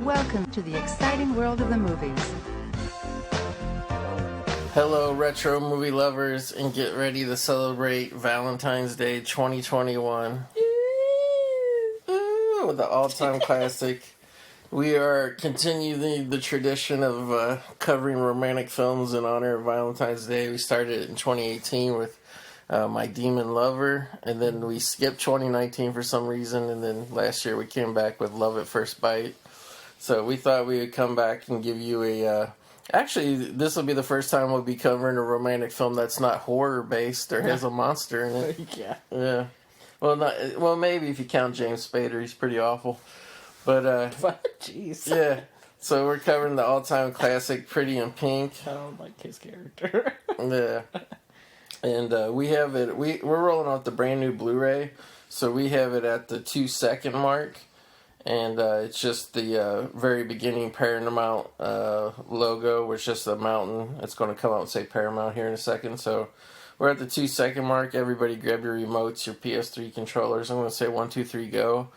Welcome to the exciting world of the movies. Hello, retro movie lovers, and get ready to celebrate Valentine's Day 2021. Ooh, with the all-time classic. We are continuing the tradition of covering romantic films in honor of Valentine's Day. We started it in 2018 with My Demon Lover, and then we skipped 2019 for some reason, and then last year we came back with Love at First Bite. So we thought we would come back and give you a... actually, this will be the first time we'll be covering a romantic film that's not horror-based or has a monster in it. Yeah. Well, maybe if you count James Spader, he's pretty awful. But, jeez. Yeah. So we're covering the all-time classic Pretty in Pink. I don't like his character. Yeah. And we have it, we're rolling out the brand new Blu-ray, so we have it at the 2-second mark, and it's just the very beginning Paramount logo, which is just a mountain. It's going to come out and say Paramount here in a second, so we're at the 2-second mark. Everybody grab your remotes, your PS3 controllers. I'm going to say 1, 2, 3, go.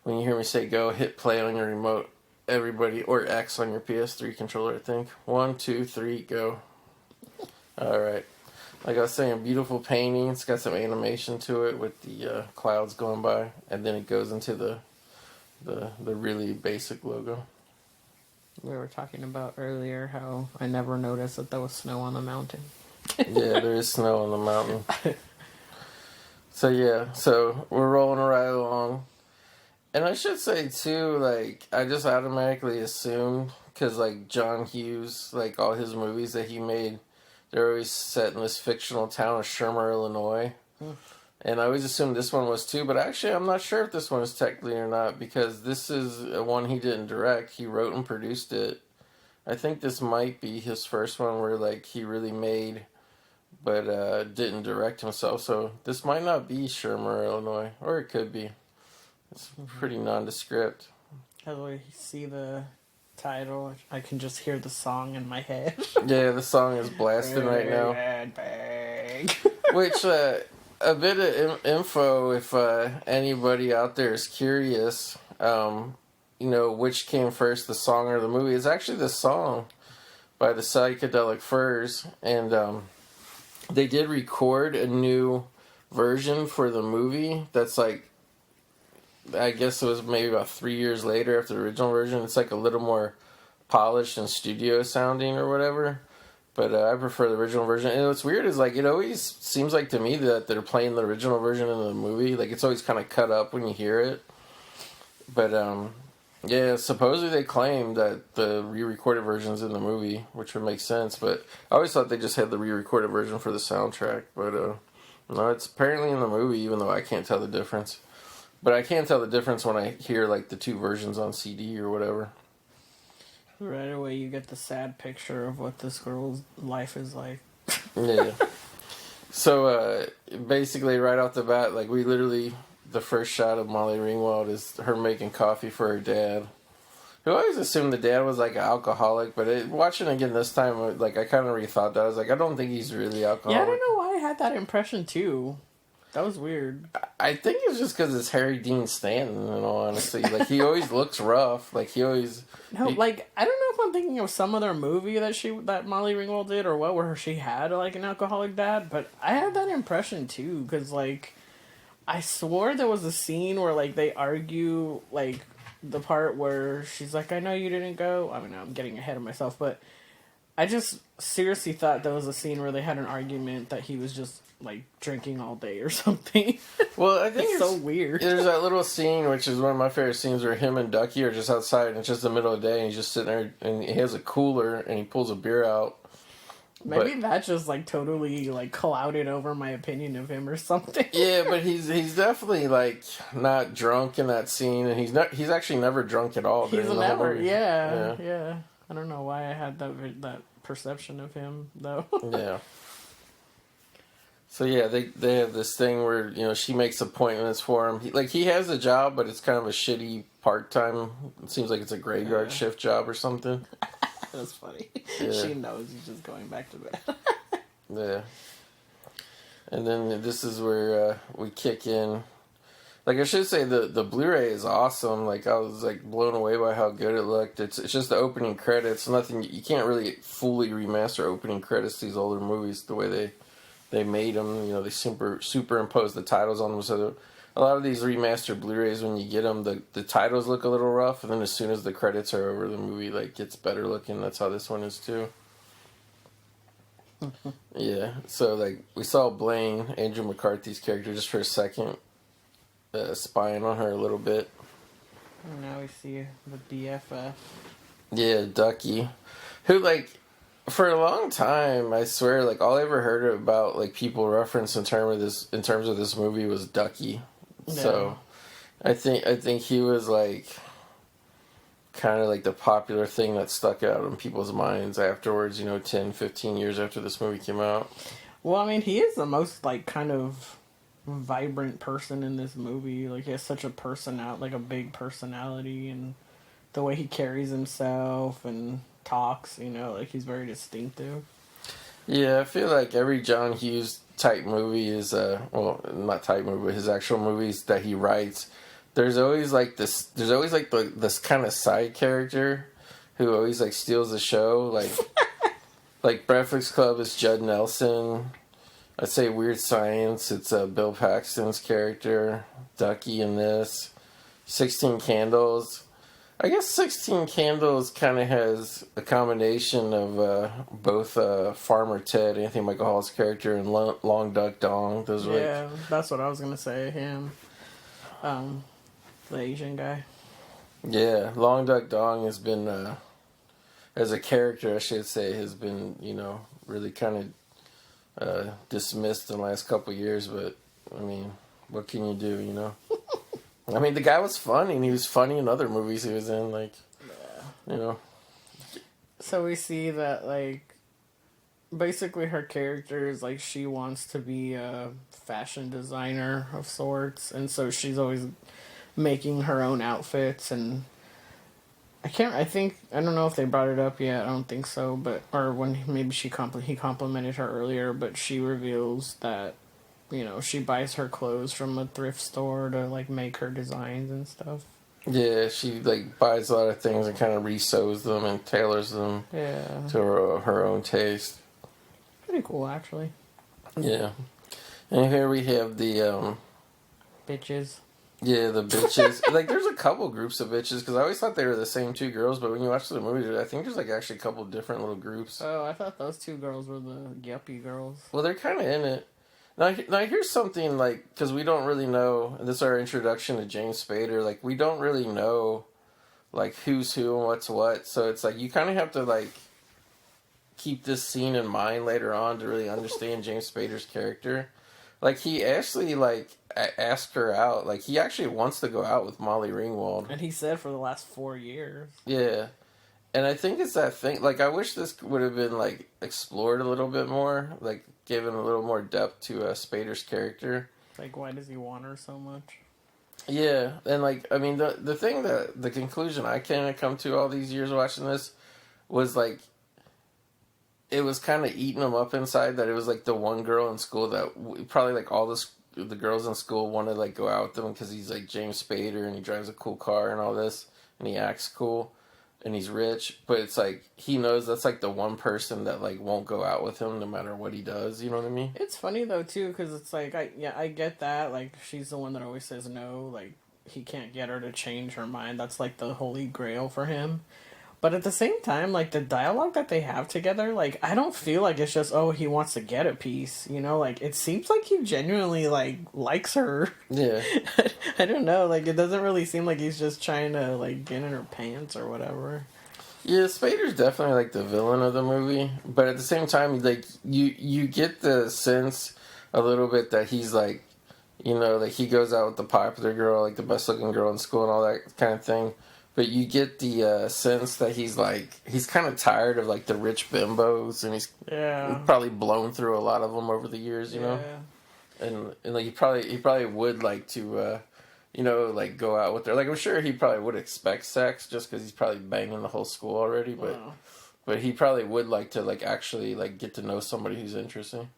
When you hear me say go, hit play on your remote, everybody, or X on your PS3 controller, I think. 1, 2, 3, go. Alright. Like I was saying, beautiful painting. It's got some animation to it with the clouds going by, and then it goes into the really basic logo. We were talking about earlier how I never noticed that there was snow on the mountain. Yeah, there is snow on the mountain. So we're rolling right along. And I should say, too, like, I just automatically assumed, because, like, John Hughes, like, all his movies that he made, they're always set in this fictional town of Shermer, Illinois. And I always assumed this one was, too, but actually I'm not sure if this one is technically or not, because this is one he didn't direct. He wrote and produced it. I think this might be his first one where, like, he really made, but didn't direct himself. So this might not be Shermer, Illinois, or it could be. It's pretty nondescript. As I see the title, I can just hear the song in my head. Yeah, the song is blasting right now. Which, a bit of info, if anybody out there is curious, which came first, the song or the movie. It's actually the song by the Psychedelic Furs, and they did record a new version for the movie that's like, I guess it was maybe about 3 years later after the original version. It's like a little more polished and studio sounding or whatever. But I prefer the original version. And what's weird is, like, it always seems like to me that they're playing the original version in the movie. Like, it's always kind of cut up when you hear it. But, yeah, supposedly they claim that the re-recorded version's in the movie, which would make sense. But I always thought they just had the re-recorded version for the soundtrack. But, no, it's apparently in the movie, even though I can't tell the difference. But I can't tell the difference when I hear, like, the two versions on CD or whatever. Right away you get the sad picture of what this girl's life is like. Yeah. So, basically, right off the bat, like, we literally, the first shot of Molly Ringwald is her making coffee for her dad. Who always assumed the dad was, like, an alcoholic, but watching it again this time, like, I kind of rethought that. I was like, I don't think he's really alcoholic. Yeah, I don't know why I had that impression, too. That was weird. I think it's just because it's Harry Dean Stanton, in all honesty. Like, he always looks rough. Like, he always... No, like, I don't know if I'm thinking of some other movie that Molly Ringwald did or what, where she had, like, an alcoholic dad, but I had that impression, too, because, like, I swore there was a scene where, like, they argue, like, the part where she's like, I know you didn't go. I mean, I'm getting ahead of myself, but I just seriously thought there was a scene where they had an argument that he was just, like, drinking all day or something. Well, I think it's so weird. There's that little scene, which is one of my favorite scenes, where him and Ducky are just outside, and it's just the middle of the day, and he's just sitting there, and he has a cooler, and he pulls a beer out. Maybe that just, like, totally, like, clouded over my opinion of him or something. Yeah, but he's definitely, like, not drunk in that scene, and he's actually never drunk at all. He's never, yeah. I don't know why I had that perception of him, though. Yeah. So yeah, they have this thing where, she makes appointments for him. He has a job, but it's kind of a shitty part-time. It seems like it's a graveyard shift job or something. That's funny. Yeah. She knows he's just going back to bed. Yeah. And then this is where we kick in. Like I should say, the Blu-ray is awesome. Like I was like blown away by how good it looked. It's just the opening credits. Nothing, you can't really fully remaster opening credits to these older movies the way they made them. You know, they superimpose the titles on them. So a lot of these remastered Blu-rays, when you get them, the titles look a little rough, and then as soon as the credits are over, the movie like gets better looking. That's how this one is too. Yeah. So like we saw Blaine, Andrew McCarthy's character, just for a second. Spying on her a little bit. And now we see the BFF. Yeah, Ducky. Who, like, for a long time, I swear, like, all I ever heard about, like, people reference in terms of this movie was Ducky. Yeah. So, I think he was, like, kind of, like, the popular thing that stuck out in people's minds afterwards, 10, 15 years after this movie came out. Well, I mean, he is the most, like, kind of vibrant person in this movie. Like, he has such a like a big personality, and the way he carries himself and talks, like he's very distinctive. Yeah, I feel like every John Hughes type movie is well, not type movie, but his actual movies that he writes, there's always like this kind of side character who always like steals the show. Like like Breakfast Club is Judd Nelson. I'd say Weird Science, it's Bill Paxton's character, Ducky in this. 16 Candles. I guess 16 Candles kind of has a combination of both Farmer Ted, Anthony Michael Hall's character, and Long Duck Dong. Those were that's what I was going to say, him. The Asian guy. Yeah, Long Duck Dong has been, as a character, I should say, has been, really kind of dismissed in the last couple of years, but I mean, what can you do, I mean, the guy was funny, and he was funny in other movies he was in, like, So we see that, like, basically her character is, like, she wants to be a fashion designer of sorts, and so she's always making her own outfits, and I don't know if they brought it up yet. I don't think so, or when maybe he complimented her earlier, but she reveals that, she buys her clothes from a thrift store to, like, make her designs and stuff. Yeah, she, like, buys a lot of things and kind of re-sews them and tailors them to her own taste. Pretty cool, actually. Yeah. And here we have the, bitches. Yeah, the bitches. Like, there's a couple groups of bitches, because I always thought they were the same two girls, but when you watch the movie, I think there's, like, actually a couple different little groups. Oh, I thought those two girls were the yuppie girls. Well, they're kind of in it. Now, here's something, like, because we don't really know, this is our introduction to James Spader, like, we don't really know, like, who's who and what's what, so it's, like, you kind of have to, like, keep this scene in mind later on to really understand James Spader's character. Like, he actually, like, asked her out. Like, he actually wants to go out with Molly Ringwald. And he said for the last 4 years. Yeah. And I think it's that thing. Like, I wish this would have been, like, explored a little bit more. Like, given a little more depth to Spader's character. Like, why does he want her so much? Yeah. And, like, I mean, the thing that, the conclusion I kind of come to all these years watching this was, like, it was kind of eating him up inside that it was, like, the one girl in school that probably, like, all the girls in school wanted to, like, go out with him because he's, like, James Spader and he drives a cool car and all this and he acts cool and he's rich, but it's, like, he knows that's, like, the one person that, like, won't go out with him no matter what he does, you know what I mean? It's funny, though, too, because it's, like, I get that, like, she's the one that always says no, like, he can't get her to change her mind, that's, like, the holy grail for him. But at the same time, like, the dialogue that they have together, like, I don't feel like it's just, oh, he wants to get a piece, like, it seems like he genuinely, like, likes her. Yeah. I don't know, like, it doesn't really seem like he's just trying to, like, get in her pants or whatever. Yeah, Spader's definitely, like, the villain of the movie, but at the same time, like, you get the sense a little bit that he's, like, like, he goes out with the popular girl, like, the best-looking girl in school and all that kind of thing. But you get the sense that he's kind of tired of, like, the rich bimbos, and he's probably blown through a lot of them over the years, you know? And like, he probably would like to, like, go out with her. Like, I'm sure he probably would expect sex just because he's probably banging the whole school already, but he probably would like to, like, actually, like, get to know somebody who's interesting.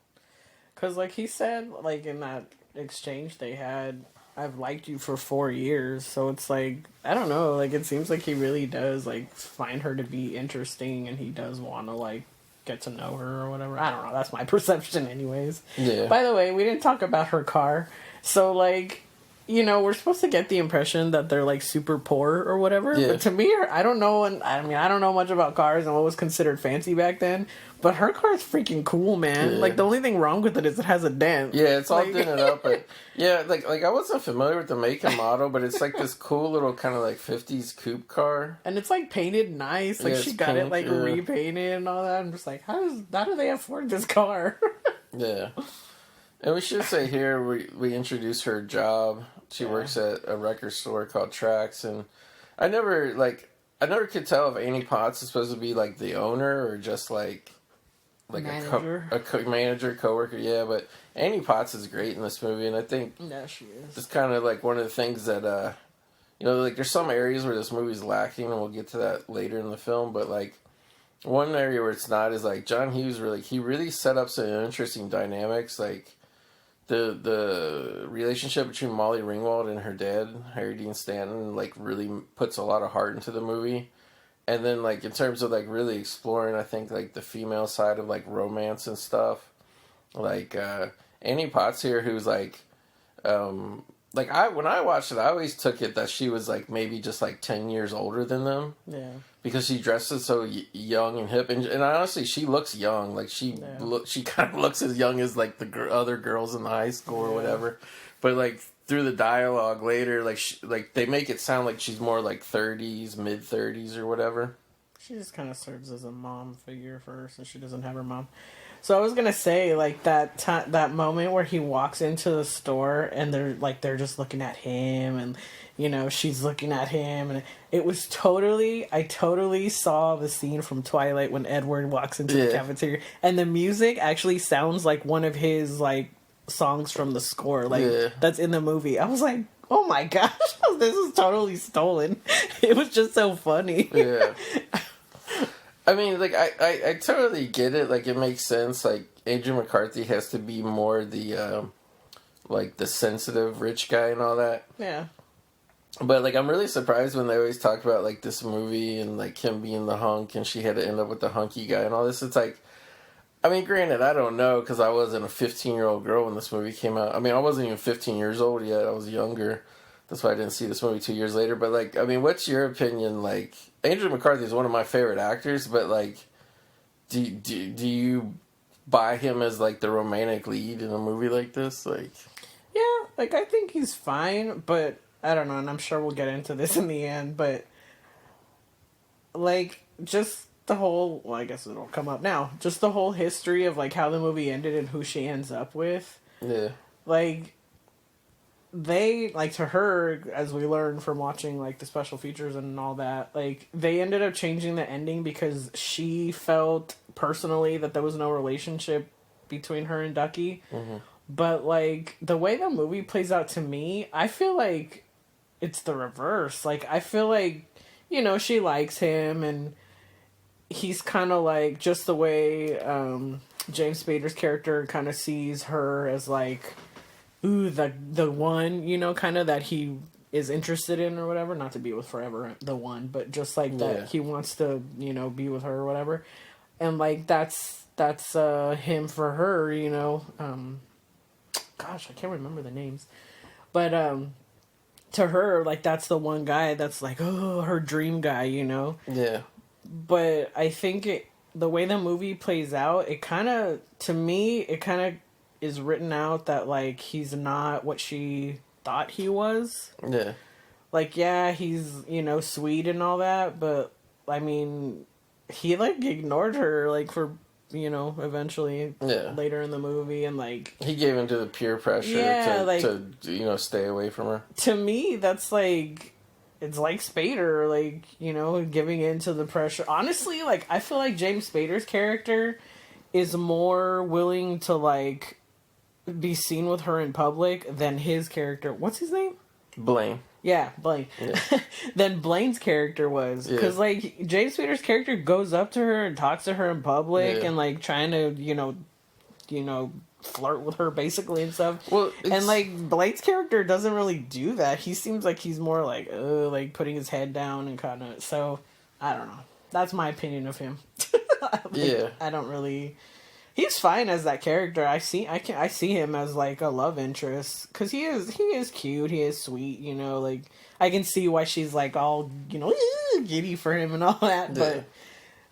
Because, like, he said, like, in that exchange they had, I've liked you for 4 years, so it's like I don't know, like it seems like he really does like find her to be interesting, and he does want to like get to know her or whatever. I don't know. That's my perception, anyways. Yeah. By the way, we didn't talk about her car, so like. We're supposed to get the impression that they're like super poor or whatever. Yeah. But to me, I don't know, and I mean, I don't know much about cars and what was considered fancy back then. But her car is freaking cool, man. Yeah. Like the only thing wrong with it is it has a dent. Yeah, it's all like... dented up, but yeah, like I wasn't familiar with the make and model, but it's like this cool little kind of like 50s coupe car, and it's like painted nice. Like yeah, she got it like yeah. repainted and all that. I'm just like, how do they afford this car? Yeah. And we should say here we introduce her job. She works at a record store called Trax, and I never could tell if Annie Potts is supposed to be like the owner or just like manager. a manager, coworker. Yeah, but Annie Potts is great in this movie, and I think Yeah, she is. it's kind of like one of the things that like there's some areas where this movie's lacking, and we'll get to that later in the film. But like one area where it's not is like John Hughes really set up some interesting dynamics, like. The relationship between Molly Ringwald and her dad, Harry Dean Stanton, like really puts a lot of heart into the movie. And then like in terms of like really exploring, I think like the female side of like romance and stuff. Like Annie Potts here, who's like when I watched it, I always took it that she was like maybe just like 10 years older than them. Yeah. Because she dresses so young and hip, and honestly, she looks young. Like she kind of looks as young as like the other girls in the high school or whatever. But like through the dialogue later, like they make it sound like she's more like 30s, mid 30s or whatever. She just kind of serves as a mom figure for her, since she doesn't have her mom. So I was gonna say, like that moment where he walks into the store and they're just looking at him, and she's looking at him, and it was I totally saw the scene from Twilight when Edward walks into the cafeteria, and the music actually sounds like one of his like songs from the score, that's in the movie. I was like, oh my gosh, this is totally stolen. It was just so funny. Yeah. I mean, like, I totally get it. Like, it makes sense. Like, Andrew McCarthy has to be more the, the sensitive rich guy and all that. Yeah. But, like, I'm really surprised when they always talk about, like, this movie and, like, him being the hunk and she had to end up with the hunky guy and all this. It's like, I mean, granted, I don't know because I wasn't a 15-year-old girl when this movie came out. I mean, I wasn't even 15 years old yet. I was younger. That's why I didn't see this movie 2 years later. But, like, I mean, what's your opinion? Like, Andrew McCarthy is one of my favorite actors, but, like, do you buy him as, like, the romantic lead in a movie like this? Like, yeah, like, I think he's fine, but I don't know, and I'm sure we'll get into this in the end, but, like, just the whole, well, I guess it'll come up now, just the whole history of, like, how the movie ended and who she ends up with. Yeah. Like, they, like, to her, as we learned from watching, like, the special features and all that, like, they ended up changing the ending because she felt personally that there was no relationship between her and Ducky. Mm-hmm. But, like, the way the movie plays out to me, I feel like it's the reverse. Like, I feel like, she likes him, and he's kind of, like, just the way James Spader's character kind of sees her as, like, ooh, the one, kind of that he is interested in or whatever. Not to be with forever, the one, but just, like, that he wants to, be with her or whatever. And, like, that's him for her, gosh, I can't remember the names. But, to her, like, that's the one guy that's, like, oh, her dream guy, Yeah. But I think the way the movie plays out, it kind of is written out that, like, he's not what she thought he was. Yeah. Like, yeah, he's, sweet and all that, but, I mean, he, like, ignored her, like, for, eventually later in the movie, and, like... He gave into the peer pressure to stay away from her. To me, that's, like... It's like Spader, like, giving into the pressure. Honestly, like, I feel like James Spader's character is more willing to, like, be seen with her in public than his character. What's his name? Blaine. Yeah, Blaine. Yeah. Than Blaine's character was. Because, like, James Spader's character goes up to her and talks to her in public and, like, trying to, flirt with her basically and stuff. Well, and like Blake's character doesn't really do that. He seems like he's more like putting his head down and kind of. So I don't know. That's my opinion of him. Yeah, I don't really. He's fine as that character. I see him as like a love interest because he is cute. He is sweet. Like I can see why she's like all giddy for him and all that. Yeah. But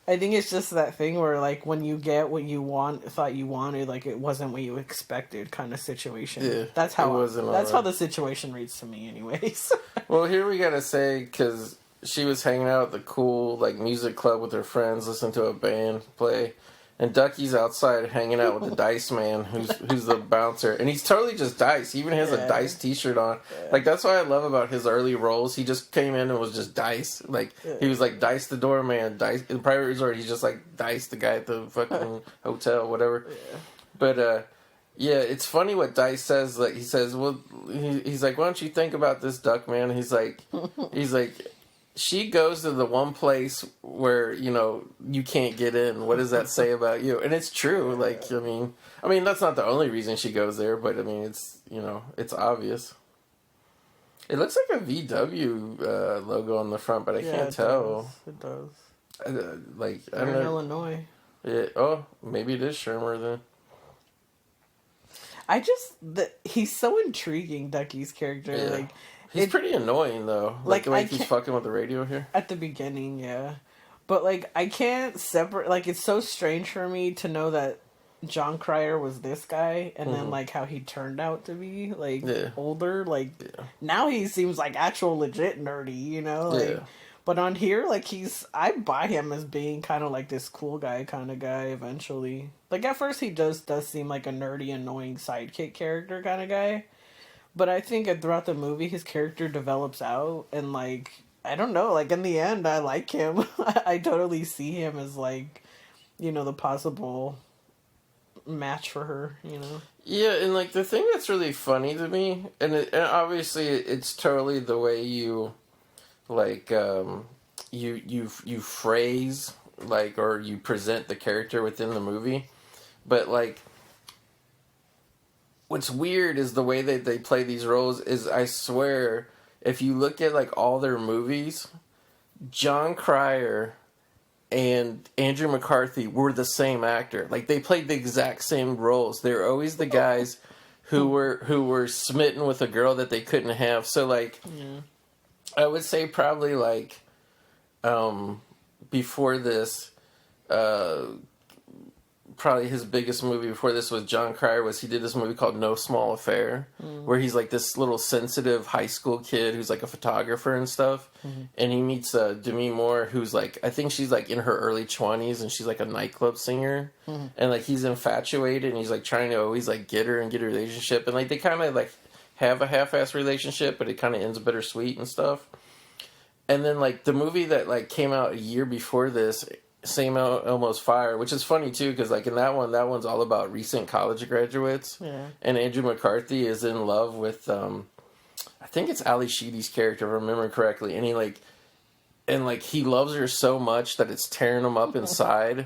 I think it's just that thing where like when you get what you thought you wanted, like it wasn't what you expected kind of situation. Yeah, that's how right. how the situation reads to me, anyways. Well, here we gotta say because she was hanging out at the cool like music club with her friends, listening to a band play. And Ducky's outside hanging out with the Dice Man, who's the bouncer, and he's totally just Dice. He even has a Dice T-shirt on. Yeah. Like that's what I love about his early roles. He just came in and was just Dice. Like he was like Dice the doorman, Dice in Private Resort. He's just like Dice the guy at the fucking hotel, whatever. Yeah. But yeah, it's funny what Dice says. Like he says, well, he's like, why don't you think about this, Duck Man? He's like. She goes to the one place where, you can't get in. What does that say about you? And it's true. Like, I mean, that's not the only reason she goes there, but I mean, it's, it's obvious. It looks like a VW logo on the front, but I can't tell. It does. I don't know. In Illinois. Yeah. Oh, maybe it is Shermer then. He's so intriguing, Ducky's character. Yeah. Like, he's pretty annoying, though. Like the way he's fucking with the radio here. At the beginning, yeah. But, like, I can't separate... Like, it's so strange for me to know that John Cryer was this guy, and then, like, how he turned out to be, like, older. Like, now he seems, like, actual legit nerdy, Like, yeah. But on here, like, I buy him as being kind of, like, this cool guy kind of guy eventually. Like, at first he does seem like a nerdy, annoying sidekick character kind of guy. But I think throughout the movie, his character develops out, and, like, I don't know, like, in the end, I like him. I totally see him as, like, the possible match for her, Yeah, and, like, the thing that's really funny to me, and obviously it's totally the way you, like, you phrase, like, or you present the character within the movie, but, like, what's weird is the way that they play these roles is, I swear, if you look at, like, all their movies, John Cryer and Andrew McCarthy were the same actor. Like, they played the exact same roles. They're always the guys who were smitten with a girl that they couldn't have. So, like, I would say probably, like, before this, probably his biggest movie before this was John Cryer he did this movie called No Small Affair, where he's like this little sensitive high school kid who's like a photographer and stuff, and he meets Demi Moore, who's like, I think she's like in her early 20s, and she's like a nightclub singer, and like he's infatuated, and he's like trying to always like get her and get a relationship, and like they kind of like have a half-ass relationship, but it kind of ends bittersweet and stuff. And then like the movie that like came out a year before this, Same Elmo's Fire, which is funny too, because like in that one's all about recent college graduates, and Andrew McCarthy is in love with I think it's Ali Sheedy's character, if I remember correctly, and he loves her so much that it's tearing him up inside.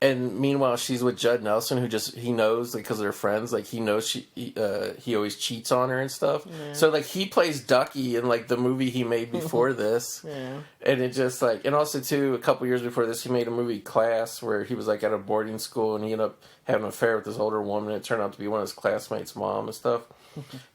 And meanwhile, she's with Judd Nelson, who he knows, like, because they're friends, like he knows he always cheats on her and stuff. So like he plays Ducky in like the movie he made before this, and it just like, and also too, a couple years before this, he made a movie Class, where he was like at a boarding school and he ended up having an affair with this older woman. And it turned out to be one of his classmates' mom and stuff.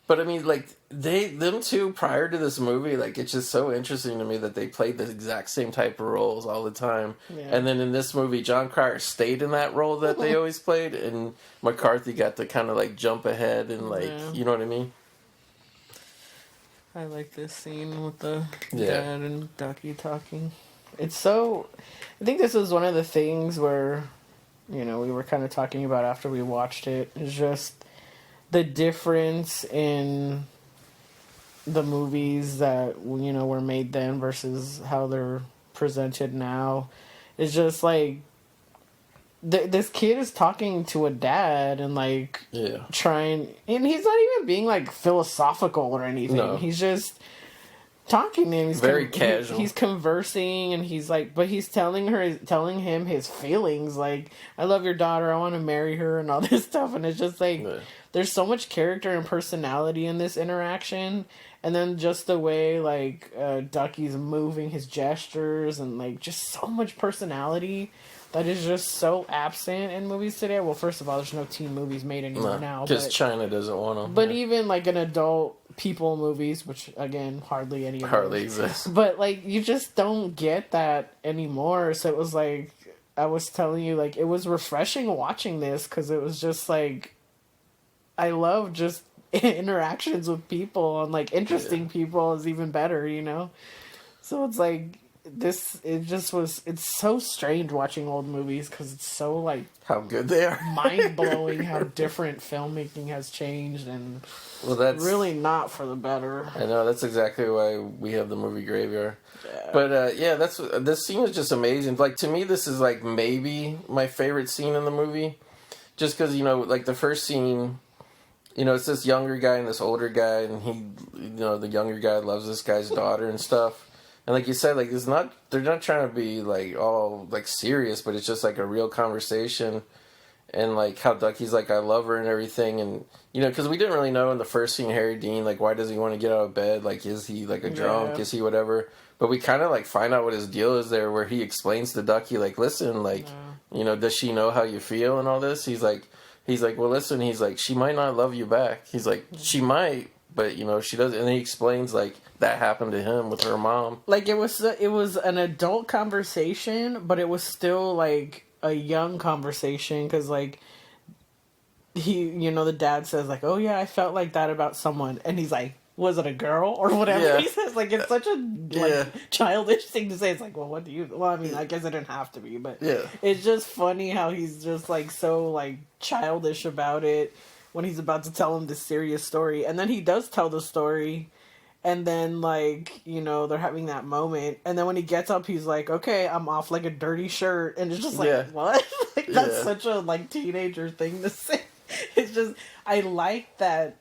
But I mean, like, them two prior to this movie, like, it's just so interesting to me that they played the exact same type of roles all the time. And then in this movie, John Cryer stayed in that role that they always played, and McCarthy got to kind of like jump ahead and like, you know what I mean? I like this scene with the dad and Ducky talking. It's so, I think this was one of the things where, we were kind of talking about after we watched it, is just the difference in the movies that, were made then versus how they're presented now. It's just like, this kid is talking to a dad and like trying, and he's not even being like philosophical or anything. No. He's just talking to him. He's Very casual. He's conversing, and he's like, but he's telling him his feelings. Like, I love your daughter. I want to marry her, and all this stuff. And it's just like, there's so much character and personality in this interaction. And then just the way, like, Ducky's moving, his gestures, and, like, just so much personality that is just so absent in movies today. Well, first of all, there's no teen movies made anymore now. Because China doesn't want them. But even, like, in adult people movies, which, again, hardly any of them. Hardly exists. But, like, you just don't get that anymore. So it was, like, I was telling you, like, it was refreshing watching this, because it was just, like, I love just interactions with people, and like interesting people is even better, you know. So it's like it's so strange watching old movies, because it's so like how good they are, mind-blowing how different filmmaking has changed, and that's really not for the better. I know, that's exactly why we have the movie Graveyard. But this scene is just amazing. Like, to me, this is like maybe my favorite scene in the movie, just because, you know, like the first scene, you know, it's this younger guy and this older guy, and he, you know, the younger guy loves this guy's daughter and stuff. And like you said, like, they're not trying to be like all like serious, but it's just like a real conversation. And like how Ducky's like, I love her and everything. And, you know, because we didn't really know in the first scene, Harry Dean, like, why does he want to get out of bed? Like, is he like a drunk? Is he whatever? But we kind of like find out what his deal is there, where he explains to Ducky, like, listen, like, you know, does she know how you feel and all this? He's like, well, listen, he's like, she might not love you back. He's like, she might, but, you know, she doesn't. And he explains, like, that happened to him with her mom. Like, it was an adult conversation, but it was still, like, a young conversation, because, like, the dad says, like, oh, yeah, I felt like that about someone. And he's like, was it a girl or whatever he says? Like, it's such a childish thing to say. It's like, well, what do you... Well, I mean, I guess it didn't have to be, but it's just funny how he's just, like, so, like, childish about it when he's about to tell him this serious story. And then he does tell the story, and then, like, you know, they're having that moment. And then when he gets up, he's like, okay, I'm off like a dirty shirt. And it's just like, what? Like, that's such a, like, teenager thing to say. It's just, I like that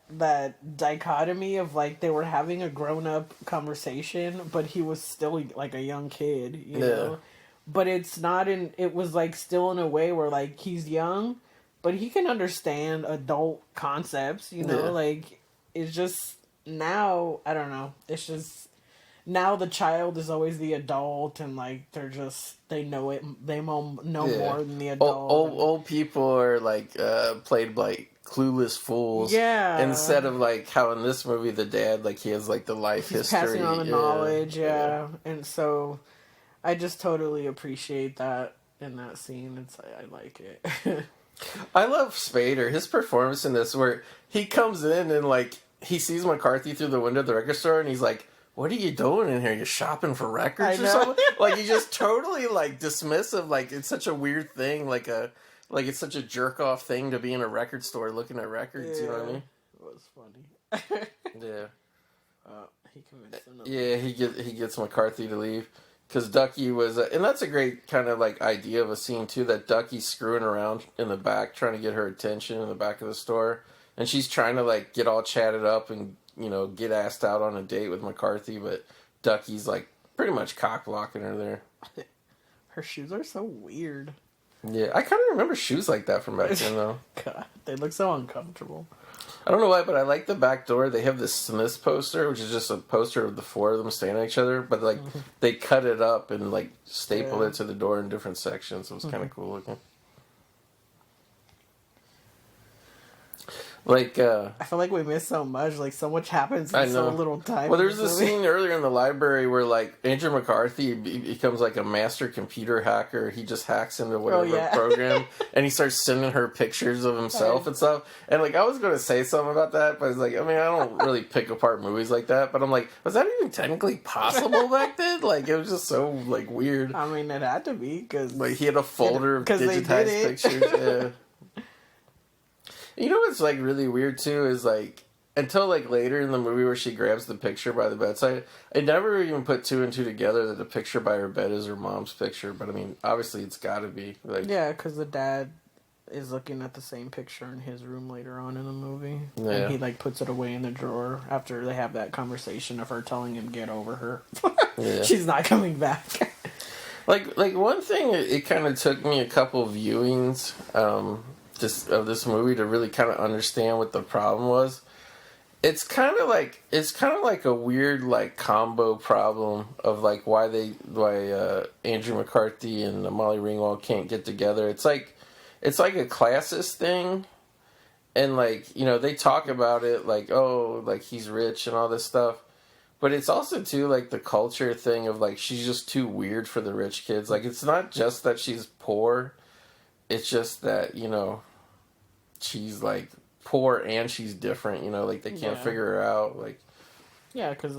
dichotomy of, like, they were having a grown-up conversation, but he was still, like, a young kid, you know? But it's not it was, like, still in a way where, like, he's young, but he can understand adult concepts, you know? Like, it's just, now, I don't know, it's just, now the child is always the adult, and, like, they know it, they know more than the adult. Old people are, like, played like clueless fools. Yeah. Instead of, like, how in this movie the dad, like, he has, like, the life history. Passing on the knowledge, And so, I just totally appreciate that in that scene. I like it. I love Spader. His performance in this, where he comes in and, like, he sees McCarthy through the window of the record store, and he's like, what are you doing in here? You shopping for records or something? Like, he's just totally, like, dismissive. Like, it's such a weird thing. Like, it's such a jerk-off thing to be in a record store looking at records, you know what I mean? It was funny. He convinced him to he gets McCarthy to leave. Because Ducky was... and that's a great kind of, like, idea of a scene, too, that Ducky's screwing around in the back, trying to get her attention in the back of the store. And she's trying to, like, get all chatted up and, you know, get asked out on a date with McCarthy, but Ducky's, like, pretty much cock-blocking her there. Her shoes are so weird. Yeah, I kind of remember shoes like that from back then, though. God, they look so uncomfortable. I don't know why, but I like the back door. They have this Smiths poster, which is just a poster of the four of them standing at each other, but, like, they cut it up and, like, stapled it to the door in different sections. So it was kind of cool looking. Like, I feel like we missed so much. Like, so much happens in so little time. Well, there's a scene earlier in the library where, like, Andrew McCarthy becomes, like, a master computer hacker. He just hacks into whatever program, and he starts sending her pictures of himself and stuff. And, like, I was going to say something about that, but I was like, I mean, I don't really pick apart movies like that. But I'm like, was that even technically possible back then? Like, it was just so, like, weird. I mean, it had to be, because... Like, he had a folder of digitized pictures. You know what's, like, really weird, too, is, like, until, like, later in the movie where she grabs the picture by the bedside, I never even put two and two together that the picture by her bed is her mom's picture. But, I mean, obviously it's got to be. Like, yeah, because the dad is looking at the same picture in his room later on in the movie. Yeah. And he, like, puts it away in the drawer after they have that conversation of her telling him, get over her. Yeah. She's not coming back. Like one thing, it kind of took me a couple viewings, just of this movie to really kind of understand what the problem was. It's kind of like a weird like combo problem of like why Andrew McCarthy and Molly Ringwald can't get together. It's like a classist thing, and like, you know, they talk about it like, oh, like he's rich and all this stuff, but it's also too like the culture thing of like she's just too weird for the rich kids. Like it's not just that she's poor, it's just that, you know, she's like poor and she's different, you know, like they can't figure her out, like. Yeah, because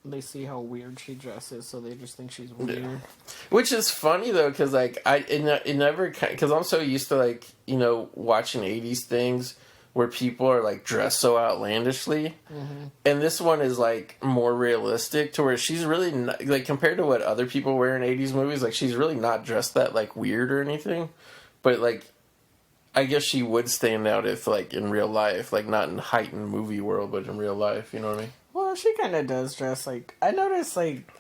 they see how weird she dresses, so they just think she's weird. Yeah. Which is funny though, because like it never, because I'm so used to like, you know, watching 80s things where people are like dressed so outlandishly, and this one is like more realistic to where she's really not, like, compared to what other people wear in 80s movies, like she's really not dressed that like weird or anything, but like I guess she would stand out if, like, in real life, like, not in heightened movie world, but in real life, you know what I mean? Well, she kind of does dress, like, I noticed, like,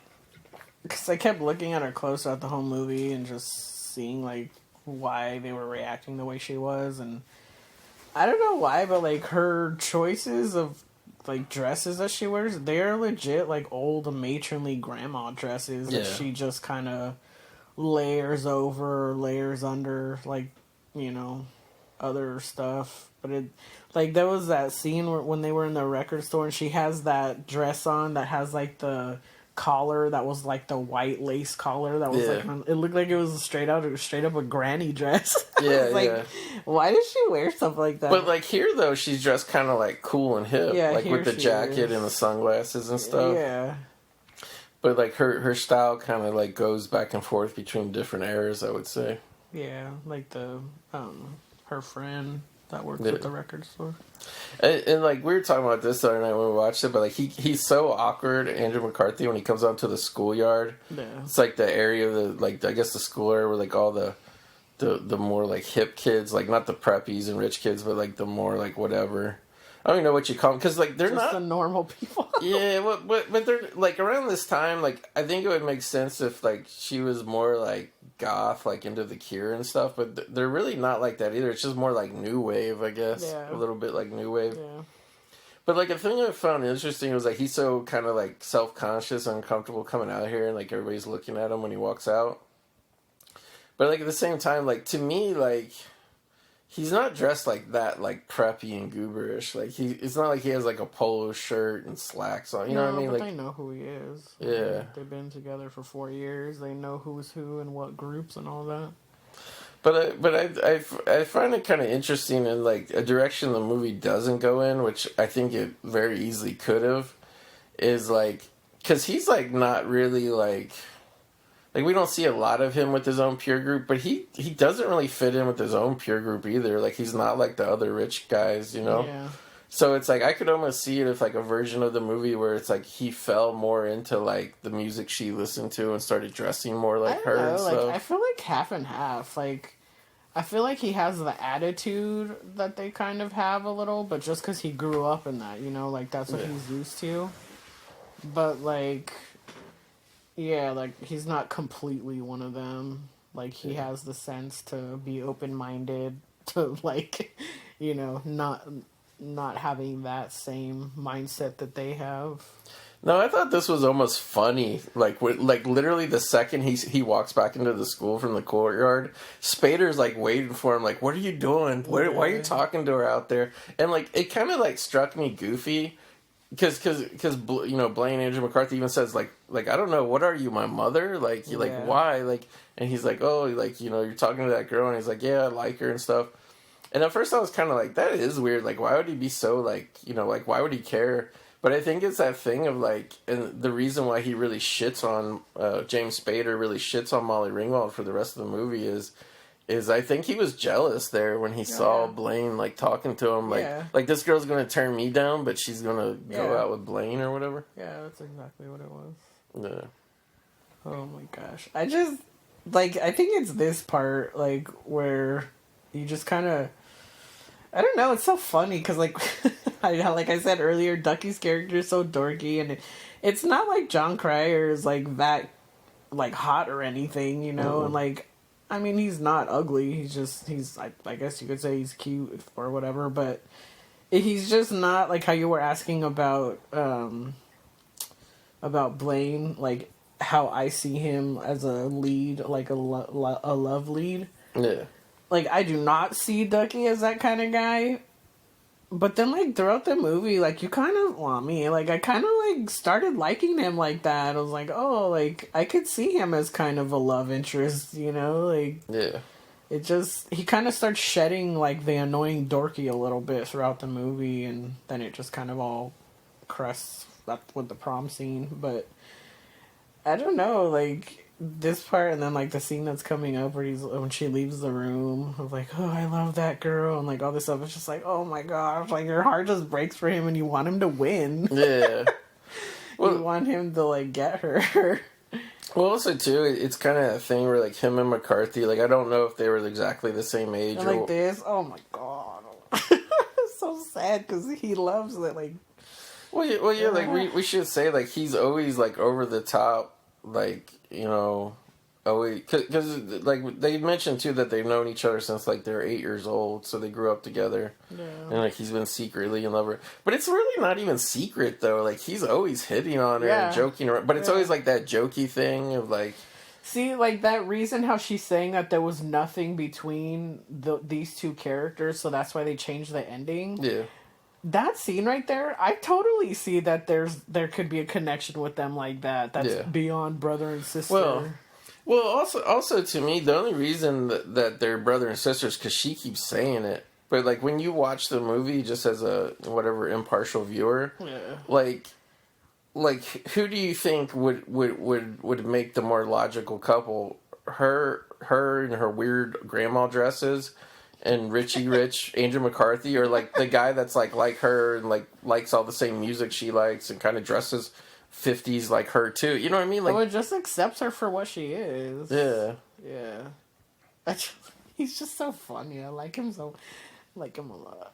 because I kept looking at her close throughout the whole movie and just seeing, like, why they were reacting the way she was, and I don't know why, but, like, her choices of, like, dresses that she wears, they're legit, like, old matronly grandma dresses that she just kind of layers over, layers under, like, you know, other stuff. But it, like, there was that scene where, when they were in the record store and she has that dress on that has like the collar that was like the white lace collar that was like, it looked like it was straight up a granny dress. Like, why did she wear stuff like that? But like here though, she's dressed kind of like cool and hip, like with the jacket and the sunglasses and stuff. Yeah. But like her style kind of like goes back and forth between different eras, I would say. Yeah, like the her friend that works at the record store. And like we were talking about this the other night when we watched it, but like he's so awkward, Andrew McCarthy, when he comes out to the schoolyard. Yeah. It's like the area of the, like, I guess the school area where like all the more like hip kids, like not the preppies and rich kids, but like the more like whatever. I don't even know what you call them, because like they're just not the normal people. Yeah, but they're like around this time. Like I think it would make sense if like she was more like goth, like into the Cure and stuff. But they're really not like that either. It's just more like new wave, I guess. Yeah. A little bit like new wave. Yeah. But like a thing I found interesting was like he's so kind of like self-conscious and uncomfortable coming out here, and like everybody's looking at him when he walks out. But like at the same time, like to me, like he's not dressed like that, like preppy and gooberish. Like it's not like he has like a polo shirt and slacks on. You know what I mean? But like, they know who he is. Yeah, they've been together for 4 years. They know who's who and what groups and all that. But I find it kind of interesting in like a direction the movie doesn't go in, which I think it very easily could have, is like because he's like not really like. Like, we don't see a lot of him with his own peer group, but he doesn't really fit in with his own peer group either. Like, he's not like the other rich guys, you know? Yeah. So it's like, I could almost see it as like a version of the movie where it's like he fell more into like the music she listened to and started dressing more like her. I don't know, like, I feel like half and half. Like, I feel like he has the attitude that they kind of have a little, but just because he grew up in that, you know? Like, that's what he's used to. But, like... Yeah, like, he's not completely one of them. Like, he has the sense to be open-minded, to, like, you know, not having that same mindset that they have. No, I thought this was almost funny. Like literally the second he walks back into the school from the courtyard, Spader's, like, waiting for him, like, what are you doing? Why are you talking to her out there? And, like, it kind of, like, struck me goofy. Because you know, Blaine Andrew McCarthy even says like I don't know, what are you, my mother? Like why? Like, and he's like, oh, like, you know, you're talking to that girl, and he's like, yeah, I like her and stuff. And at first I was kind of like, that is weird. Like, why would he be so like, you know, like, why would he care? But I think it's that thing of like, and the reason why he really shits on James Spader really shits on Molly Ringwald for the rest of the movie is I think he was jealous there when he saw Blaine, like, talking to him, like this girl's going to turn me down, but she's going to go out with Blaine or whatever. Yeah, that's exactly what it was. Yeah. Oh my gosh. I just, like, I think it's this part, like, where you just kind of, I don't know, it's so funny because, like, like I said earlier, Ducky's character is so dorky, and it's not like John Cryer is, like, that, like, hot or anything, you know, and, like, I mean, he's not ugly, he's, I guess you could say he's cute or whatever, but he's just not, like, how you were asking about Blaine, like, how I see him as a lead, like, a love lead. Yeah. Like, I do not see Ducky as that kind of guy. But then, like, throughout the movie, like, you kind of, well, me, like, I kind of, like, started liking him like that. I was like, oh, like, I could see him as kind of a love interest, you know? Like, yeah. It just, he kind of starts shedding, like, the annoying dorky a little bit throughout the movie, and then it just kind of all crests up with the prom scene. But, I don't know, like, this part, and then, like, the scene that's coming up where when she leaves the room, of like, oh, I love that girl, and, like, all this stuff, it's just like, oh my gosh, like, your heart just breaks for him, and you want him to win. Yeah. Well, you want him to, like, get her. Well, also, too, it's kind of a thing where, like, him and McCarthy, like, I don't know if they were exactly the same age. And, like, this, oh my god. It's so sad, because he loves it, like... Well, yeah, like, we should say, like, he's always, like, over the top, like, you know, always, because, like, they mentioned, too, that they've known each other since, like, they're 8 years old, so they grew up together. Yeah. And, like, he's been secretly in love with her. But it's really not even secret, though. Like, he's always hitting on her and joking around. But it's always, like, that jokey thing of, like... See, like, that reason how she's saying that there was nothing between these two characters, so that's why they changed the ending. Yeah. That scene right there, I totally see that there could be a connection with them like that. That's beyond brother and sister. Well, also to me, the only reason that they're brother and sister is because she keeps saying it. But, like, when you watch the movie just as a, whatever, impartial viewer, like, who do you think would make the more logical couple? Her in her weird grandma dresses, and Richie Rich, Andrew McCarthy, or, like, the guy that's, like her and, like, likes all the same music she likes and kind of dresses 50s like her, too. You know what I mean? Like, it just accepts her for what she is. Yeah. Yeah. He's just so funny. I like him a lot.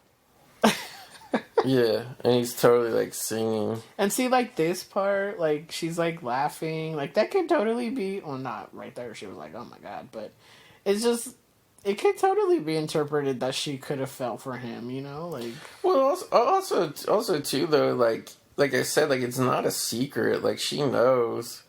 Yeah, and he's totally, like, singing. And see, like, this part, like, she's, like, laughing. Like, that could totally be... Well, not right there. She was like, oh, my God. But it's just... It could totally be interpreted that she could have fell for him, you know? Like... Well, also too, though, like I said, like, it's not a secret. Like, she knows.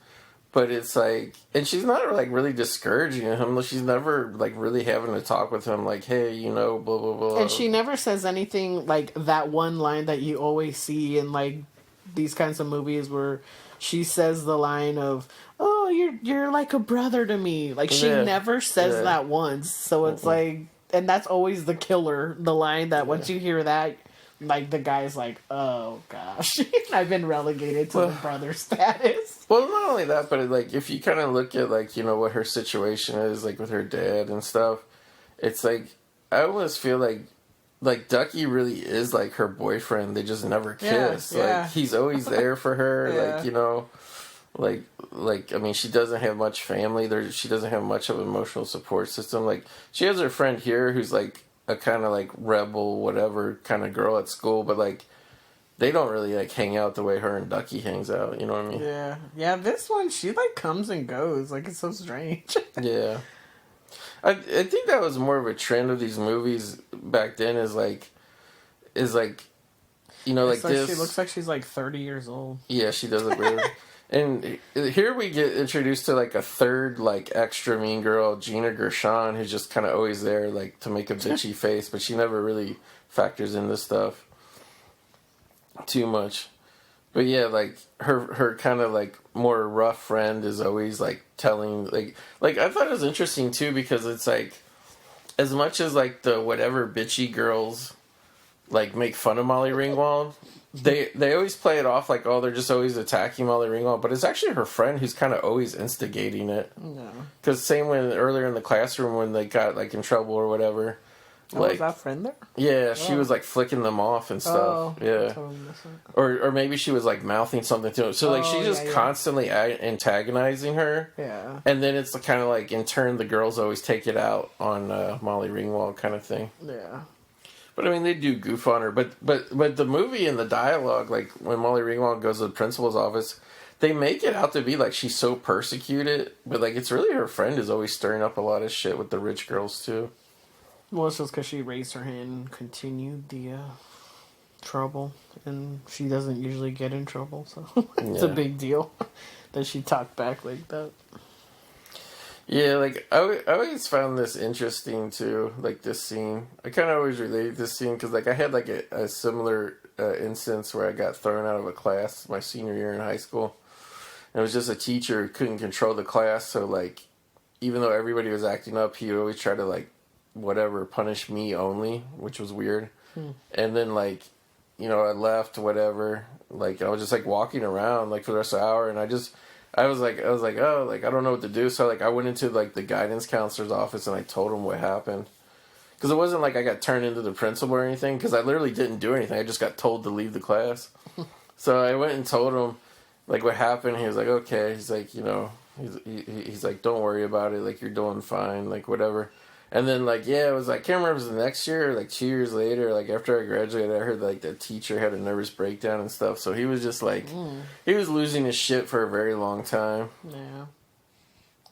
But it's, like... And she's not, like, really discouraging him. She's never, like, really having to talk with him, like, hey, you know, blah, blah, blah. And she never says anything, like, that one line that you always see in, like, these kinds of movies where she says the line of... Oh, you're like a brother to me. Like, she never says that once. So it's like, and that's always the killer, the line that once you hear that, like, the guy's like, oh, gosh, I've been relegated to the brother status. Well, not only that, but, like, if you kind of look at, like, you know, what her situation is, like, with her dad and stuff, it's like, I almost feel like Ducky really is, like, her boyfriend. They just never kiss. Like, he's always there for her, like, you know... Like, I mean, she doesn't have much family. She doesn't have much of an emotional support system. Like, she has her friend here who's, like, a kind of, like, rebel, whatever kind of girl at school. But, like, they don't really, like, hang out the way her and Ducky hangs out. You know what I mean? Yeah. Yeah, this one, she, like, comes and goes. Like, it's so strange. Yeah. I think that was more of a trend of these movies back then is, like, you know, like this. She looks like she's, like, 30 years old. Yeah, she does look weird. And here we get introduced to, like, a third, like, extra mean girl, Gina Gershon, who's just kind of always there, like, to make a bitchy face, but she never really factors into stuff too much. But yeah, like, her kind of, like, more rough friend is always, like, telling, like, I thought it was interesting, too, because it's, like, as much as, like, the whatever bitchy girls, like, make fun of Molly Ringwald... They always play it off like, oh, they're just always attacking Molly Ringwald, but it's actually her friend who's kind of always instigating it. No. Because same when earlier in the classroom when they got, like, in trouble or whatever, Oh, was that friend there? Yeah, she was like flicking them off and stuff. Oh, yeah. totally missed it. Or maybe she was like mouthing something to him. So like she's just constantly antagonizing her. Yeah. And then it's kind of like in turn the girls always take it out on Molly Ringwald kind of thing. Yeah. But I mean they do goof on her. But the movie and the dialogue, like when Molly Ringwald goes to the principal's office, they make it out to be like she's so persecuted, but like it's really her friend is always stirring up a lot of shit with the rich girls too. Well, it's just because she raised her hand and continued the trouble, and she doesn't usually get in trouble, so it's a big deal that she talked back like that. Yeah, like, I always found this interesting, too, like, this scene. I kind of always related this scene, because, like, I had, like, a similar instance where I got thrown out of a class my senior year in high school. And it was just a teacher who couldn't control the class, so, like, even though everybody was acting up, he would always try to, like, whatever, punish me only, which was weird. And then, like, you know, I left, whatever. Like, I was just, like, walking around, like, for the rest of the hour, and I was like, oh, like, I don't know what to do. So, like, I went into, like, the guidance counselor's office, and I told him what happened. Because it wasn't like I got turned into the principal or anything, because I literally didn't do anything. I just got told to leave the class. So I went and told him, like, what happened. He was like, okay. He's like, you know, he's like, don't worry about it. Like, you're doing fine. Like, whatever. And then, like, yeah, it was, like, I can't remember if it was the next year or, like, 2 years later, like, after I graduated, I heard, like, the teacher had a nervous breakdown and stuff. So he was just, like, he was losing his shit for a very long time. Yeah.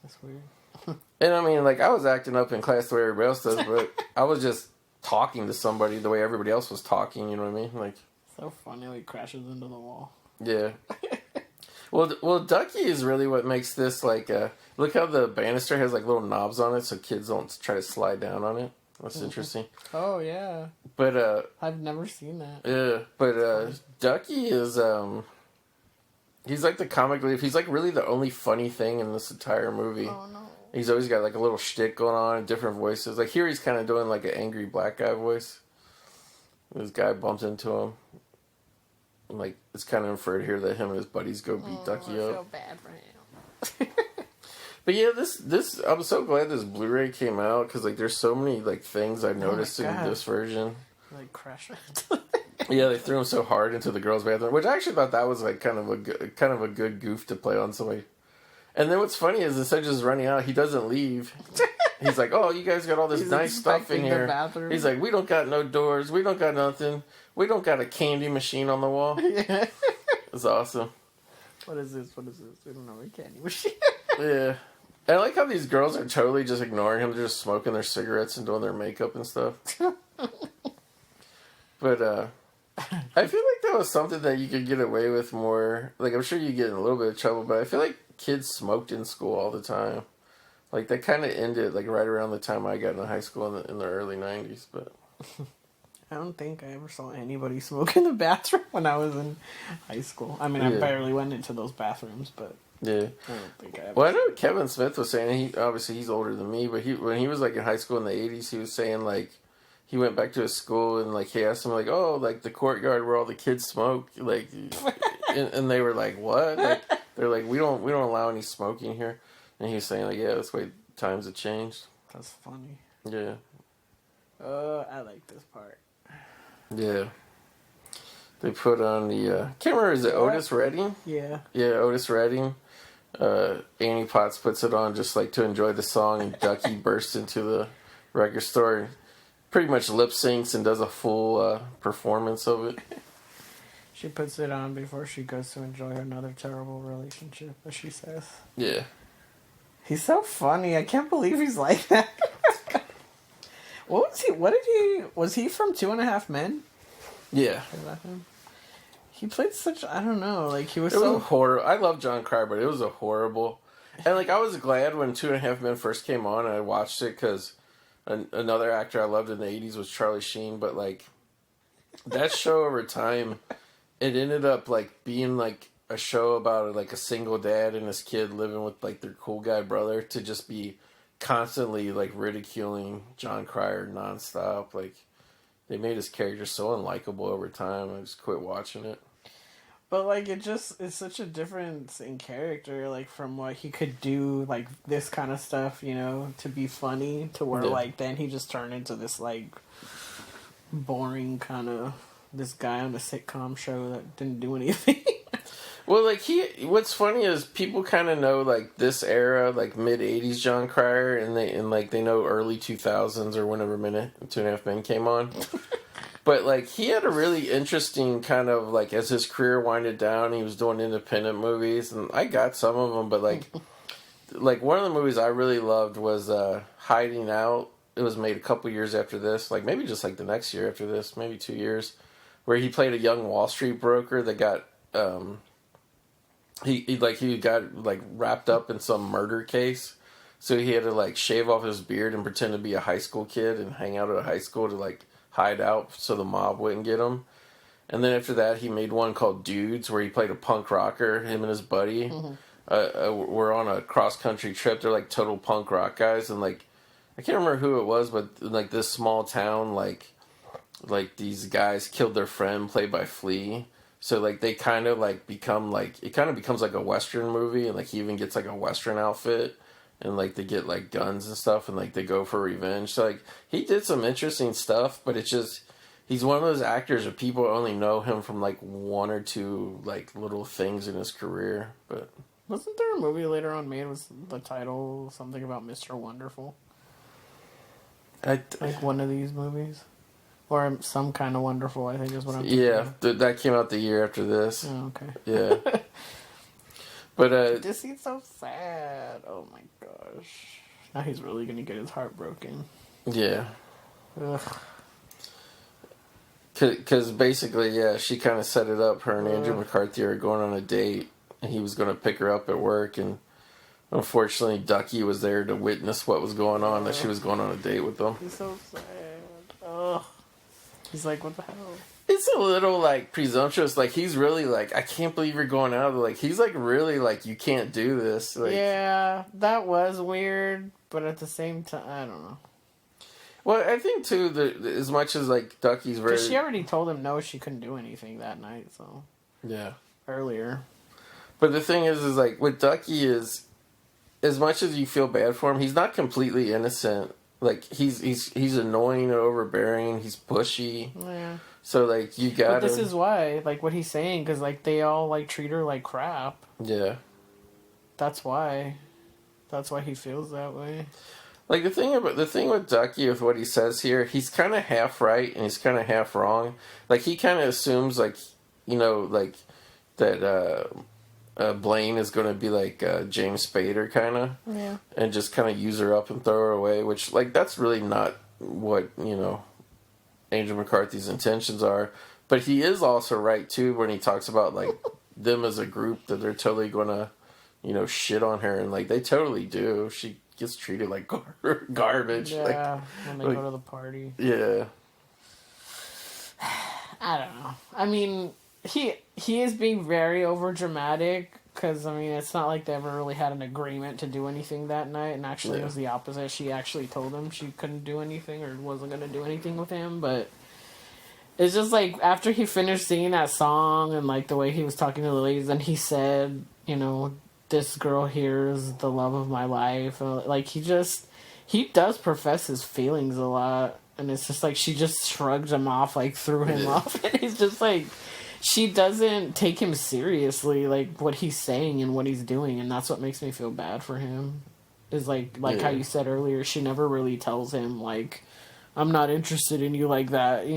That's weird. And, I mean, like, I was acting up in class the way everybody else does, but I was just talking to somebody the way everybody else was talking, you know what I mean? Like, so funny how he crashes into the wall. Yeah. Well, Ducky is really what makes this, like, look how the banister has, like, little knobs on it so kids don't try to slide down on it. That's interesting. Oh, yeah. But, I've never seen that. Yeah, but, Ducky is, he's, like, the comic relief. He's, like, really the only funny thing in this entire movie. Oh, no. He's always got, like, a little shtick going on, different voices. Like, here he's kind of doing, like, an angry black guy voice. This guy bumped into him. Like, it's kind of inferred here that him and his buddies go beat Ducky up. I feel bad for him. But yeah, this I'm so glad this Blu-ray came out, because, like, there's so many, like, things I noticed in this version. Like, crash Yeah, they threw him so hard into the girls' bathroom, which I actually thought that was, like, kind of a good goof to play on somebody. And then what's funny is instead of just running out, he doesn't leave. He's like, oh, you guys got all this nice stuff in here. He's like, we don't got no doors. We don't got nothing. We don't got a candy machine on the wall. Yeah. It's awesome. What is this? We don't know a candy machine. Yeah. I like how these girls are totally just ignoring him. They're just smoking their cigarettes and doing their makeup and stuff. But, I feel like that was something that you could get away with more. Like, I'm sure you get in a little bit of trouble, but I feel like kids smoked in school all the time. Like, that kind of ended, like, right around the time I got into high school in the early 90s, but... I don't think I ever saw anybody smoke in the bathroom when I was in high school. I mean, I barely went into those bathrooms, but... Yeah. I don't think I ever... Well, I know Kevin Smith was saying, obviously he's older than me, but when he was, like, in high school in the 80s, he was saying, like, he went back to his school and, like, he asked him, like, oh, like, the courtyard where all the kids smoke, like... and they were like, what? Like, they're like, we don't allow any smoking here. And he was saying, like, yeah, that's the way times have changed. That's funny. Yeah. I like this part. Yeah. They put on the, can't remember, is it Otis Redding? Yeah. Yeah, Otis Redding. Annie Potts puts it on just, like, to enjoy the song, and Ducky bursts into the record store, pretty much lip syncs and does a full performance of it. She puts it on before she goes to enjoy another terrible relationship, as she says. Yeah. He's so funny. I can't believe he's like that. Was he from 2.5 Men? Yeah. Is that him? He played such, I don't know, like, he was It so... was horrible. I love John Cryer, but it was a horrible... And, like, I was glad when 2.5 Men first came on and I watched it, because another actor I loved in the 80s was Charlie Sheen, but, like, that show over time, it ended up, like, being, like, a show about, like, a single dad and his kid living with, like, their cool guy brother, to just be constantly, like, ridiculing John Cryer nonstop. Like, they made his character so unlikable over time. I just quit watching it. But like it's such a difference in character, like from what he could do, like this kind of stuff, to be funny, to where Yeah. like then he just turned into this like boring kind of this guy on a sitcom show that didn't do anything. Well, like what's funny is people kind of know like this era, like mid '80s John Cryer, and they know early 2000s or whenever Two and a Half Men came on. But like he had a really interesting kind of like as his career winded down, he was doing independent movies, and I got some of them. But like one of the movies I really loved was Hiding Out. It was made a couple years after this, like maybe just like the next year after this, maybe 2 years, where he played a young Wall Street broker that got he got like wrapped up in some murder case, so he had to like shave off his beard and pretend to be a high school kid and hang out at a high school to like hide out so the mob wouldn't get him. And then after that, he made one called Dudes, where he played a punk rocker. Him and his buddy were on a cross country trip. They're like total punk rock guys, and like I can't remember who it was, but like this small town, like these guys killed their friend, played by Flea. So like they kind of like become like it kind of becomes like a Western movie, and like he even gets like a Western outfit, and like they get like guns and stuff, and like they go for revenge. So like he did some interesting stuff, but it's just he's one of those actors that people only know him from like one or two like little things in his career. But Wasn't there a movie later on made with the title something about Mr. Wonderful? Like one of these movies? Or Some Kind of Wonderful, I think is what I'm thinking of. That came out the year after this. Oh, okay. Yeah. But this is so sad. Oh my gosh. Now he's really gonna get his heart broken. Yeah. Ugh. Because basically, yeah, she kind of set it up. Her and Andrew McCarthy are going on a date, and he was going to pick her up at work, and unfortunately, Ducky was there to witness what was going on, that she was going on a date with them. He's so sad. Ugh. He's like, what the hell? It's a little, like, presumptuous. Like, he's really, like, I can't believe you're going out. Like, he's, like, really, like, you can't do this. Like, yeah, that was weird, but at the same time, I don't know. Well, I think, too, that as much as, like, Ducky's very... Because she already told him no, she couldn't do anything that night, so... Yeah. Earlier. But the thing is, like, with Ducky is, as much as you feel bad for him, he's not completely innocent. Like, he's annoying and overbearing, he's pushy. Yeah. So, like, you gotta... But this is why, like, what he's saying, because, like, they all, like, treat her like crap. Yeah. That's why. That's why he feels that way. Like, the thing with Ducky, with what he says here, he's kind of half right and he's kind of half wrong. Like, he kind of assumes, like, like, that, Blaine is going to be like James Spader, kind of. Yeah. And just kind of use her up and throw her away, which, like, that's really not what, Angel McCarthy's intentions are. But he is also right, too, when he talks about, like, them as a group, that they're totally going to, shit on her. And, like, they totally do. She gets treated like garbage. Yeah, like, when they go to the party. Yeah. I don't know. I mean, he is being very over dramatic because I mean it's not like they ever really had an agreement to do anything that night, and actually it was the opposite. She actually told him she couldn't do anything or wasn't going to do anything with him, but it's just like after he finished singing that song and like the way he was talking to the ladies, and he said, this girl here is the love of my life. Like he does profess his feelings a lot, and it's just like she just shrugged him off, like threw him off, and he's just like. She doesn't take him seriously, like, what he's saying and what he's doing, and that's what makes me feel bad for him. Is, like how you said earlier, she never really tells him, like, I'm not interested in you like that,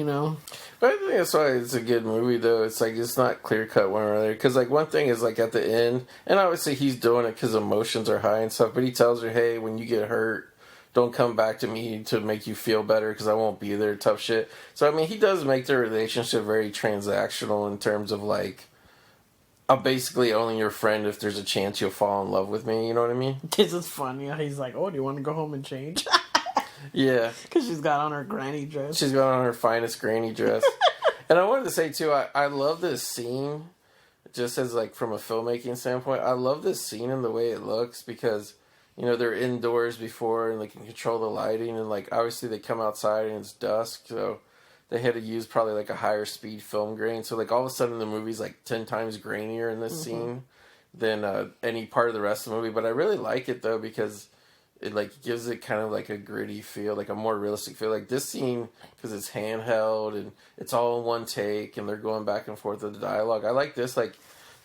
But I think that's why it's a good movie, though. It's, like, it's not clear-cut one or other. Because, like, one thing is, like, at the end, and obviously he's doing it because emotions are high and stuff, but he tells her, hey, when you get hurt, don't come back to me to make you feel better because I won't be there, tough shit. So, I mean, he does make the relationship very transactional in terms of, like, I'm basically only your friend if there's a chance you'll fall in love with me, you know what I mean? This is funny. He's like, oh, do you want to go home and change? Yeah. Because she's got on her granny dress. She's got on her finest granny dress. And I wanted to say, too, I love this scene, just as, like, from a filmmaking standpoint. I love this scene and the way it looks because... they're indoors before and they can control the lighting and, like, obviously they come outside and it's dusk. So they had to use probably like a higher speed film grain. So like all of a sudden the movie's like 10 times grainier in this scene than any part of the rest of the movie. But I really like it though because it like gives it kind of like a gritty feel, like a more realistic feel. Like this scene, because it's handheld and it's all in one take and they're going back and forth with the dialogue. I like this. Like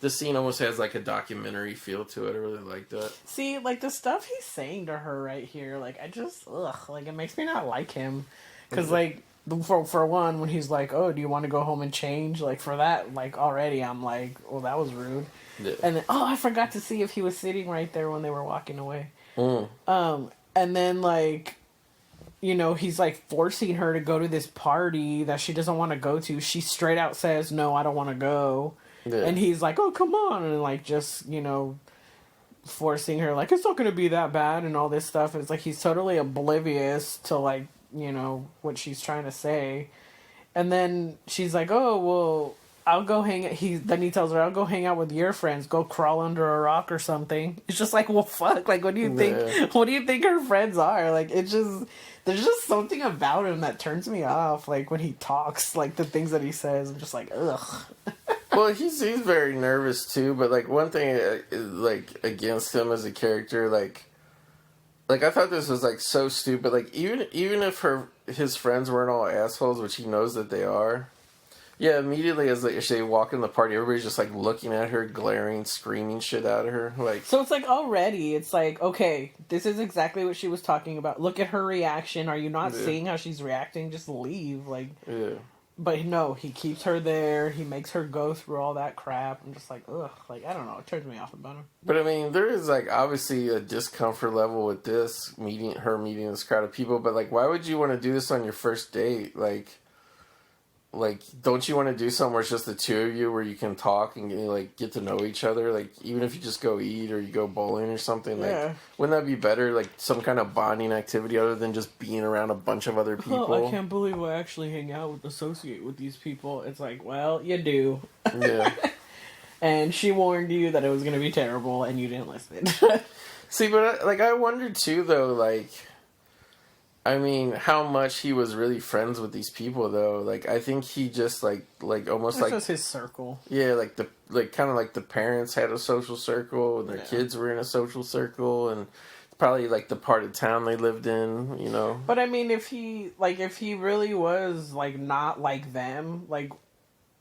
this scene almost has like a documentary feel to it. I really like that. See, like the stuff he's saying to her right here, like I just like it makes me not like him because like for one, when he's like, "Oh, do you want to go home and change?" Like for that, like already I'm like, "Well, that was rude." Yeah. And then I forgot to see if he was sitting right there when they were walking away. Mm. And then like, you know, he's like forcing her to go to this party that she doesn't want to go to. She straight out says, "No, I don't want to go." Yeah. And he's like, "Oh, come on," and like just, you know, forcing her like it's not going to be that bad and all this stuff. And it's like he's totally oblivious to like, you know, what she's trying to say. And then she's like, "Oh, well, I'll go hang out." Then he tells her, "I'll go hang out with your friends. Go crawl under a rock or something." It's just like, well, fuck. Like, what do you think? Yeah. What do you think her friends are? Like, it's just there's just something about him that turns me off. Like when he talks, like the things that he says, I'm just like, ugh. Well, he's very nervous too. But like one thing, like against him as a character, like I thought this was like so stupid. Like even if his friends weren't all assholes, which he knows that they are. Yeah, immediately as they walk in the party, everybody's just like looking at her, glaring, screaming shit at her. Like, so it's like already, it's like, okay, this is exactly what she was talking about. Look at her reaction. Are you not seeing how she's reacting? Just leave. Like, yeah. But no, he keeps her there. He makes her go through all that crap. I'm just like, ugh. Like, I don't know. It turns me off about him. But I mean, there is like obviously a discomfort level with this meeting this crowd of people. But like, why would you want to do this on your first date? Like, don't you want to do something where it's just the two of you, where you can talk and like get to know each other? Like, even if you just go eat or you go bowling or something, like, wouldn't that be better? Like, some kind of bonding activity other than just being around a bunch of other people. Oh, I can't believe I actually hang out with, associate with these people. It's like, well, you do. Yeah. And she warned you that it was going to be terrible, and you didn't listen. See, but I wondered too, though, like, I mean, how much he was really friends with these people, though. Like, I think he just like almost That's like just his circle. Yeah, like kind of like the parents had a social circle, and their kids were in a social circle, and probably like the part of town they lived in, you know. But I mean, if he really was like not like them, like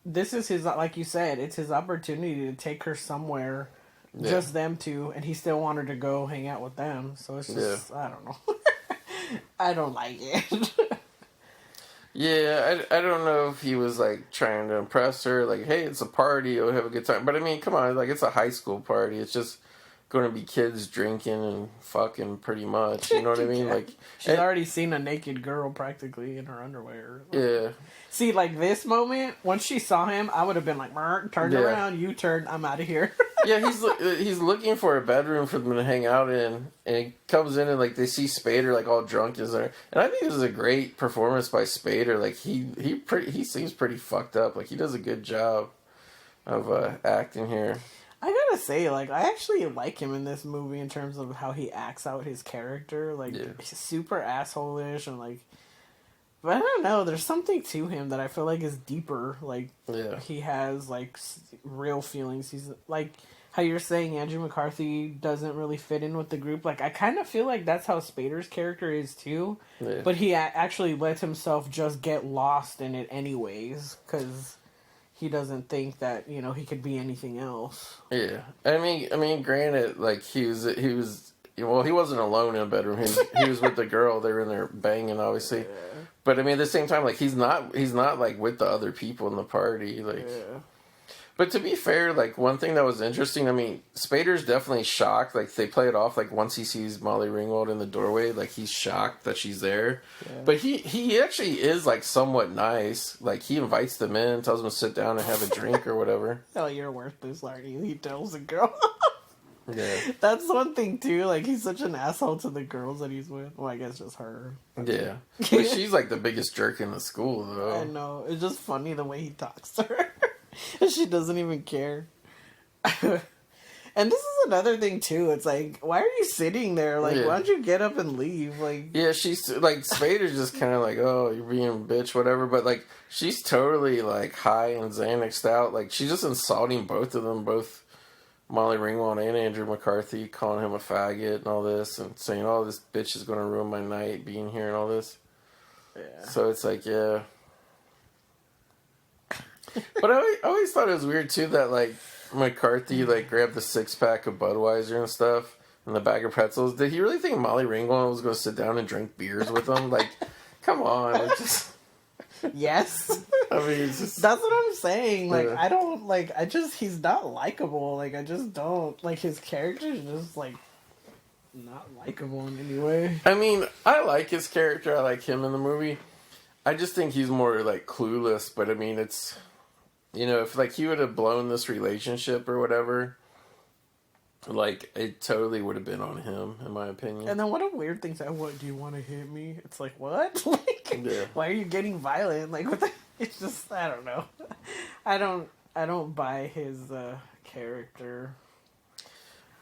this is his, like you said, it's his opportunity to take her somewhere, just them two, and he still wanted to go hang out with them. So it's just, I don't know. I don't like it. Yeah, I don't know if he was like trying to impress her, like, hey, it's a party, you'll have a good time. But I mean, come on, like, it's a high school party. It's just going to be kids drinking and fucking pretty much. You know what I mean? Like, she's already seen a naked girl practically in her underwear. Yeah. See, like this moment, once she saw him, I would have been like, turned around, you turn, I'm out of here. Yeah, he's looking for a bedroom for them to hang out in, and he comes in and like they see Spader like all drunk is there, and I think this is a great performance by Spader. Like he seems pretty fucked up. Like he does a good job of acting here. I gotta say, like, I actually like him in this movie in terms of how he acts out his character. Like, he's super asshole-ish and, like... But I don't know, there's something to him that I feel like is deeper. Like, he has, like, real feelings. He's, like, how you're saying Andrew McCarthy doesn't really fit in with the group. Like, I kind of feel like that's how Spader's character is, too. Yeah. But he actually lets himself just get lost in it anyways, because... he doesn't think that, you know, he could be anything else. Yeah. I mean, granted, like, he wasn't alone in a bedroom. He was with the girl. They were in there banging, obviously. Yeah. But, I mean, at the same time, like, he's not, like, with the other people in the party. Like, But to be fair, like, one thing that was interesting, I mean, Spader's definitely shocked. Like, they play it off, like, once he sees Molly Ringwald in the doorway, like, he's shocked that she's there. Yeah. But he actually is, like, somewhat nice. Like, he invites them in, tells them to sit down and have a drink or whatever. Oh, you're worthless, Lardy. He tells the girl. Yeah. That's one thing, too. Like, he's such an asshole to the girls that he's with. Well, I guess just her. Yeah. But she's, like, the biggest jerk in the school, though. I know. It's just funny the way he talks to her. She doesn't even care. And this is another thing too. It's like, why are you sitting there? Like, Yeah. why don't you get up and leave? Like, Yeah, she's like Spader's just kind of like, oh, you're being a bitch, whatever. But like, she's totally like high and Xanaxed out. Like, she's just insulting both of them, both Molly Ringwald and Andrew McCarthy, calling him a faggot and all this, and saying, "Oh, this bitch is going to ruin my night being here and all this." yeah. So it's like, yeah. But I always thought it was weird too that like McCarthy like grabbed the 6-pack of Budweiser and stuff and the bag of pretzels. Did he really think Molly Ringwald was going to sit down and drink beers with him? Like, come on, it's just. Yes. I mean, it's just. That's what I'm saying. Like, Yeah. I don't, like, he's not likable. Like, I just don't, like, his character is just, like, not likable in any way. I mean, I like his character. I like him in the movie. I just think he's more like clueless. But I mean, it's, you know, if like he would have blown this relationship or whatever, like it totally would have been on him, in my opinion. And then what a weird thing to, what, do you want to hit me? It's like, what? Like, Yeah. why are you getting violent? Like, what the, it's just, I don't know. I don't buy his character.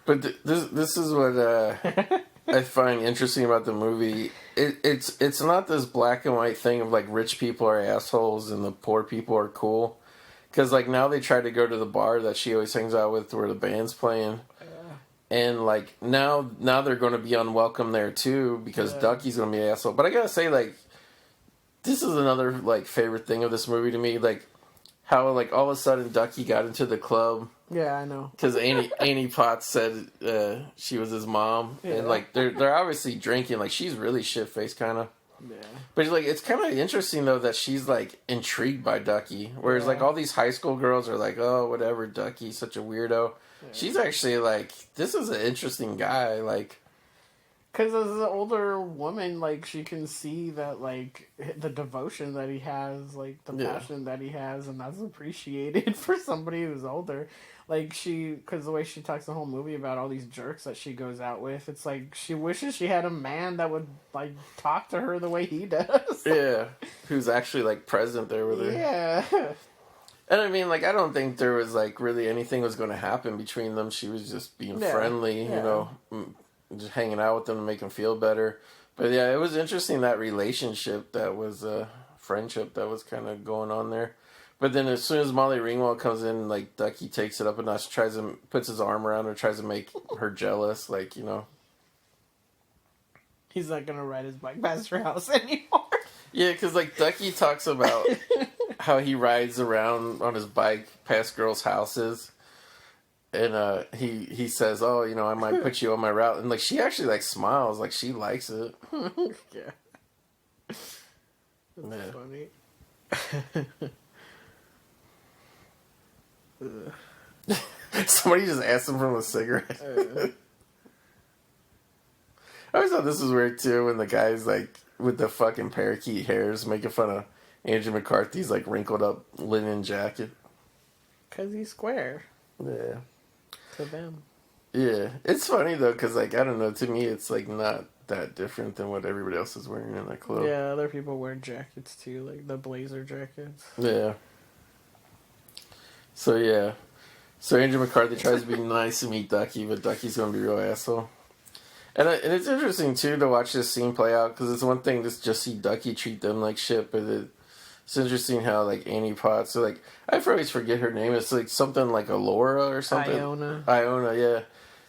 But this is what I find interesting about the movie. It's not this black and white thing of like rich people are assholes and the poor people are cool. Because like now they try to go to the bar that she always hangs out with where the band's playing. And like now they're going to be unwelcome there too because Ducky's going to be an asshole. But I gotta say, like, this is another like favorite thing of this movie to me. Like how like all of a sudden Ducky got into the club. Yeah, I know. Because Annie Potts said she was his mom, and like they're obviously drinking. Like she's really shit faced, kind of. Yeah. But like it's kind of interesting though that she's like intrigued by Ducky, whereas like all these high school girls are like, oh whatever, Ducky's such a weirdo. Yeah. She's actually like, this is an interesting guy, like. Because as an older woman, like, she can see that, like, the devotion that he has, like, the passion that he has, and that's appreciated for somebody who's older. Like, because the way she talks the whole movie about all these jerks that she goes out with, it's like, she wishes she had a man that would, like, talk to her the way he does. Yeah, who's actually, like, present there with her. Yeah. And I mean, like, I don't think there was, like, really anything was going to happen between them. She was just being friendly, you know, just hanging out with them to make them feel better. But yeah, it was interesting, that relationship that was friendship that was kind of going on there. But then as soon as Molly Ringwald comes in, like, Ducky takes it up a notch, puts his arm around her, tries to make her jealous, like, you know. He's not going to ride his bike past her house anymore. Yeah, because, like, Ducky talks about how he rides around on his bike past girls' houses. And he says, oh, you know, I might put you on my route. And, like, she actually, like, smiles. Like, she likes it. Yeah. That's funny. Somebody just asked him for a cigarette. I always thought this was weird, too, when the guy's, like, with the fucking parakeet hairs making fun of Andrew McCarthy's, like, wrinkled up linen jacket. Because he's square. Yeah. To them. Yeah. It's funny, though, because, like, I don't know, to me, it's, like, not that different than what everybody else is wearing in that club. Yeah, other people wear jackets, too, like the blazer jackets. Yeah. So, yeah. So, Andrew McCarthy tries to be nice and meet Ducky, but Ducky's going to be a real asshole. And it's interesting, too, to watch this scene play out, because it's one thing to just see Ducky treat them like shit, but it's interesting how, like, Annie Potts, so, like, I always forget her name. It's, like, something like Alora or something. Iona, yeah.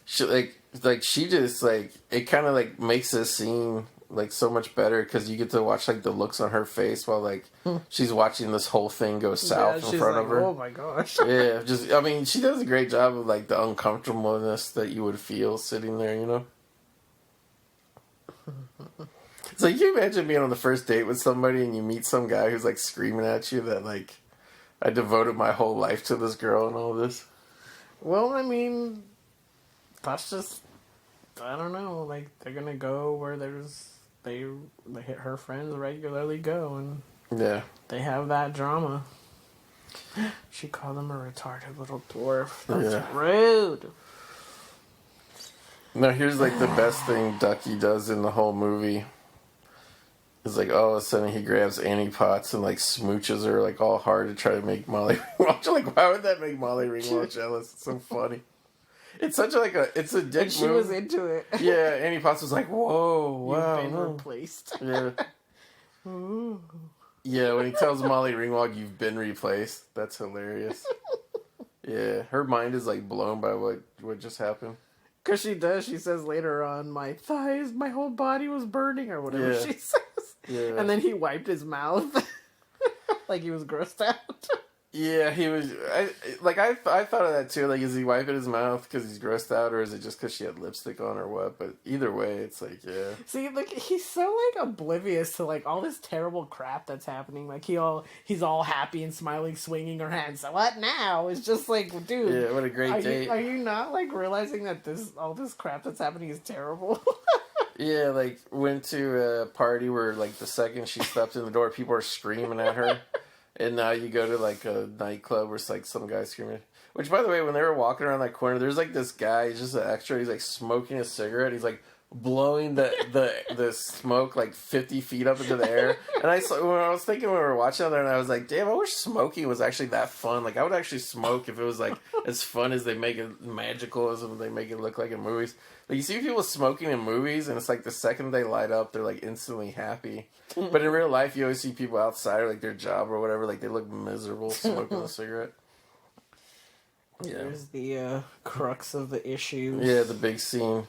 She, like she just, like, it kind of, like, makes this scene, like, so much better, because you get to watch, like, the looks on her face while, like, she's watching this whole thing go south in front of her. Oh, my gosh. Yeah, just, I mean, she does a great job of, like, the uncomfortableness that you would feel sitting there, you know? So you imagine being on the first date with somebody and you meet some guy who's like screaming at you that like, I devoted my whole life to this girl and all this. Well, I mean, that's just, I don't know, like they're gonna go where her friends regularly go, and yeah, they have that drama. She called him a retarded little dwarf. That's rude. Now here's like the best thing Ducky does in the whole movie. It's like all of a sudden he grabs Annie Potts and like smooches her like all hard to try to make Molly Ringwald. Like, why would that make Molly Ringwald jealous? It's so funny. It's such it's a dick And she move. was into it. Yeah, Annie Potts was like, whoa, wow. You've been replaced. Yeah. Yeah, when he tells Molly Ringwald, you've been replaced. That's hilarious. Yeah, her mind is like blown by what just happened. Because she does. She says later on, my thighs, my whole body was burning, or whatever she says. Yeah. And then he wiped his mouth. Like he was grossed out. Yeah, he was. I thought of that too. Like, is he wiping his mouth because he's grossed out, or is it just because she had lipstick on, or what? But either way, it's like, yeah. See, like he's so like oblivious to like all this terrible crap that's happening. Like he's all happy and smiling, swinging her hands. So what now? It's just like, dude. Yeah, what a great date. Are you not like realizing that all this crap that's happening is terrible? Yeah, like went to a party where like the second she stepped in the door, people are screaming at her. And now you go to, like, a nightclub where it's, like, some guy screaming. Which, by the way, when they were walking around that corner, there's, like, this guy, he's just an extra, he's, like, smoking a cigarette. He's, like, blowing the smoke, like, 50 feet up into the air. And when I was thinking when we were watching there, and I was like, damn, I wish smoking was actually that fun. Like, I would actually smoke if it was, like, as fun as they make it, magical as they make it look like in movies. Like, you see people smoking in movies, and it's like the second they light up, they're, like, instantly happy. But in real life, you always see people outside, or, like, their job or whatever, like, they look miserable smoking a cigarette. Yeah. There's the crux of the issue. Yeah, the big scene.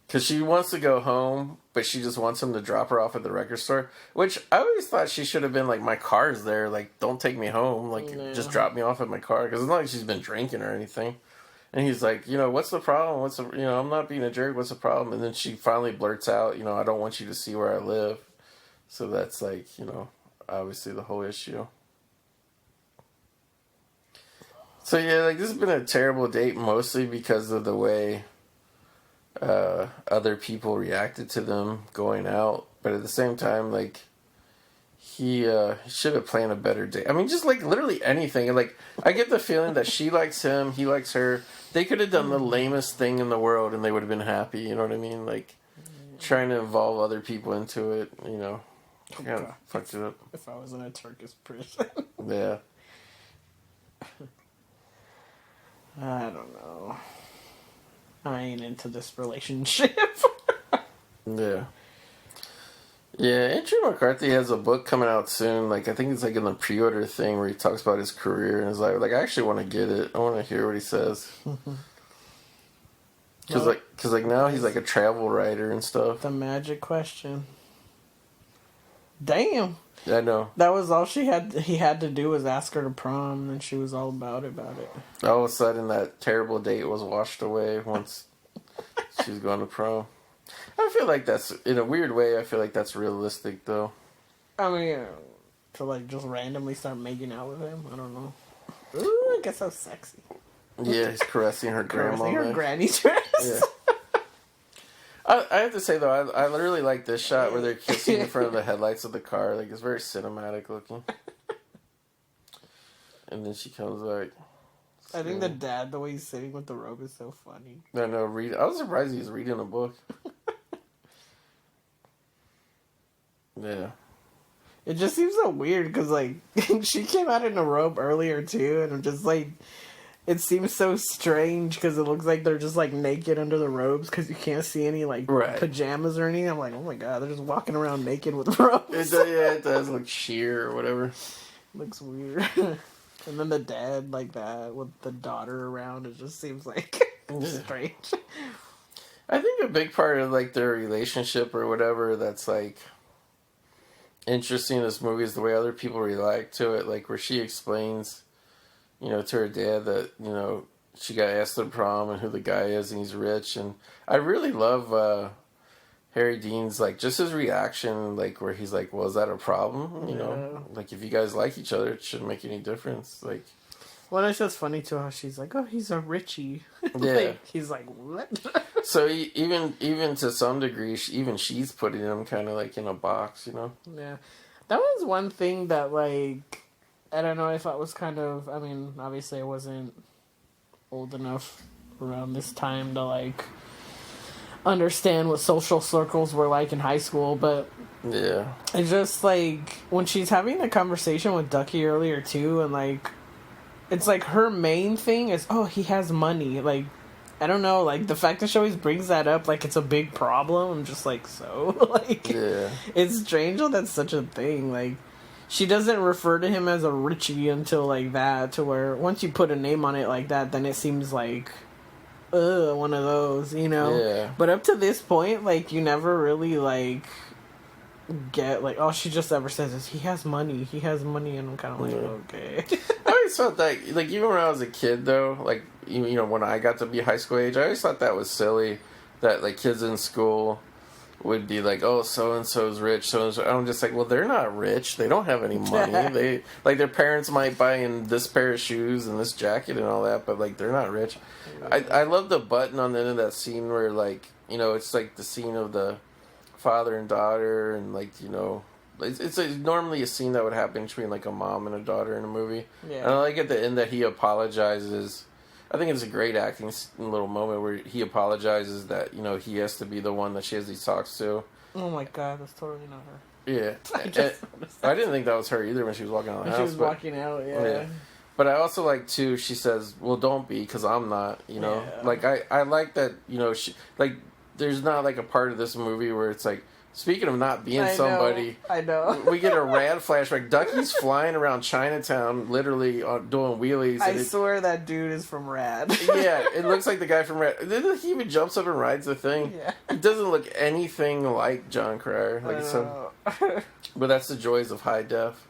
Because she wants to go home, but she just wants him to drop her off at the record store. Which, I always thought she should have been like, my car's there, like, don't take me home. Like, just drop me off at my car. Because it's not like she's been drinking or anything. And he's like, what's the problem? I'm not being a jerk. What's the problem? And then she finally blurts out, I don't want you to see where I live. So that's like, obviously the whole issue. So yeah, like this has been a terrible date mostly because of the way other people reacted to them going out. But at the same time, like he should have planned a better date. I mean, just like literally anything. Like I get the feeling that she likes him, he likes her. They could have done the lamest thing in the world and they would have been happy. You know what I mean? Like trying to involve other people into it. Kind of fucked it up. If I was in a Turkish prison. Yeah. I don't know. I ain't into this relationship. Yeah. Yeah, Andrew McCarthy has a book coming out soon. Like, I think it's like in the pre-order thing where he talks about his career and is like I actually want to get it. I want to hear what he says. Because now he's like a travel writer and stuff. The magic question. Damn. I know. That was all he had to do was ask her to prom, and she was all about it. All of a sudden, that terrible date was washed away once she was going to prom. I feel like that's, in a weird way, I feel like that's realistic, though. I mean, to like just randomly start making out with him, I don't know. Ooh, I guess so sexy. Yeah, he's caressing her grandma. Caressing her granny's dress. Yeah. I have to say, though, I literally like this shot where they're kissing in front of the headlights of the car. Like, it's very cinematic looking. And then she comes back. I think the dad, the way he's sitting with the robe is so funny. I know, I was surprised he was reading a book. Yeah. It just seems so weird, because, like, she came out in a robe earlier, too, and I'm just, like... It seems so strange because it looks like they're just like naked under the robes because you can't see any like pajamas or anything. I'm like, oh my god, they're just walking around naked with robes. It does look sheer or whatever. Looks weird. And then the dad like that with the daughter around, it just seems like strange. I think a big part of like their relationship or whatever that's like interesting in this movie is the way other people react to it. Like where she explains, to her dad that, she got asked to prom and who the guy is and he's rich. And I really love Harry Dean's, like, just his reaction, like, where he's like, well, is that a problem? Like, if you guys like each other, it shouldn't make any difference. Like, well, it's just funny, too, how she's like, oh, he's a richie. Yeah. Like, he's like, what? So even to some degree, even she's putting him kind of, like, in a box, Yeah. That was one thing that, like... I don't know if I was kind of... I mean, obviously I wasn't old enough around this time to, like, understand what social circles were like in high school, but... Yeah. It's just, like, when she's having the conversation with Ducky earlier, too, and, like... It's, like, her main thing is, oh, he has money. Like, I don't know, like, the fact that she always brings that up like it's a big problem, I'm just like, so? Like, Yeah. it's strange that that's such a thing. Like, she doesn't refer to him as a Richie until, like, that, to where once you put a name on it like that, then it seems like, one of those, you know? Yeah. But up to this point, like, you never really, like, get, like, all she just ever says is, he has money, and I'm kind of like, okay. I always thought that, like, even when I was a kid, though, like, you know, when I got to be high school age, I always thought that was silly, that, like, kids in school would be like, oh, so-and-so's rich, so-and-so. I'm just like, well, they're not rich. They don't have any money. They, like, their parents might buy in this pair of shoes and this jacket and all that, but, like, they're not rich. I love the button on the end of that scene where, like, you know, it's, like, the scene of the father and daughter, and, like, you know, it's normally a scene that would happen between, like, a mom and a daughter in a movie. Yeah. And I like at the end that he apologizes. I think it's a great acting little moment where he apologizes that, you know, he has to be the one that she has these talks to. Oh my god, that's totally not her. Yeah. I didn't think that was her either when she was walking out of the house. She was walking out, yeah. But I also like, too, she says, well, don't be, because I'm not, you know. Yeah. Like, I like that, you know, she, like, there's not, like, a part of this movie where it's like, speaking of not being somebody, I know. we get a rad flashback. Ducky's flying around Chinatown, literally doing wheelies. I swear that dude is from Rad. Yeah, it looks like the guy from Rad. Then he even jumps up and rides the thing. Yeah. He doesn't look anything like John Cryer. Like so, but that's the joys of high def.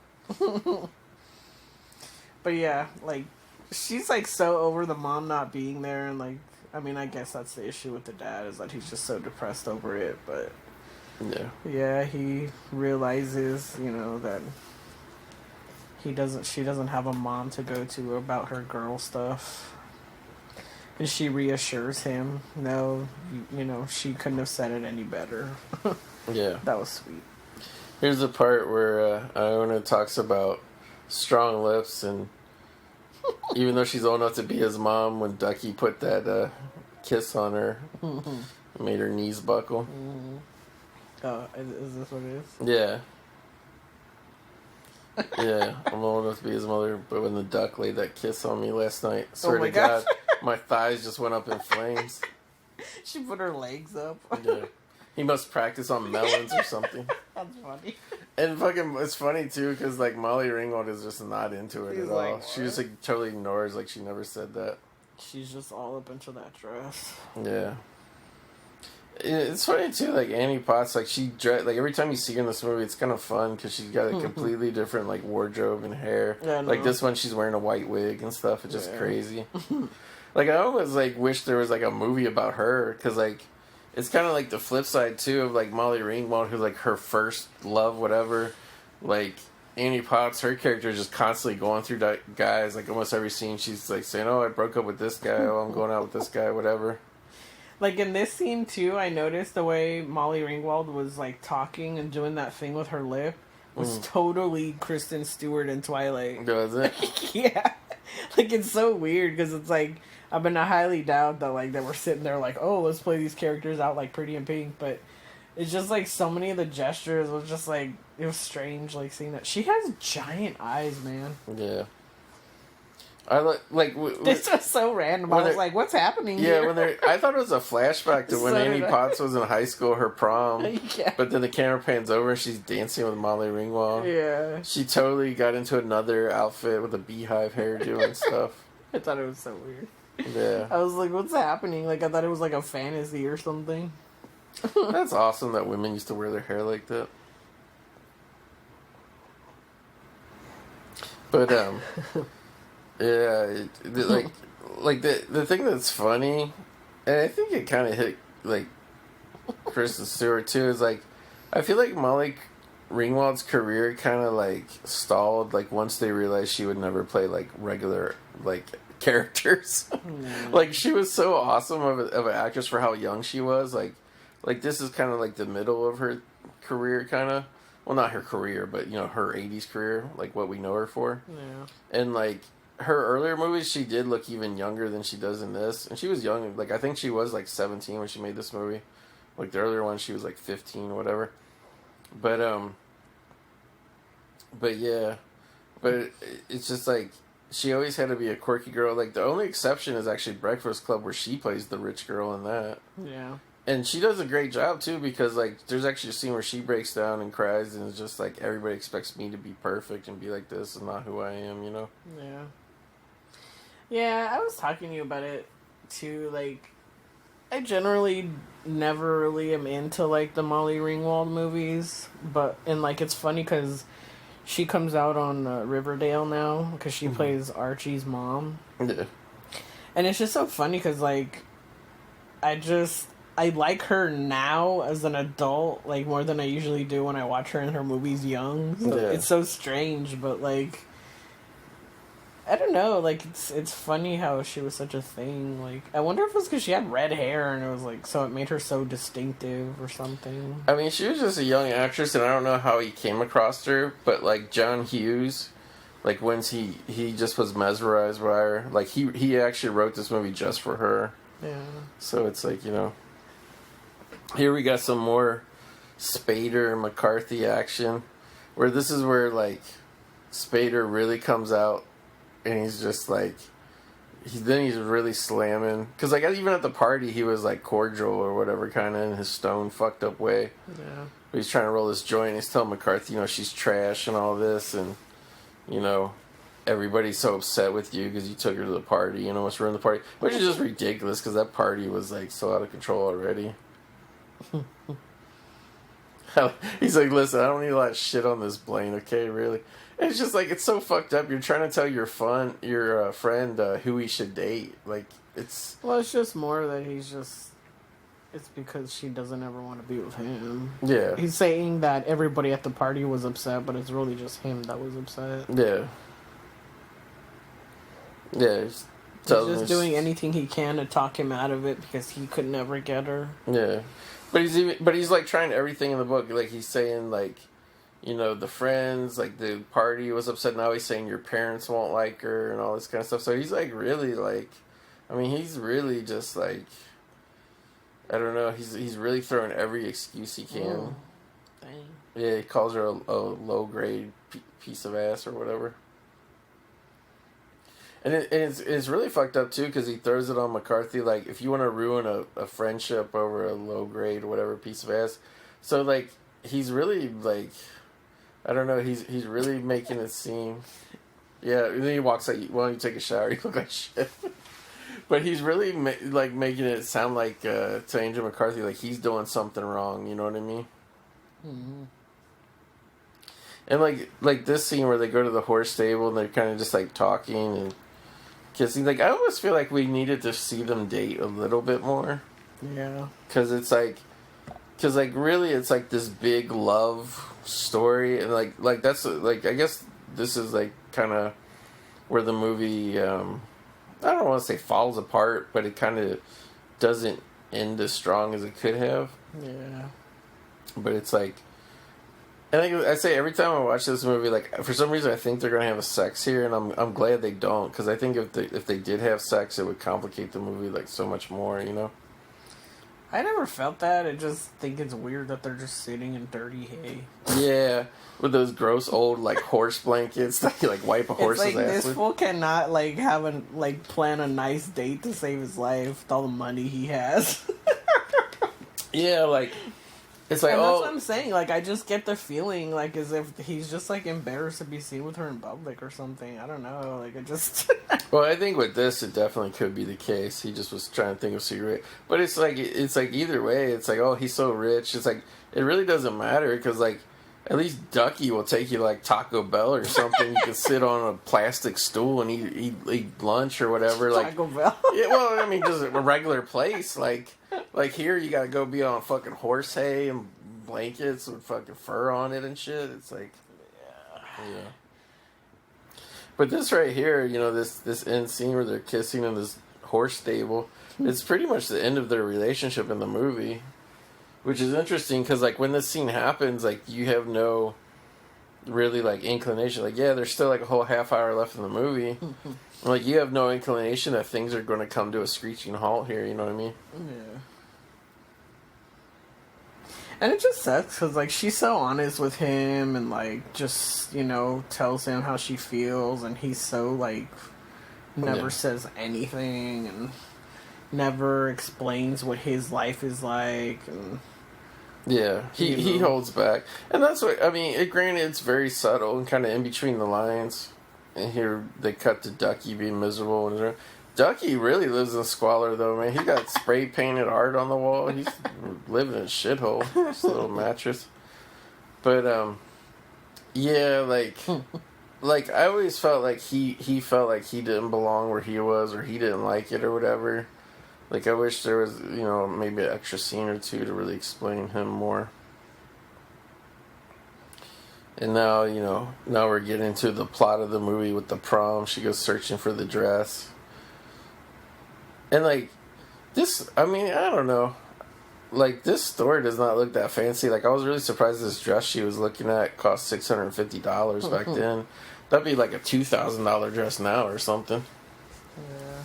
But yeah, like, she's like so over the mom not being there, and like, I mean, I guess that's the issue with the dad, is that he's just so depressed over it, but yeah, he realizes, you know, that she doesn't have a mom to go to about her girl stuff. And she reassures him, no, you know, she couldn't have said it any better. Yeah. That was sweet. Here's the part where Iona talks about strong lips, and even though she's old enough to be his mom, when Ducky put that kiss on her, it made her knees buckle. Oh, is this what it is? Yeah. Yeah, I'm old enough to be his mother, but when the duck laid that kiss on me last night, swear to God, my thighs just went up in flames. She put her legs up. Yeah. He must practice on melons or something. That's funny. And fucking, it's funny too, because like Molly Ringwald is just not into it at all. Like, she just like totally ignores, like she never said that. She's just all up into that dress. Yeah. It's funny too, like Annie Potts, like like every time you see her in this movie, it's kind of fun because she's got a completely different like wardrobe and hair. Yeah, like this one, she's wearing a white wig and stuff. It's just crazy. Like I always like wish there was like a movie about her, because like it's kind of like the flip side too of like Molly Ringwald, who's like her first love, whatever. Like Annie Potts, her character is just constantly going through guys. Like almost every scene, she's like saying, "Oh, I broke up with this guy. Oh, I'm going out with this guy. Whatever." Like in this scene too, I noticed the way Molly Ringwald was like talking and doing that thing with her lip was totally Kristen Stewart in Twilight. Does it? Yeah, like it's so weird because it's like I highly doubt that like that we're sitting there like, oh, let's play these characters out like Pretty in Pink, but it's just like so many of the gestures was just like, it was strange like seeing that. She has giant eyes, man. Yeah. I like this was so random. I was like, "What's happening?" Yeah, here? I thought it was a flashback to when Annie Potts was in high school, her prom. Yeah. But then the camera pans over and she's dancing with Molly Ringwald. Yeah, she totally got into another outfit with a beehive hairdo and stuff. I thought it was so weird. Yeah, I was like, "What's happening?" Like I thought it was like a fantasy or something. That's awesome that women used to wear their hair like that. But yeah, like the thing that's funny, and I think it kind of hit like Kristen Stewart too, is like I feel like Molly Ringwald's career kind of like stalled like once they realized she would never play like regular like characters. Like she was so awesome of an actress for how young she was. Like this is kind of like the middle of her career, kind of. Well, not her career, but you know her '80s career, like what we know her for. Yeah. And like her earlier movies, she did look even younger than she does in this. And she was young. Like, I think she was, like, 17 when she made this movie. Like, the earlier one, she was, like, 15 or whatever. But yeah. But it's just, like, she always had to be a quirky girl. Like, the only exception is actually Breakfast Club, where she plays the rich girl in that. Yeah. And she does a great job, too, because, like, there's actually a scene where she breaks down and cries, and it's just like, everybody expects me to be perfect and be like this and not who I am, you know? Yeah. Yeah, I was talking to you about it, too. Like, I generally never really am into, like, the Molly Ringwald movies. And, like, it's funny because she comes out on Riverdale now because she plays Archie's mom. Yeah. And it's just so funny because, like, I like her now as an adult, like, more than I usually do when I watch her in her movies young. So Yeah. It's so strange, but, like, I don't know, like, it's funny how she was such a thing. Like, I wonder if it was because she had red hair and it was, like, so it made her so distinctive or something. I mean, she was just a young actress, and I don't know how he came across her, but, like, John Hughes, like, once he just was mesmerized by her. Like, he actually wrote this movie just for her. Yeah. So it's like, you know... Here we got some more Spader and McCarthy action, where this is where, like, Spader really comes out, and he's just, like... He's really slamming. Because, like, even at the party, he was, like, cordial or whatever, kind of in his stone, fucked up way. Yeah. But he's trying to roll this joint, and he's telling McCarthy, you know, she's trash and all this, and, you know... Everybody's so upset with you because you took her to the party, you know, almost ruined the party. Which is just ridiculous because that party was, like, so out of control already. He's like, listen, I don't need a lot of shit on this Blaine, okay, really? And it's just like, it's so fucked up. You're trying to tell your friend who he should date. Like, it's... Well, it's just more that he's just... It's because she doesn't ever want to be with him. Yeah. He's saying that everybody at the party was upset, but it's really just him that was upset. Yeah. Yeah, he's just doing anything he can to talk him out of it because he could never get her. Yeah. But he's like trying everything in the book. Like, he's saying, like, you know, the friends, like, the party was upset. Now he's saying your parents won't like her and all this kind of stuff. So he's, like, really, like, I mean, he's really just, like, I don't know. He's really throwing every excuse he can. Oh, dang. Yeah, he calls her a low-grade piece of ass or whatever. And it's really fucked up, too, because he throws it on McCarthy, like, if you want to ruin a friendship over a low-grade, whatever, piece of ass. So, like, he's really, like, I don't know, he's really making it seem... Yeah, and then he walks like, why don't you take a shower? You look like shit. But he's really, like, making it sound like, to Angel McCarthy, like, he's doing something wrong, you know what I mean? Mm-hmm. And, like this scene where they go to the horse stable and they're kind of just, like, talking and... kissing. Like, I almost feel like we needed to see them date a little bit more. Yeah. Because it's like... Because, like, really, it's, like, this big love story. And, like that's, like, I guess this is, like, kind of where the movie, I don't want to say falls apart, but it kind of doesn't end as strong as it could have. Yeah. But it's, like... And I say every time I watch this movie, like, for some reason I think they're gonna have a sex here, and I'm glad they don't, because I think if they did have sex, it would complicate the movie, like, so much more, you know. I never felt that. I just think it's weird that they're just sitting in dirty hay. Yeah, with those gross old, like, horse blankets that you, like, wipe a horse's it's like ass this with. fool cannot, like, plan a nice date to save his life with all the money he has. Yeah, like. It's like, and that's what I'm saying. Like, I just get the feeling, like, as if he's just, like, embarrassed to be seen with her in public or something. I don't know. Like, it just... Well, I think with this, it definitely could be the case. He just was trying to think of secret. But it's like either way, it's like, oh, he's so rich. It's like, it really doesn't matter, because, like, at least Ducky will take you, like, Taco Bell or something. You can sit on a plastic stool and eat lunch or whatever. Like, Taco Bell? Yeah, well, I mean, just a regular place. Like here, you gotta go be on fucking horse hay and blankets with fucking fur on it and shit. It's like, yeah. But this right here, you know, this end scene where they're kissing in this horse stable, it's pretty much the end of their relationship in the movie. Which is interesting, because, like, when this scene happens, like, you have no really, like, inclination. Like, yeah, there's still, like, a whole half hour left in the movie. Like, you have no inclination that things are going to come to a screeching halt here, you know what I mean? Yeah. And it just sucks because, like, she's so honest with him and, like, just, tells him how she feels. And he's so, like, never says anything and never explains what his life is like. And, yeah, he holds back. And that's what, I mean, granted, it's very subtle and kind of in between the lines. And here they cut to Ducky being miserable. And Ducky really lives in squalor, though, man. He got spray painted art on the wall. He's living in a shithole. Just a little mattress. But, yeah, like, I always felt like he felt like he didn't belong where he was, or he didn't like it, or whatever. Like, I wish there was, maybe an extra scene or two to really explain him more. And now, now we're getting to the plot of the movie with the prom. She goes searching for the dress. And, like, this, I mean, I don't know. Like, this store does not look that fancy. Like, I was really surprised this dress she was looking at cost $650 back then. That'd be like a $2,000 dress now or something. Yeah.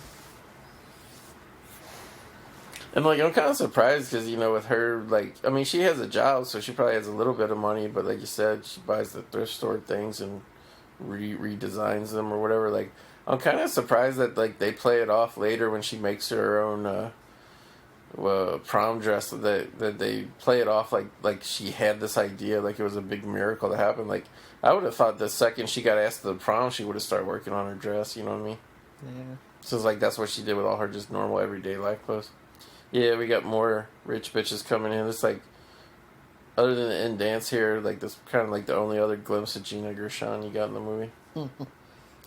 And, like, I'm kind of surprised because, with her, like, I mean, she has a job, so she probably has a little bit of money. But, like you said, she buys the thrift store things and redesigns them or whatever. Like, I'm kind of surprised that, like, they play it off later when she makes her own prom dress, that they play it off like she had this idea, like it was a big miracle that happened. Like, I would have thought the second she got asked to the prom, she would have started working on her dress, you know what I mean? Yeah. So it's like that's what she did with all her just normal everyday life clothes. Yeah, we got more rich bitches coming in. It's like, other than the end dance here, like this kind of like the only other glimpse of Gina Gershon you got in the movie. Is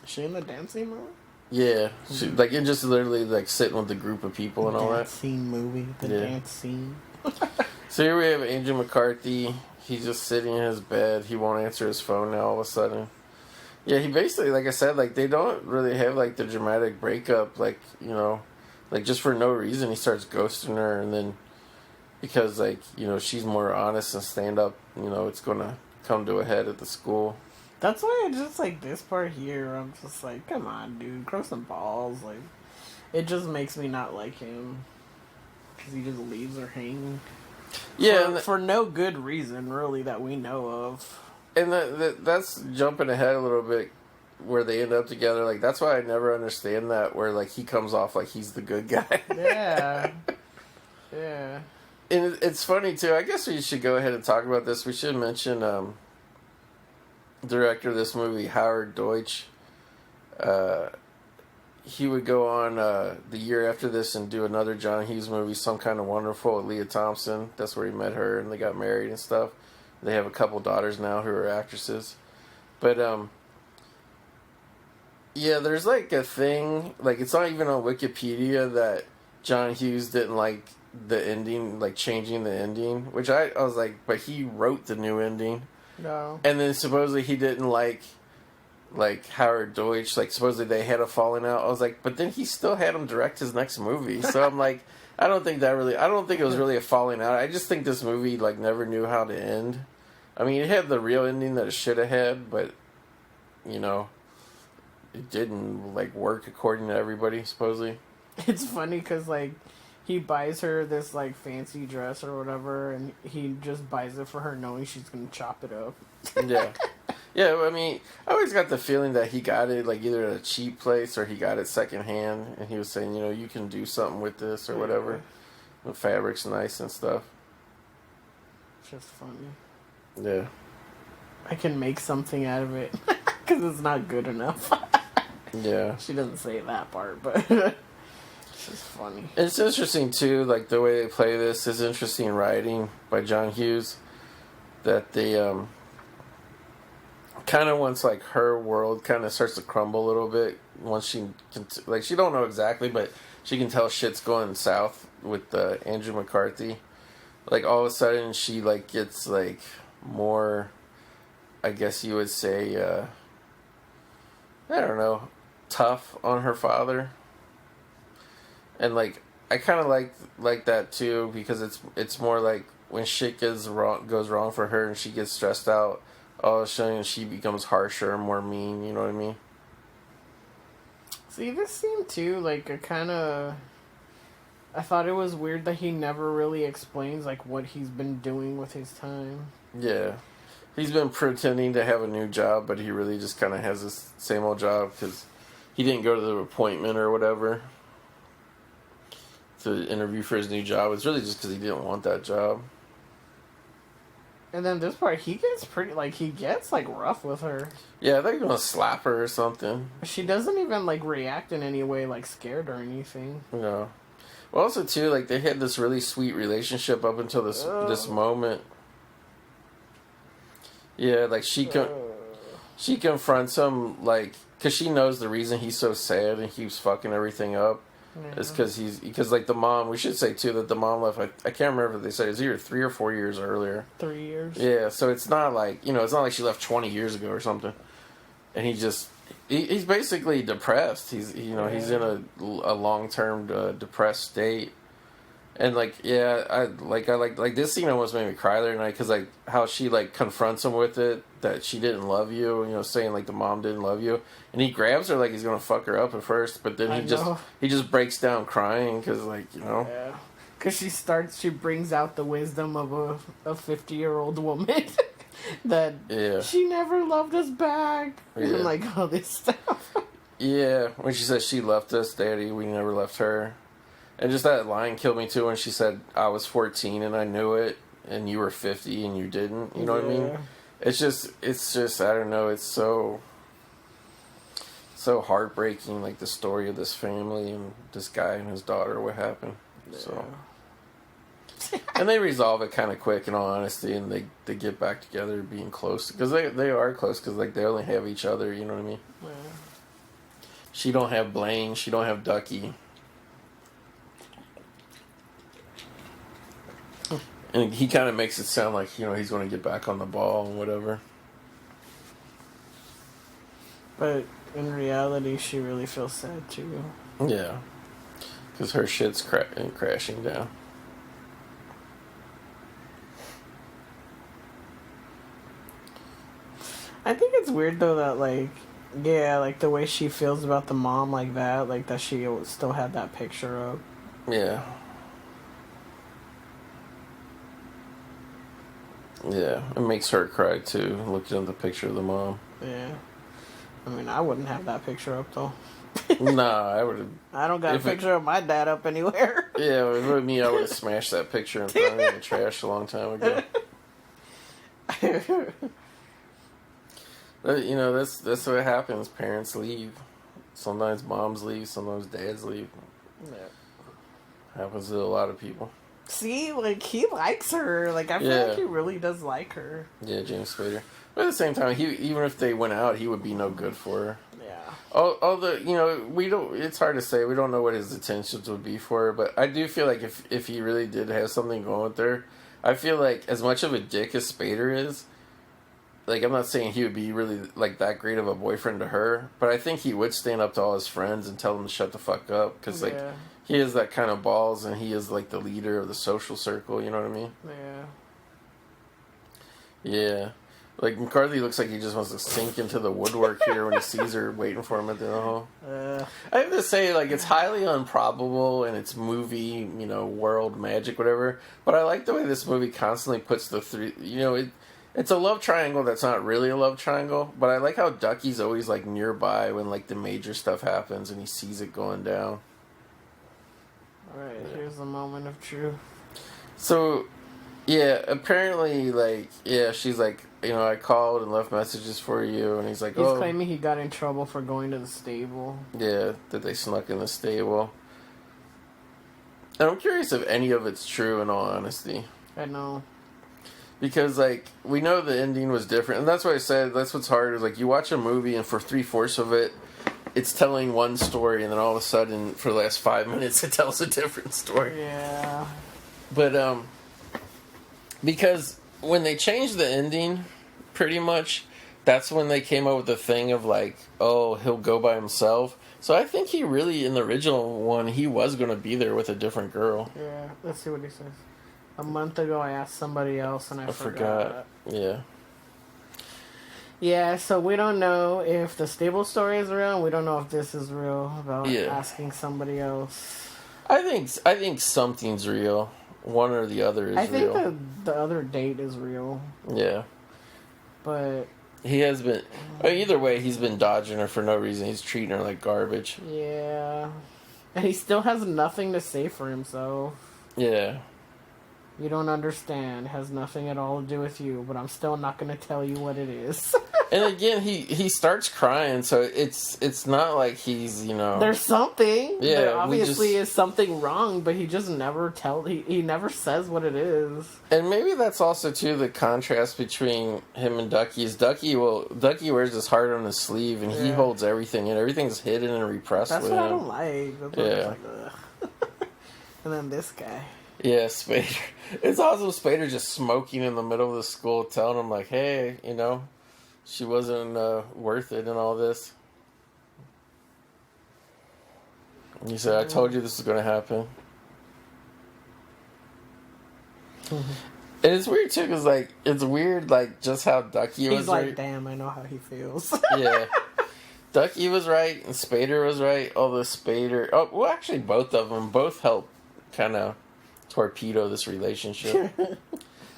she in the dancing movie? Yeah, she, like, it just literally like sitting with a group of people and all that. Dance scene movie. The dance scene. So here we have Andrew McCarthy. He's just sitting in his bed. He won't answer his phone now all of a sudden. Yeah, he basically, like I said, like, they don't really have, like, the dramatic breakup, like, like, just for no reason, he starts ghosting her, and then, because, like, she's more honest and stand up, it's gonna come to a head at the school. That's why I just, like, this part here, I'm just like, come on, dude, grow some balls, like, it just makes me not like him, because he just leaves her hanging. Yeah, for no good reason, really, that we know of. And that's jumping ahead a little bit, where they end up together. Like, that's why I never understand that, where, like, he comes off like he's the good guy. Yeah. Yeah. And it's funny, too. I guess we should go ahead and talk about this. We should mention director of this movie, Howard Deutsch. He would go on the year after this and do another John Hughes movie, Some Kind of Wonderful, with Leah Thompson. That's where he met her, and they got married and stuff. They have a couple daughters now who are actresses. But, yeah, there's, like, a thing, like, it's not even on Wikipedia that John Hughes didn't like the ending, like, changing the ending, which I was like, but he wrote the new ending. No. And then supposedly he didn't like Howard Deutsch, like, supposedly they had a falling out. I was like, but then he still had him direct his next movie. So I'm like, I don't think it was really a falling out. I just think this movie, like, never knew how to end. I mean, it had the real ending that it should have had, but, it didn't, like, work according to everybody, supposedly. It's funny because, like, he buys her this, like, fancy dress or whatever, and he just buys it for her knowing she's going to chop it up. Yeah. Yeah, I mean, I always got the feeling that he got it, like, either at a cheap place or he got it secondhand, and he was saying, you can do something with this or whatever. The fabric's nice and stuff. It's just funny. Yeah. I can make something out of it because it's not good enough. Yeah. She doesn't say that part, but it's just funny. It's interesting, too, like, the way they play this is interesting writing by John Hughes, that they, kind of once, like, her world kind of starts to crumble a little bit, once she can, like, she don't know exactly, but she can tell shit's going south with Andrew McCarthy. Like, all of a sudden, she, like, gets, like, more, I guess you would say, I don't know, tough on her father. And, like, I kind of like that, too, because it's more like when shit goes wrong for her and she gets stressed out, all of a sudden she becomes harsher and more mean, you know what I mean? See, this seemed, too, like a kind of... I thought it was weird that he never really explains like what he's been doing with his time. Yeah. He's been pretending to have a new job, but he really just kind of has this same old job because he didn't go to the appointment or whatever to interview for his new job. It's really just because he didn't want that job. And then this part, he gets rough with her. Yeah, they're gonna slap her or something. She doesn't even react in any way scared or anything. No. Well, also too, they had this really sweet relationship up until this moment. Yeah, she confronts him because she knows the reason he's so sad and keeps fucking everything up. Yeah. Is because the mom, we should say too that the mom left, I can't remember if they said it was either 3 or 4 years earlier. 3 years. Yeah, so it's not it's not like she left 20 years ago or something. And he's basically depressed. He's in a long-term depressed state. And I like this scene almost made me cry the other night because how she confronts him with it that she didn't love you, saying the mom didn't love you, and he grabs her he's gonna fuck her up at first, but then he just breaks down crying because yeah, because she brings out the wisdom of a 50-year-old woman that she never loved us back and all this stuff. Yeah, when she says she left us, Daddy, we never left her. And just that line killed me too when she said, I was 14 and I knew it, and you were 50 and you didn't. You know what I mean? It's just, I don't know, it's so heartbreaking, the story of this family and this guy and his daughter, what happened. Yeah. So. And they resolve it kind of quick, in all honesty, and they get back together being close. Because they are close, because they only have each other, you know what I mean? Yeah. She don't have Blaine, she don't have Ducky. And he kind of makes it sound like, he's going to get back on the ball and whatever. But in reality, she really feels sad too. Yeah. Because her shit's crashing down. I think it's weird though that the way she feels about the mom that she still had that picture of. Yeah. Yeah, it makes her cry too, looking at the picture of the mom. Yeah. I mean, I wouldn't have that picture up though. Nah, I would have. I don't got a picture of my dad up anywhere. Yeah, if it was me, I would have smashed that picture and thrown it in the trash a long time ago. But, that's what happens. Parents leave. Sometimes moms leave, sometimes dads leave. Yeah. Happens to a lot of people. See, he likes her. I feel like he really does like her. Yeah, James Spader. But at the same time, even if they went out, he would be no good for her. Yeah. Although, we don't. It's hard to say. We don't know what his intentions would be for her. But I do feel like if he really did have something going with her, I feel like as much of a dick as Spader is, I'm not saying he would be really that great of a boyfriend to her, but I think he would stand up to all his friends and tell them to shut the fuck up because he has that kind of balls, and he is the leader of the social circle. You know what I mean? Yeah. Yeah. McCarthy looks like he just wants to sink into the woodwork here when he sees her waiting for him at the hall. I have to say, it's highly improbable and it's movie, world magic, whatever. But I like the way this movie constantly puts the three. It's a love triangle that's not really a love triangle. But I like how Ducky's always nearby when the major stuff happens and he sees it going down. Alright, here's the moment of truth. So, yeah, apparently, she's I called and left messages for you, and he's He's claiming he got in trouble for going to the stable. Yeah, that they snuck in the stable. And I'm curious if any of it's true, in all honesty. I know. Because, we know the ending was different, and that's why I said, that's what's hard, is, you watch a movie, and for 3/4 of it, it's telling one story, and then all of a sudden, for the last 5 minutes, it tells a different story. Yeah. But, because when they changed the ending, pretty much, that's when they came up with the thing of, he'll go by himself. So I think he really, in the original one, he was going to be there with a different girl. Yeah, let's see what he says. A month ago, I asked somebody else, and I forgot. Yeah. Yeah, so we don't know if the stable story is real, and we don't know if this is real about asking somebody else. I think something's real. One or the other is I think real. the other date is real. Yeah. But He has been. Either way, he's been dodging her for no reason. He's treating her like garbage. yeah. And he still has nothing to say for himself. Yeah. You don't understand. It has nothing at all to do with you, but I'm still not going to tell you what it is. And again, he starts crying, so it's not like he's, There's something. Yeah, There obviously is something wrong, but he just never he never says what it is. And maybe that's also too the contrast between him and Ducky is Ducky wears his heart on his sleeve and he holds everything and everything's hidden and repressed. That's with what him. I don't like. That's what I'm like, ugh. And then this guy. Yeah, Spader. It's awesome. Spader just smoking in the middle of the school, telling him like, "Hey, she wasn't worth it and all this." And he said, "I told you this was going to happen." And it's weird too, because it's weird just how Ducky was. He's like, right. damn, I know how he feels. Yeah. Ducky was right and Spader was right. Although Spader, well, actually, both of them helped kind of torpedo this relationship.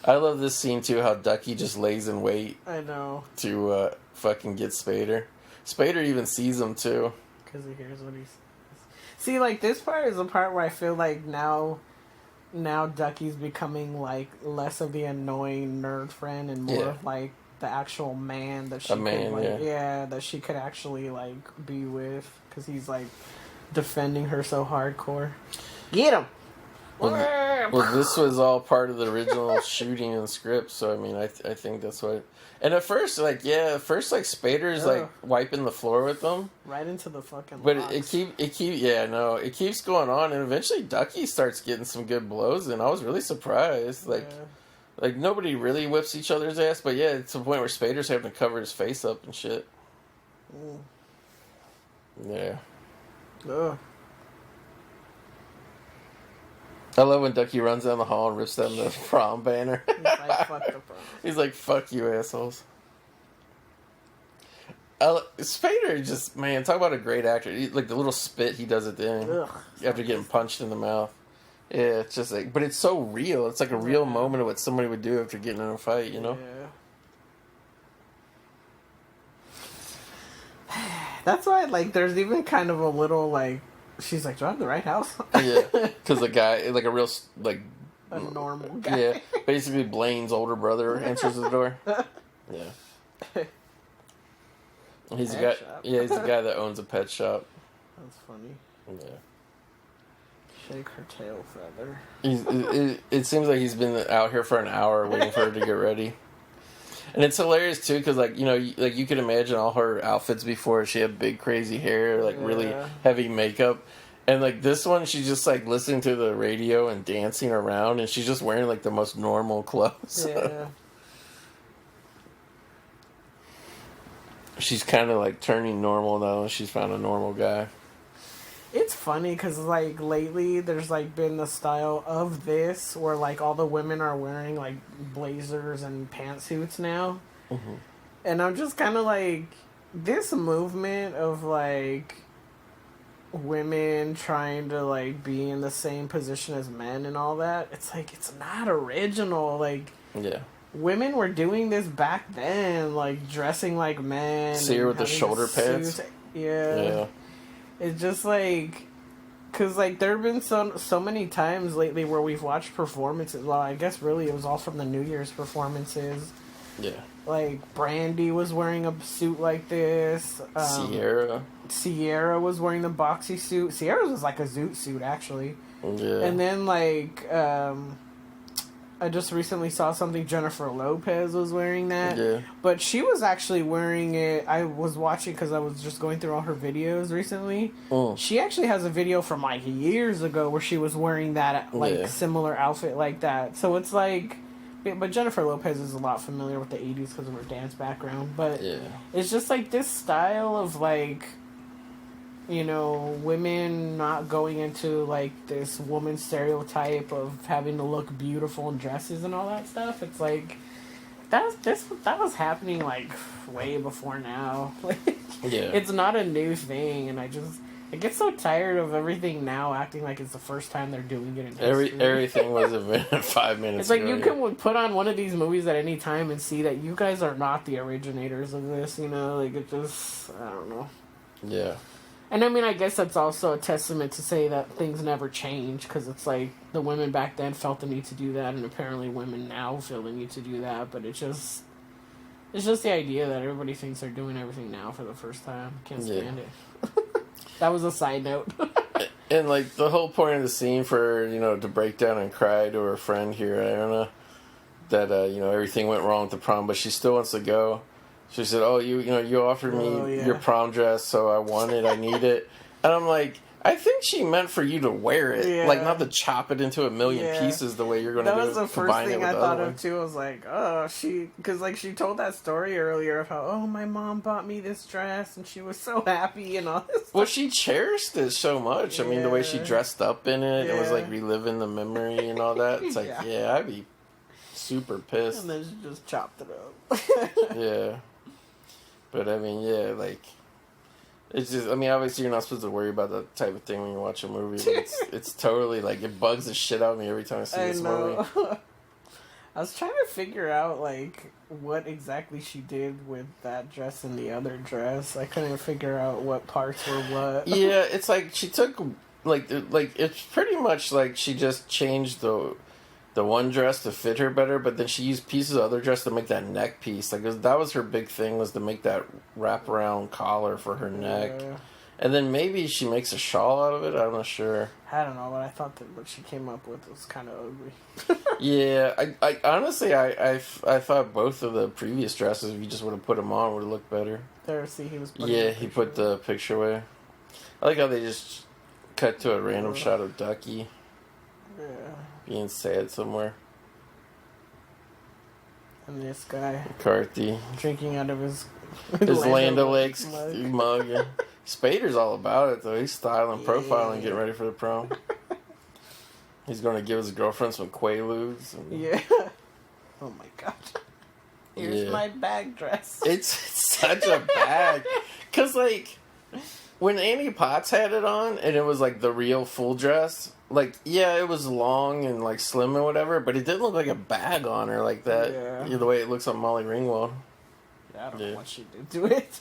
I love this scene too. How Ducky just lays in wait. I know To fucking get Spader. Spader even sees him too. because he hears what he says. See, this part is the part where I feel like now Ducky's becoming less of the annoying nerd friend and more of the actual man that she that she could actually be with, because he's defending her so hardcore. Get him. Well, this was all part of the original shooting and script, so I mean, I think that's what. And at first, Spader's wiping the floor with them, right into the fucking. But box. it keeps going on, and eventually Ducky starts getting some good blows, and I was really surprised. Nobody really whips each other's ass, but yeah, it's to the point where Spader's having to cover his face up and shit. Yeah. Ugh. I love when Ducky runs down the hall and rips down the prom banner. He's like, fuck the prom. He's like, fuck you, assholes. Spader just, man, talk about a great actor. The little spit he does at the end after getting punched in the mouth. Yeah, it's just but it's so real. It's like a real moment of what somebody would do after getting in a fight, Yeah. That's why, there's even kind of a little, she's like, do I have the right house? Yeah, because the guy, a real, a normal guy. Yeah, basically Blaine's older brother answers the door. Yeah. He's the guy. Shop. Yeah, he's the guy that owns a pet shop. That's funny. Yeah. Shake her tail feather. It seems like he's been out here for an hour waiting for her to get ready. And it's hilarious too, because you can imagine all her outfits before. She had big crazy hair, really heavy makeup, and this one she's just listening to the radio and dancing around, and she's just wearing the most normal clothes. Yeah. She's kind of turning normal though. She's found a normal guy. It's funny because lately there's been the style of this where all the women are wearing blazers and pantsuits now, and I'm just kind of this movement of women trying to be in the same position as men and all that. It's it's not original. Yeah. Women were doing this back then, dressing like men. See her with the shoulder pads. Yeah. It's just because there have been so many times lately where we've watched performances. Well, I guess really it was all from the New Year's performances. Yeah. Brandy was wearing a suit like this. Sierra was wearing the boxy suit. Sierra's was a zoot suit actually. Yeah. And then I just recently saw something. Jennifer Lopez was wearing that. Yeah. But she was actually wearing it. I was watching because I was just going through all her videos recently. She actually has a video from years ago where she was wearing that similar outfit like that. So it's but Jennifer Lopez is a lot familiar with the 80s because of her dance background. But it's just this style of women not going into this woman stereotype of having to look beautiful in dresses and all that stuff. It's that was happening way before now. It's not a new thing, and I get so tired of everything now acting like it's the first time they're doing it in history. Everything was invented 5 minutes It's like ago. you can put on one of these movies at any time and see that you guys are not the originators of this, you know? Like, it just, I don't know. Yeah. And I mean, I guess that's also a testament to say that things never change, because it's like the women back then felt the need to do that, and apparently women now feel the need to do that, but it's just the idea that everybody thinks they're doing everything now for the first time. Can't stand it. That was a side note. And, like, the whole point of the scene for, you know, to break down and cry to her friend here, Anna, that, you know, everything went wrong with the prom, but she still wants to go. She said, oh, you offered me your prom dress, so I want it, I need it. And I'm like, I think she meant for you to wear it. Yeah. Like, not to chop it into a million pieces the way you're going to do it. That was the first thing I thought of, too. I was like, oh, because, like, she told that story earlier of how, oh, my mom bought me this dress, and she was so happy and all this stuff. Well, she cherished it so much. I mean, the way she dressed up in it, it was, like, reliving the memory and all that. It's like, I'd be super pissed. And then she just chopped it up. Yeah. But, I mean, like... It's just, I mean, obviously you're not supposed to worry about that type of thing when you watch a movie, but it's totally, like, it bugs the shit out of me every time I see this movie. I was trying to figure out, like, what exactly she did with that dress and the other dress. I couldn't figure out what parts were what. Yeah, it's like she took, like, it's pretty much like she just changed the one dress to fit her better, but then she used pieces of other dress to make that neck piece. Like, that was her big thing, was to make that wraparound collar for her neck. And then maybe she makes a shawl out of it. I'm not sure. I don't know, but I thought that what she came up with was kind of ugly. Yeah, I honestly, I thought both of the previous dresses, if you just would have put them on, would have looked better. There, see, he was putting he put the picture away. I like how they just cut to a random shot of Ducky. Yeah. Being sad somewhere. And this guy. McCarthy. Drinking out of his Land O'Lakes mug. Yeah. Spader's all about it, though. He's styling, profiling, getting ready for the prom. He's going to give his girlfriend some Quaaludes. Yeah. Oh, my God. Here's my bag dress. It's such a bag. Because, like, when Annie Potts had it on, and it was, like, the real full dress... Like, yeah, it was long and, like, slim or whatever, but it didn't look like a bag on her like that. Yeah. The way it looks on Molly Ringwald. Yeah, I don't know what she did to it.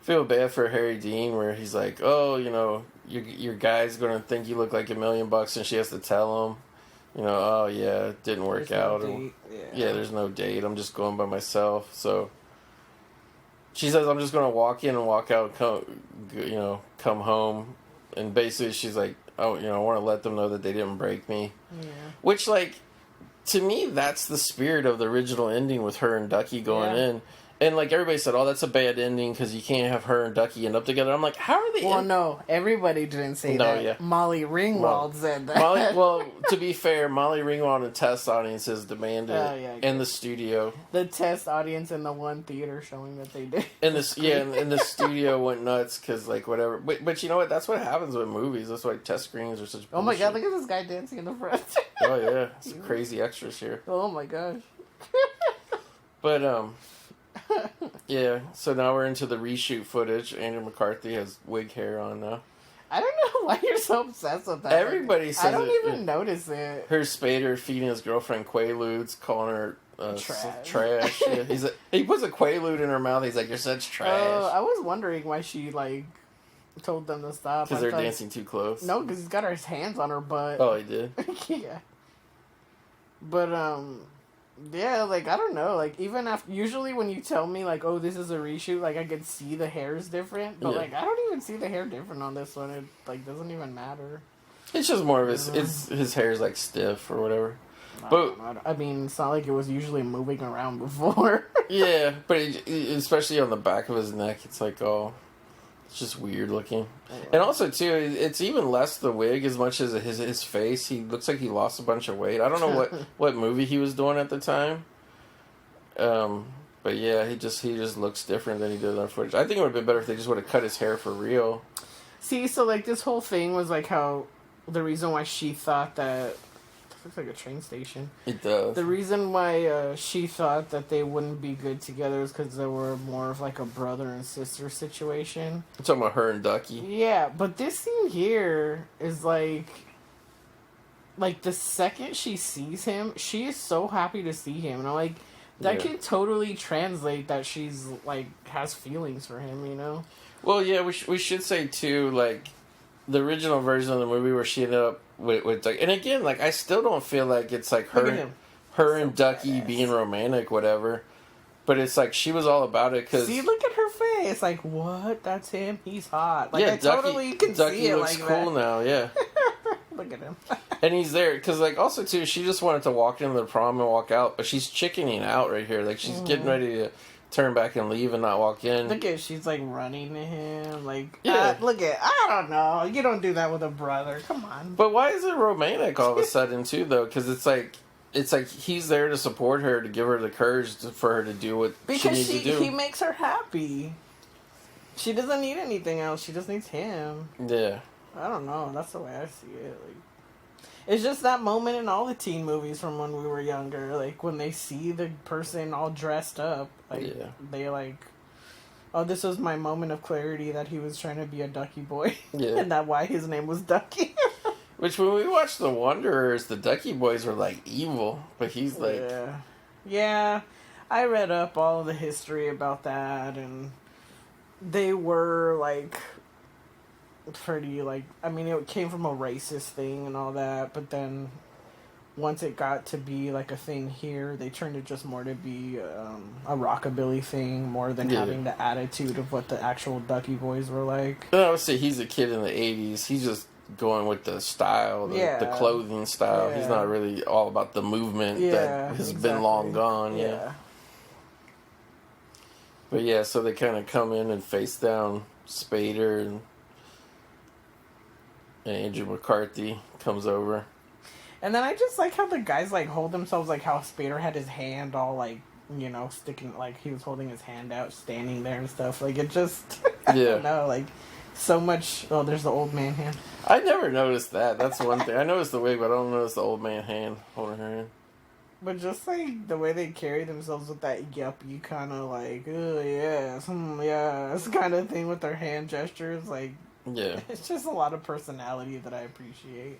Feel bad for Harry Dean, where he's like, oh, you know, your guy's going to think you look like $1 million, and she has to tell him, you know, oh, yeah, it didn't work out. Yeah, there's no date. I'm just going by myself. So she says, I'm just going to walk in and walk out, come home. And basically she's like, oh, you know, I want to let them know that they didn't break me. Yeah. Which, like, to me, that's the spirit of the original ending with her and Ducky going in. And, like, everybody said, oh, that's a bad ending because you can't have her and Ducky end up together. I'm like, how are they... Well, no, everybody didn't say that. Yeah. Molly Ringwald said that. Well, to be fair, Molly Ringwald and test audiences demanded it in the studio. The test audience in the one theater showing that they did. And the studio went nuts because, like, whatever. But you know what? That's what happens with movies. That's why test screenings are such bullshit. Oh, my God, look at this guy dancing in the front. Oh, yeah. Some crazy extras here. Oh, my gosh. But, yeah, so now we're into the reshoot footage. Andrew McCarthy has wig hair on now. I don't know why you're so obsessed with that. Everybody says I don't even notice it. Her Spader feeding his girlfriend Quaaludes, calling her trash. Yeah. He puts a Quaalude in her mouth. He's like, "You're such trash." I was wondering why she like told them to stop. Because they're dancing too close. No, because he's got his hands on her butt. Oh, he did. Yeah. But yeah, like, I don't know, like, even after, usually when you tell me, like, oh, this is a reshoot, like, I can see the hair is different, but, like, I don't even see the hair different on this one. It, like, doesn't even matter. It's just more of his hair's, like, stiff or whatever. I mean, it's not like it was usually moving around before. Yeah, but especially on the back of his neck, it's like, oh, it's just weird looking. Yeah. And also, too, it's even less the wig as much as his face. He looks like he lost a bunch of weight. I don't know what movie he was doing at the time. But yeah, he just looks different than he did on footage. I think it would have been better if they just would have cut his hair for real. See, so, like, this whole thing was, like, how the reason why she thought that Looks like a train station. It does. The reason why she thought that they wouldn't be good together is because they were more of like a brother and sister situation. I'm talking about her and Ducky. Yeah, but this scene here is like the second she sees him, she is so happy to see him, and I'm like, that can totally translate that she's like has feelings for him, you know? Well, yeah, we should say too, like, the original version of the movie where she ended up with Ducky, and again, like, I still don't feel like it's like her and Ducky being romantic, whatever. But it's like she was all about it because see, look at her face. Like, what? That's him. He's hot. Like, yeah, I totally can Ducky see it looks like cool that. now. Yeah. Look at him. And he's there because, like, also too, she just wanted to walk into the prom and walk out, but she's chickening out right here. Like, she's getting ready to turn back and leave and not walk in. Look at, she's like running to him. Like, yeah. Look at, I don't know. You don't do that with a brother. Come on. But why is it romantic all of a sudden too, though? Because it's like he's there to support her, to give her the courage for her to do what she needs to do. He makes her happy. She doesn't need anything else. She just needs him. Yeah. I don't know. That's the way I see it. Like, it's just that moment in all the teen movies from when we were younger. Like, when they see the person all dressed up, like, they like, oh, this was my moment of clarity that he was trying to be a Ducky boy. Yeah. And that why his name was Ducky. Which, when we watched The Wanderers, the Ducky boys were, like, evil. But he's, like... Yeah. I read up all of the history about that, and they were, like, pretty, like... I mean, it came from a racist thing and all that, but then once it got to be, like, a thing here, they turned it just more to be a rockabilly thing, more than having the attitude of what the actual Ducky boys were like. I would say he's a kid in the 80s. He's just... going with the style, the clothing style. Yeah. He's not really all about the movement that has been long gone. Yeah. But yeah, so they kind of come in and face down Spader, and Andrew McCarthy comes over. And then I just like how the guys like hold themselves, like how Spader had his hand all like, you know, sticking, like he was holding his hand out, standing there and stuff. Like, it just, I don't know, like, so much. Oh, there's the old man hand. I never noticed that. That's one thing. I noticed the wig, but I don't notice the old man hand holding her hand. But just like the way they carry themselves with that yuppie kind of like, oh yes, yes kind of thing with their hand gestures, like, it's just a lot of personality that I appreciate.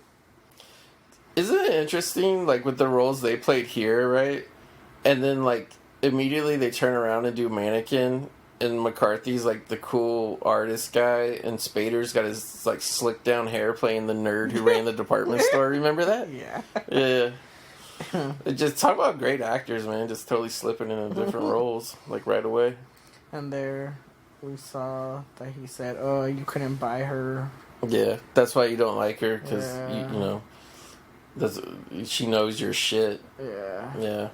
Isn't it interesting, like, with the roles they played here, right? And then, like, immediately they turn around and do Mannequin, and McCarthy's, like, the cool artist guy, and Spader's got his, like, slicked down hair playing the nerd who ran the department store. Remember that? Yeah. Yeah. Just talk about great actors, man. Just totally slipping into different roles, like, right away. And there we saw that he said, oh, you couldn't buy her. Yeah, that's why you don't like her, because, you know, she knows your shit. Yeah. Yeah.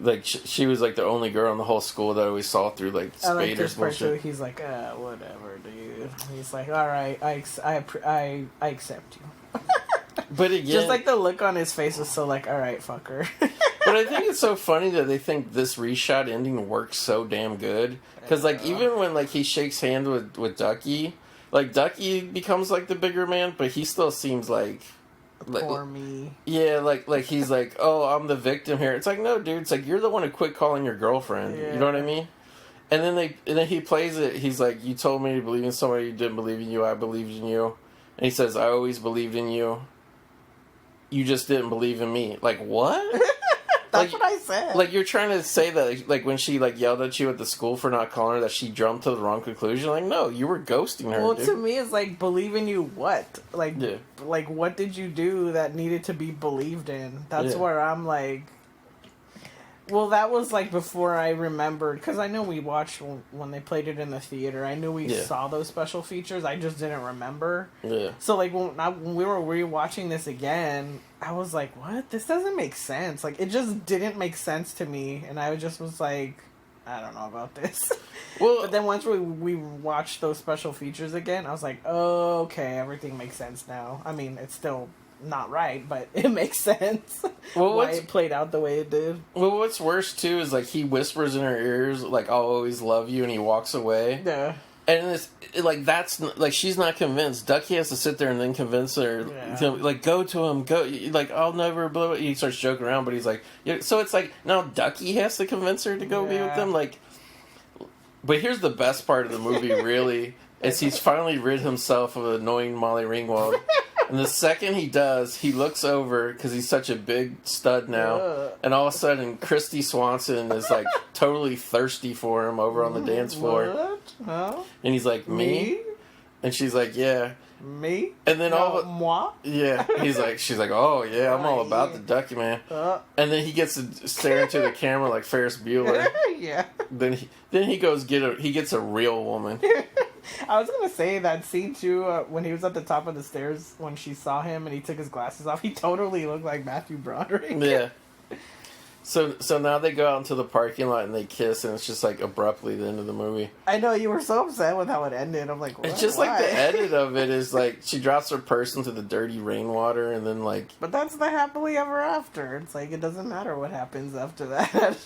Like, she was, like, the only girl in the whole school that always saw through, like, Spader's bullshit. He's like, whatever, dude. He's like, alright, I accept you. But again... just, like, the look on his face was so, like, alright, fuck her. But I think it's so funny that they think this reshot ending works so damn good. Because, like, even when, like, he shakes hands with Ducky, like, Ducky becomes, like, the bigger man, but he still seems like... Poor me. Yeah, like he's like, oh, I'm the victim here. It's like, no, dude. It's like, you're the one who quit calling your girlfriend. Yeah. You know what I mean? And then he plays it. He's like, you told me to believe in somebody who didn't believe in you. I believed in you. And he says, I always believed in you. You just didn't believe in me. Like, what? That's what I said. Like, you're trying to say that, like, when she, like, yelled at you at the school for not calling her, that she jumped to the wrong conclusion? Like, no, you were ghosting her, dude. To me, it's like, believe in you what? Like, like, what did you do that needed to be believed in? That's where I'm like... Well, that was, like, before I remembered, because I know we watched when they played it in the theater. I knew we saw those special features. I just didn't remember. Yeah. So, like, when we were rewatching this again, I was like, what? This doesn't make sense. Like, it just didn't make sense to me. And I just was like, I don't know about this. Well, but then once we watched those special features again, I was like, oh, okay, everything makes sense now. I mean, it's still... not right, but it makes sense. Well, why it played out the way it did. Well, what's worse too is like he whispers in her ears like, "I'll always love you," and he walks away. Yeah. And it's like that's like she's not convinced. Ducky has to sit there and then convince her, like go to him, go like I'll never blow it. He starts joking around, but he's like, so it's like now Ducky has to convince her to go be with them. Like, but here's the best part of the movie, really, is he's finally rid himself of annoying Molly Ringwald. And the second he does, he looks over because he's such a big stud now, and all of a sudden, Christy Swanson is like totally thirsty for him over on the dance floor. What? Huh? And he's like, me? And she's like, yeah. Me? And then moi? Yeah. She's like, oh yeah, I'm all about the Ducky, man. And then he gets to stare into the camera like Ferris Bueller. Yeah. Then he goes he gets a real woman. I was gonna say that scene too, when he was at the top of the stairs when she saw him and he took his glasses off. He totally looked like Matthew Broderick. Yeah. So now they go out into the parking lot and they kiss, and it's just like abruptly the end of the movie. I know, you were so upset with how it ended. I'm like, what? It's just like the edit of it is like she drops her purse into the dirty rainwater, and then like. But that's the happily ever after. It's like it doesn't matter what happens after that.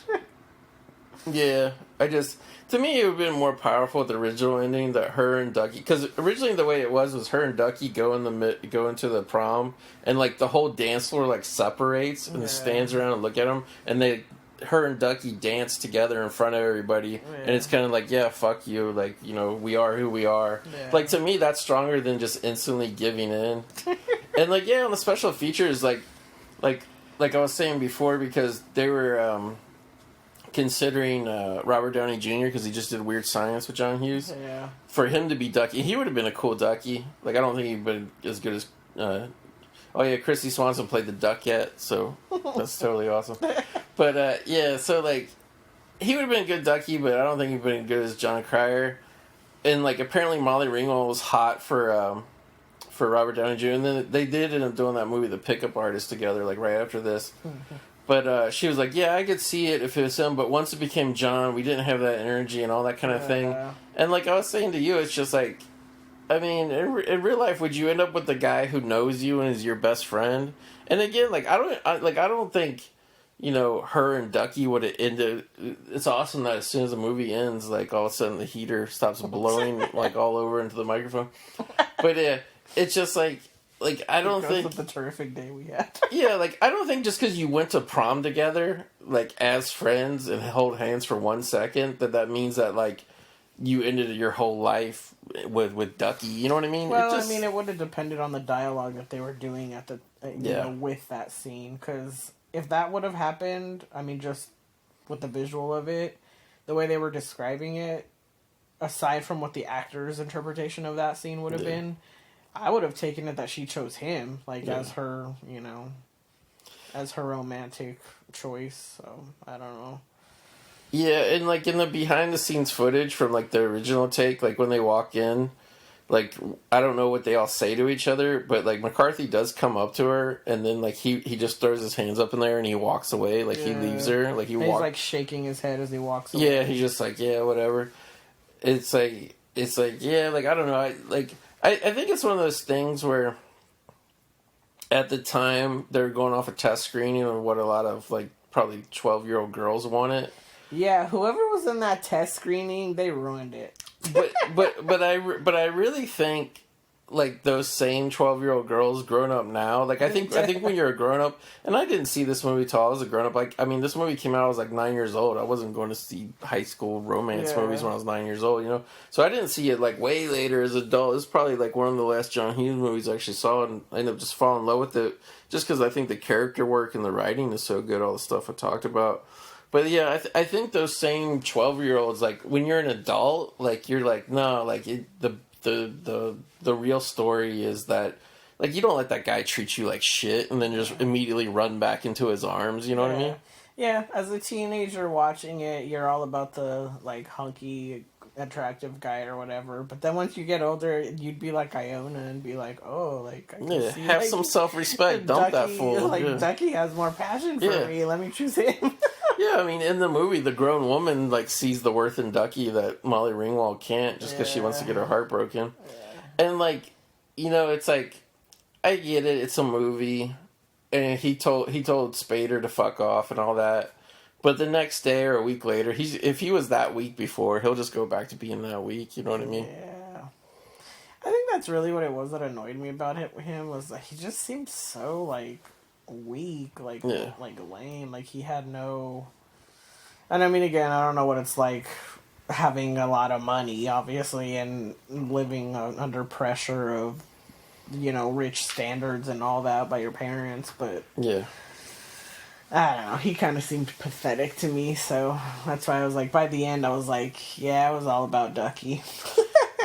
Yeah, to me it would have been more powerful with the original ending that her and Ducky, because originally the way it was her and Ducky go into the prom, and like the whole dance floor like separates and stands around and look at them, and her and Ducky dance together in front of everybody, and it's kind of like, yeah, fuck you, like, you know, we are who we are. Like, to me that's stronger than just instantly giving in. And like, yeah, on the special features, like I was saying before, because they were considering Robert Downey Jr. because he just did Weird Science with John Hughes. Yeah. For him to be Ducky, he would have been a cool Ducky. Like, I don't think he'd been as good as. Oh yeah, Christy Swanson played the Duck yet, so that's totally awesome. But yeah, so like, he would have been a good Ducky, but I don't think he'd been good as John Cryer. And like, apparently Molly Ringwald was hot for Robert Downey Jr. And then they did end up doing that movie, The Pickup Artist, together. Like right after this. But she was like, yeah, I could see it if it was him, but once it became John, we didn't have that energy and all that kind of thing. And like I was saying to you, it's just like, I mean, in real life, would you end up with the guy who knows you and is your best friend? And again, like I don't think, you know, her and Ducky would have ended. It's awesome that as soon as the movie ends, like all of a sudden the heater stops blowing like all over into the microphone. But it's just like I don't think with the terrific day we had. Yeah, like I don't think just because you went to prom together, like as friends and hold hands for 1 second, that means that like you ended your whole life with Ducky. You know what I mean? Well, I mean, it would have depended on the dialogue that they were doing at the you know, with that scene. Because if that would have happened, I mean, just with the visual of it, the way they were describing it, aside from what the actor's interpretation of that scene would have been. I would have taken it that she chose him, like, as her, you know, as her romantic choice, so, I don't know. Yeah, and, like, in the behind-the-scenes footage from, like, the original take, like, when they walk in, like, I don't know what they all say to each other, but, like, McCarthy does come up to her, and then, like, he just throws his hands up in there, and he walks away, like, he leaves her, like, he's, like, shaking his head as he walks away. Yeah, he's just like, yeah, whatever. It's like, yeah, like, I don't know, I think it's one of those things where at the time they're going off a test screening of what a lot of like probably 12-year-old girls wanted. Yeah, whoever was in that test screening, they ruined it. But I really think like those same 12-year-old girls grown up now, like I think when you're a grown up, and I didn't see this movie till I was a grown up. Like I mean, this movie came out I was like 9 years old. I wasn't going to see high school romance movies when I was 9 years old, you know. So I didn't see it like way later as an adult. It's probably like one of the last John Hughes movies I actually saw, and I ended up just falling in love with it just because I think the character work and the writing is so good. All the stuff I talked about. But yeah, I think those same 12-year-olds, like when you're an adult, like you're like no, like the real story is that like you don't let that guy treat you like shit and then just immediately run back into his arms. You know what I mean? Yeah, as a teenager watching it, you're all about the like hunky, attractive guy or whatever. But then once you get older, you'd be like Iona and be like, oh, like I can see, have like, some self-respect. Dump that fool. Like Ducky has more passion for me. Let me choose him. Yeah, I mean, in the movie, the grown woman like sees the worth in Ducky that Molly Ringwald can't, just because she wants to get her heart broken. And like, you know, it's like, I get it. It's a movie, and he told Spader to fuck off and all that. But the next day or a week later, if he was that weak before, he'll just go back to being that weak. You know what I mean? Yeah. I think that's really what it was that annoyed me about him was that he just seemed so like weak, like Yeah. like lame, like he had no. And I mean, again, I don't know what it's like having a lot of money, obviously, and living under pressure of rich standards and all that by your parents, but Yeah. I don't know. He kind of seemed pathetic to me, so that's why I was like, by the end, I was like, yeah, it was all about Ducky.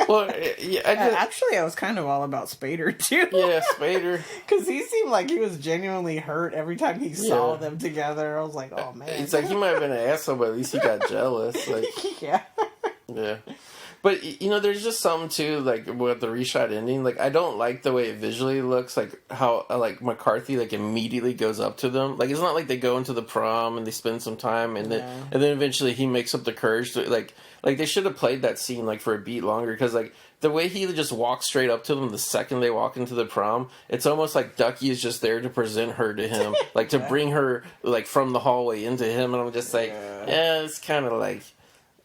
Well, yeah, Actually, I was kind of all about Spader too. Yeah, Spader. Because he seemed like he was genuinely hurt every time he saw them together. I was like, oh man. It's like he might have been an asshole, but at least he got jealous. Like, yeah. Yeah. But, there's just something, too, like, with the reshot ending. Like, I don't like the way it visually looks. Like, how, like, McCarthy, like, immediately goes up to them. Like, it's not like they go into the prom and they spend some time and then eventually he makes up the courage to, like they should have played that scene, like, for a beat longer. Because, like, the way he just walks straight up to them the second they walk into the prom, it's almost like Ducky is just there to present her to him. Like, to bring her, like, from the hallway into him. And I'm just like, it's kind of like...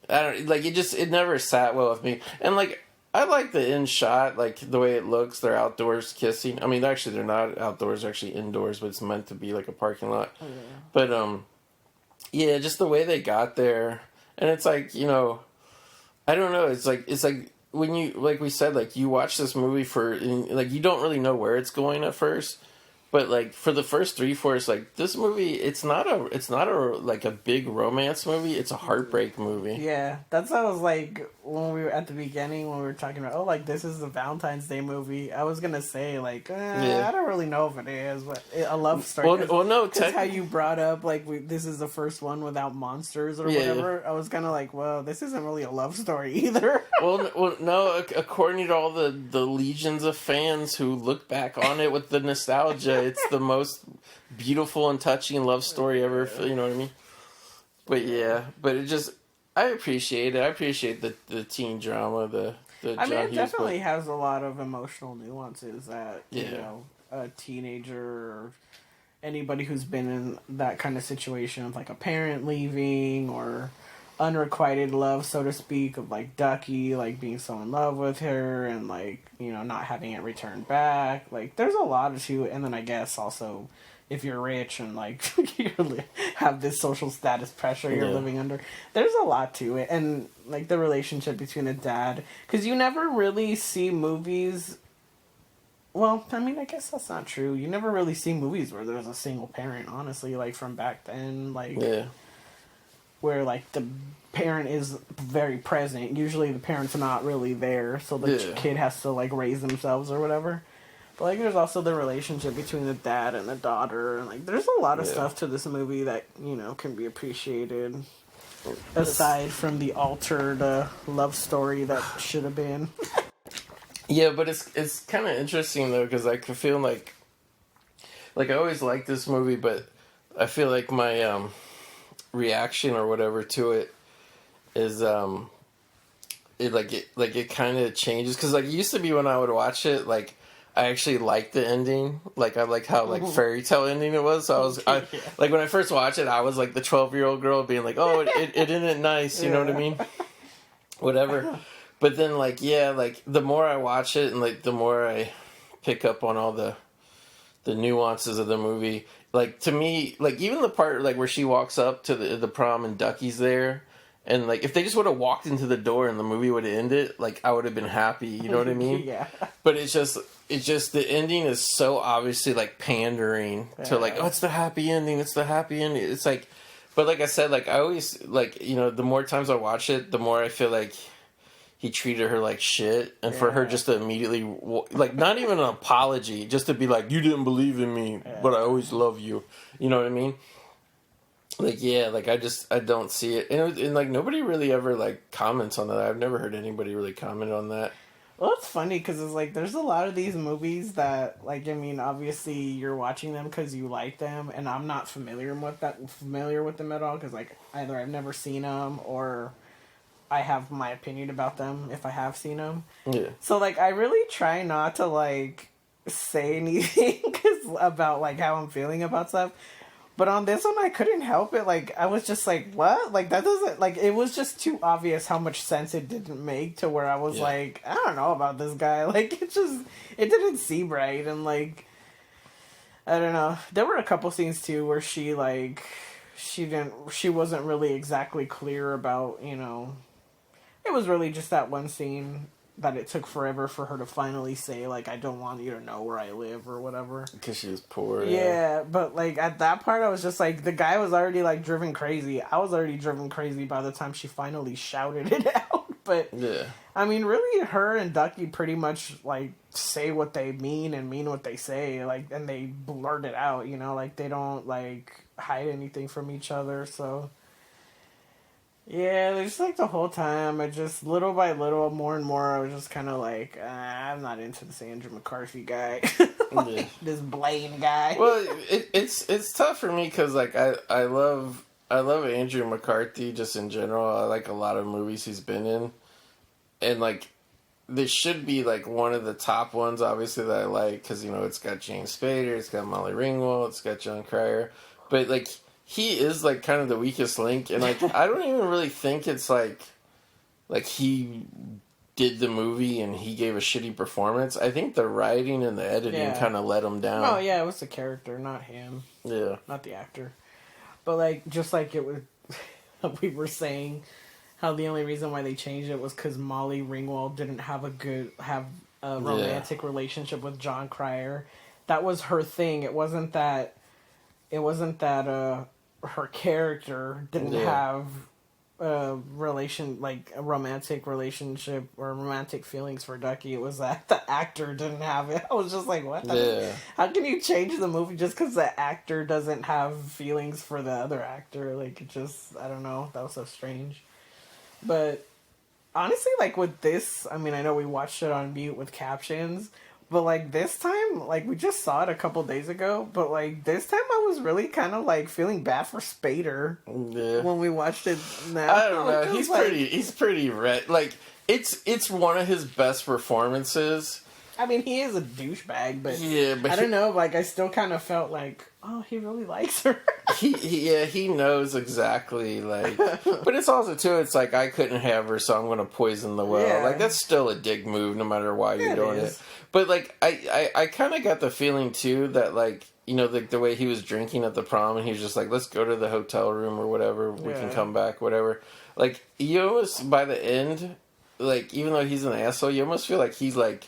I don't like it. It never sat well with me. And like I like the end shot, like the way it looks. They're outdoors kissing. I mean, actually, they're not outdoors. They're actually indoors, but it's meant to be like a parking lot. Oh, yeah. But yeah, just the way they got there, and it's like I don't know. It's like when you like we said, like you watch this movie like you don't really know where it's going at first. But like for the first 3/4, like this movie, it's not a like a big romance movie. It's a heartbreak movie. Yeah, that's what I was like when we were at the beginning when we were talking about. Oh, like this is a Valentine's Day movie. I was gonna say like I don't really know if it is, but a love story. Well, no, because how you brought up like this is the first one without monsters or whatever. Yeah. I was kind of like, well, this isn't really a love story either. well, no. According to all the legions of fans who look back on it with the nostalgia. It's the most beautiful and touching love story ever. You know what I mean? But yeah, but it just I appreciate it. I appreciate the teen drama. I mean, it definitely has a lot of emotional nuances that a teenager or anybody who's been in that kind of situation of like a parent leaving or unrequited love, so to speak, of like Ducky like being so in love with her and like not having it returned back. Like there's a lot to it, and then I guess also if you're rich and like you have this social status pressure you're living under, there's a lot to it. And like the relationship between the dad, because you never really see movies. Well, I mean, I guess that's not true. You never really see movies where there's a single parent, honestly, like from back then, like where like the parent is very present. Usually the parent's not really there, so the kid has to like raise themselves or whatever. But like there's also the relationship between the dad and the daughter, and like there's a lot of stuff to this movie that can be appreciated aside from the altered love story that should have been. Yeah, but it's kind of interesting though, because I feel like I always liked this movie, but I feel like my reaction or whatever to it is it kind of changes, because like it used to be when I would watch it, like I actually liked the ending, like I like how like fairy tale ending it was. So like when I first watched it, I was like the 12-year-old girl being like, oh, it ended nice, you know what I mean, whatever. But then like like the more I watch it and like the more I pick up on all the nuances of the movie, like to me, like even the part like where she walks up to the prom and Ducky's there, and like if they just would have walked into the door and the movie would have ended, like I would have been happy, you know what I mean? Yeah. But it's just the ending is so obviously like pandering to like, oh, it's the happy ending, it's the happy ending. It's like, but like I said, like I always like the more times I watch it, the more I feel like he treated her like shit, and for her just to immediately, like, not even an apology, just to be like, you didn't believe in me, but I always love you. You know what I mean? Like, like, I don't see it. And like, nobody really ever, like, comments on that. I've never heard anybody really comment on that. Well, it's funny, because it's like, there's a lot of these movies that, like, I mean, obviously, you're watching them because you like them, and I'm not familiar with them at all, because, like, either I've never seen them, or I have my opinion about them if I have seen them. Yeah. So, like, I really try not to, like, say anything about, like, how I'm feeling about stuff. But on this one, I couldn't help it. Like, I was just like, what? Like, that doesn't, like, it was just too obvious how much sense it didn't make to where I was like, I don't know about this guy. Like, it didn't seem right. And, like, I don't know. There were a couple scenes, too, where she, like, she wasn't really exactly clear about, you know, it was really just that one scene that it took forever for her to finally say, like, I don't want you to know where I live or whatever. Because she was poor. Yeah, but, like, at that part, I was just like, the guy was already, like, driven crazy. I was already driven crazy by the time she finally shouted it out. But, Yeah. I mean, really, her and Ducky pretty much, like, say what they mean and mean what they say. Like, and they blurt it out, you know? Like, they don't, like, hide anything from each other, so... Yeah, just like the whole time, I just little by little, more and more, I was just kind of like, I'm not into this Andrew McCarthy guy, like, this Blaine guy. Well, it's tough for me because like I love Andrew McCarthy just in general. I like a lot of movies he's been in, and like this should be like one of the top ones, obviously, that I like because you know it's got James Spader, it's got Molly Ringwald, it's got John Cryer, but like. He is, like, kind of the weakest link, and, like, I don't even really think it's, like he did the movie and he gave a shitty performance. I think the writing and the editing kind of let him down. Oh, yeah, it was the character, not him. Yeah. Not the actor. But, like, just like it was, we were saying, how the only reason why they changed it was because Molly Ringwald didn't have a romantic relationship with John Cryer. That was her thing. It wasn't that her character didn't have a romantic relationship or romantic feelings for Ducky. It was that the actor didn't have it. I was just like, what? Yeah. How can you change the movie just because the actor doesn't have feelings for the other actor? Like, it just, I don't know. That was so strange. But honestly, like with this, I mean, I know we watched it on mute with captions. But, like, this time, like, we just saw it a couple days ago, but, like, this time I was really kind of, like, feeling bad for Spader when we watched it now. I don't know. He's pretty red. Like, it's one of his best performances. I mean, he is a douchebag, but, but I don't know, like, I still kind of felt like, oh, he really likes her. he knows exactly, like, but it's also, too, it's like, I couldn't have her, so I'm going to poison the well. Yeah. Like, that's still a dick move, no matter why you're doing it. But, like, I kind of got the feeling, too, that, like, you know, the way he was drinking at the prom, and he was just like, let's go to the hotel room or whatever, we can come back, whatever. Like, you almost, by the end, like, even though he's an asshole, you almost feel like he's, like,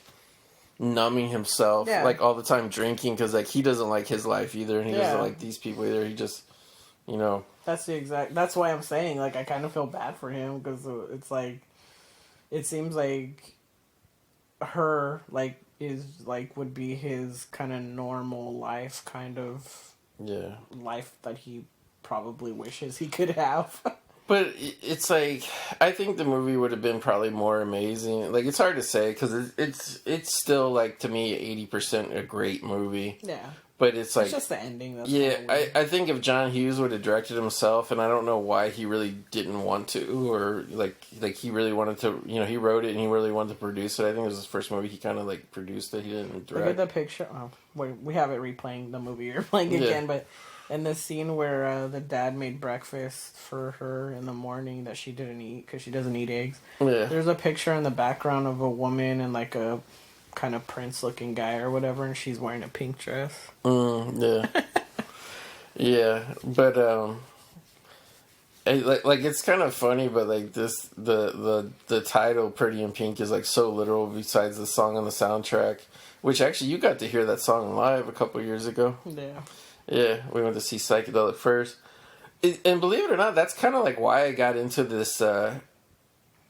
numbing himself, like, all the time drinking, because, like, he doesn't like his life either, and he doesn't like these people either, he just, you know. That's why I'm saying, like, I kind of feel bad for him, because it's, like, it seems like her, like, is, like, would be his kind of normal life, kind of life that he probably wishes he could have. But it's like, I think the movie would have been probably more amazing. Like, it's hard to say, because it's still, like, to me, 80% a great movie. Yeah. But it's like... It's just the ending. That's I think if John Hughes would have directed himself, and I don't know why he really didn't want to, or, like he really wanted to, you know, he wrote it and he really wanted to produce it. I think it was his first movie. He kind of, like, produced it. He didn't direct. Look at the picture. Oh, wait, we have it replaying the movie you're playing again, but... in the scene where the dad made breakfast for her in the morning that she didn't eat because she doesn't eat eggs. Yeah. There's a picture in the background of a woman and like a kind of prince-looking guy or whatever, and she's wearing a pink dress. Yeah. Yeah, but like it's kind of funny, but like this the title "Pretty in Pink" is like so literal. Besides the song on the soundtrack, which actually you got to hear that song live a couple years ago. Yeah. Yeah, we went to see Psychedelic first. And believe it or not, that's kind of like why I got into this. I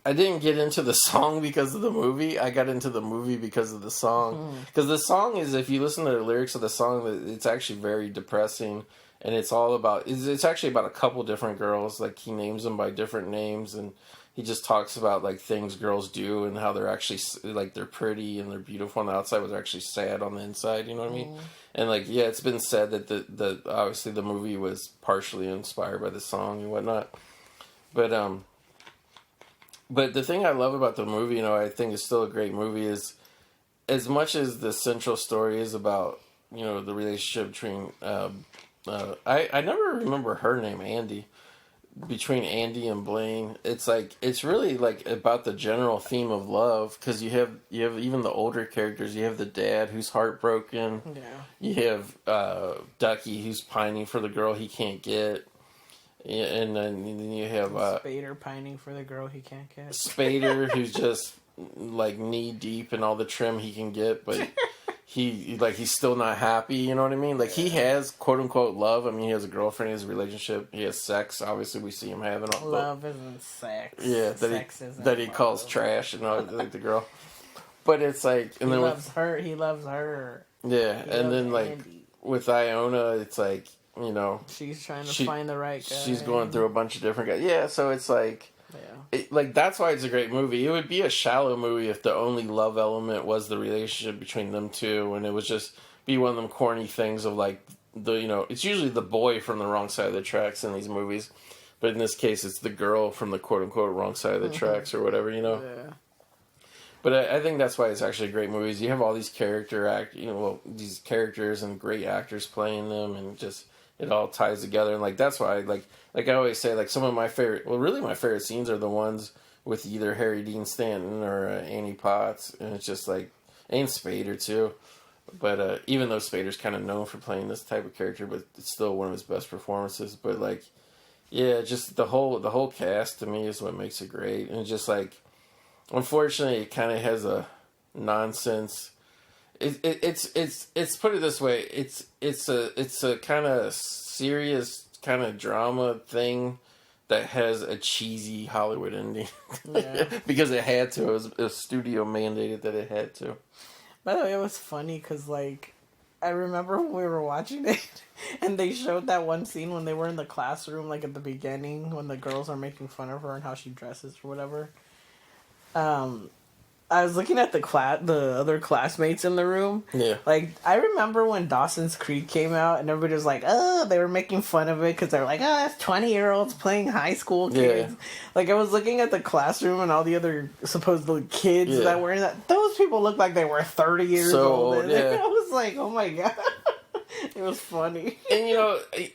didn't get into the song because of the movie. I got into the movie because of the song. Because the song is, if you listen to the lyrics of the song, it's actually very depressing. And it's all about, it's actually about a couple different girls. Like, he names them by different names. And he just talks about, like, things girls do and how they're actually, like, they're pretty and they're beautiful on the outside, but they're actually sad on the inside. You know what I mean? And, like, yeah, it's been said that the obviously the movie was partially inspired by the song and whatnot. But the thing I love about the movie, you know, I think is still a great movie, is as much as the central story is about, you know, the relationship between I never remember her name, Andy. Between Andy and Blaine, it's really like about the general theme of love, because you have even the older characters. You have the dad who's heartbroken. Yeah. You have Ducky who's pining for the girl he can't get. Yeah, and then you have Spader pining for the girl he can't get. Spader who's just like knee deep in all the trim he can get, but he's still not happy. You know what I mean? Like, he has quote unquote love. I mean, he has a girlfriend, he has a relationship, he has sex. Obviously, we see him having all love isn't sex. Yeah, that he calls trash and all, like the girl. But it's like, and he then loves her. He loves her. Yeah, and then like Andy. with Iona, it's like, you know, she's trying to find the right guy. She's going through a bunch of different guys. Yeah, so it's like, yeah, that's why it's a great movie. It would be a shallow movie if the only love element was the relationship between them two, and it was just be one of them corny things of like it's usually the boy from the wrong side of the tracks in these movies, but in this case, it's the girl from the quote unquote wrong side of the tracks or whatever, Yeah. But I think that's why it's actually great movies. You have all these these characters and great actors playing them, and just it all ties together. And like that's why like I always say, like, some of my favorite scenes are the ones with either Harry Dean Stanton or Annie Potts, and it's just like, and Spader too. But even though Spader's kind of known for playing this type of character, but it's still one of his best performances. But like, yeah, just the whole cast to me is what makes it great. And just like, unfortunately, it kind of has a nonsense. It's put it this way. It's a kind of serious kind of drama thing that has a cheesy Hollywood ending. Yeah. Because it had to. It was a studio mandated that it had to. By the way, it was funny because, like, I remember when we were watching it, and they showed that one scene when they were in the classroom, like, at the beginning, when the girls are making fun of her and how she dresses or whatever. I was looking at the other classmates in the room. Yeah. Like, I remember when Dawson's Creek came out, and everybody was like, oh, they were making fun of it because they're like, oh, that's 20-year-olds playing high school kids. Yeah. Like, I was looking at the classroom and all the other supposedly kids that were in that. Those people looked like they were 30 years old. And yeah. I was like, oh my God. It was funny.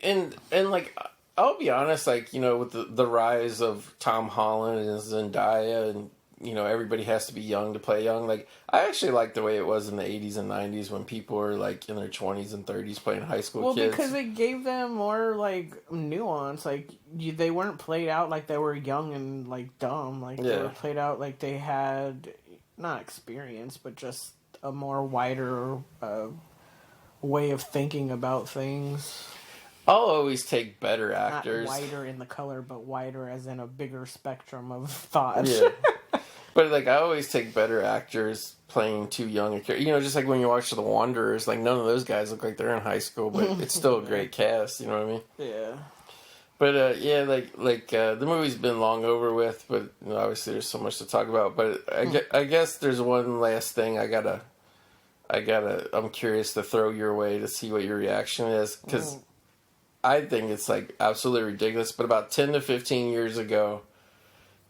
And, and like, I'll be honest, like, with the rise of Tom Holland and Zendaya and, everybody has to be young to play young. Like, I actually like the way it was in the 80s and 90s when people were, like, in their 20s and 30s playing high school kids. Well, because it gave them more, like, nuance. Like, they weren't played out like they were young and, like, dumb. Like, they were played out like they had, not experience, but just a more wider way of thinking about things. I'll always take better actors. Not wider in the color, but wider as in a bigger spectrum of thought. Yeah. But, like, I always take better actors playing too young a character. Just like when you watch The Wanderers, like, none of those guys look like they're in high school, but it's still a great cast, you know what I mean? Yeah. But, yeah, the movie's been long over with, but obviously there's so much to talk about. But I guess there's one last thing I'm curious to throw your way to see what your reaction is, because I think it's, like, absolutely ridiculous. But about 10 to 15 years ago,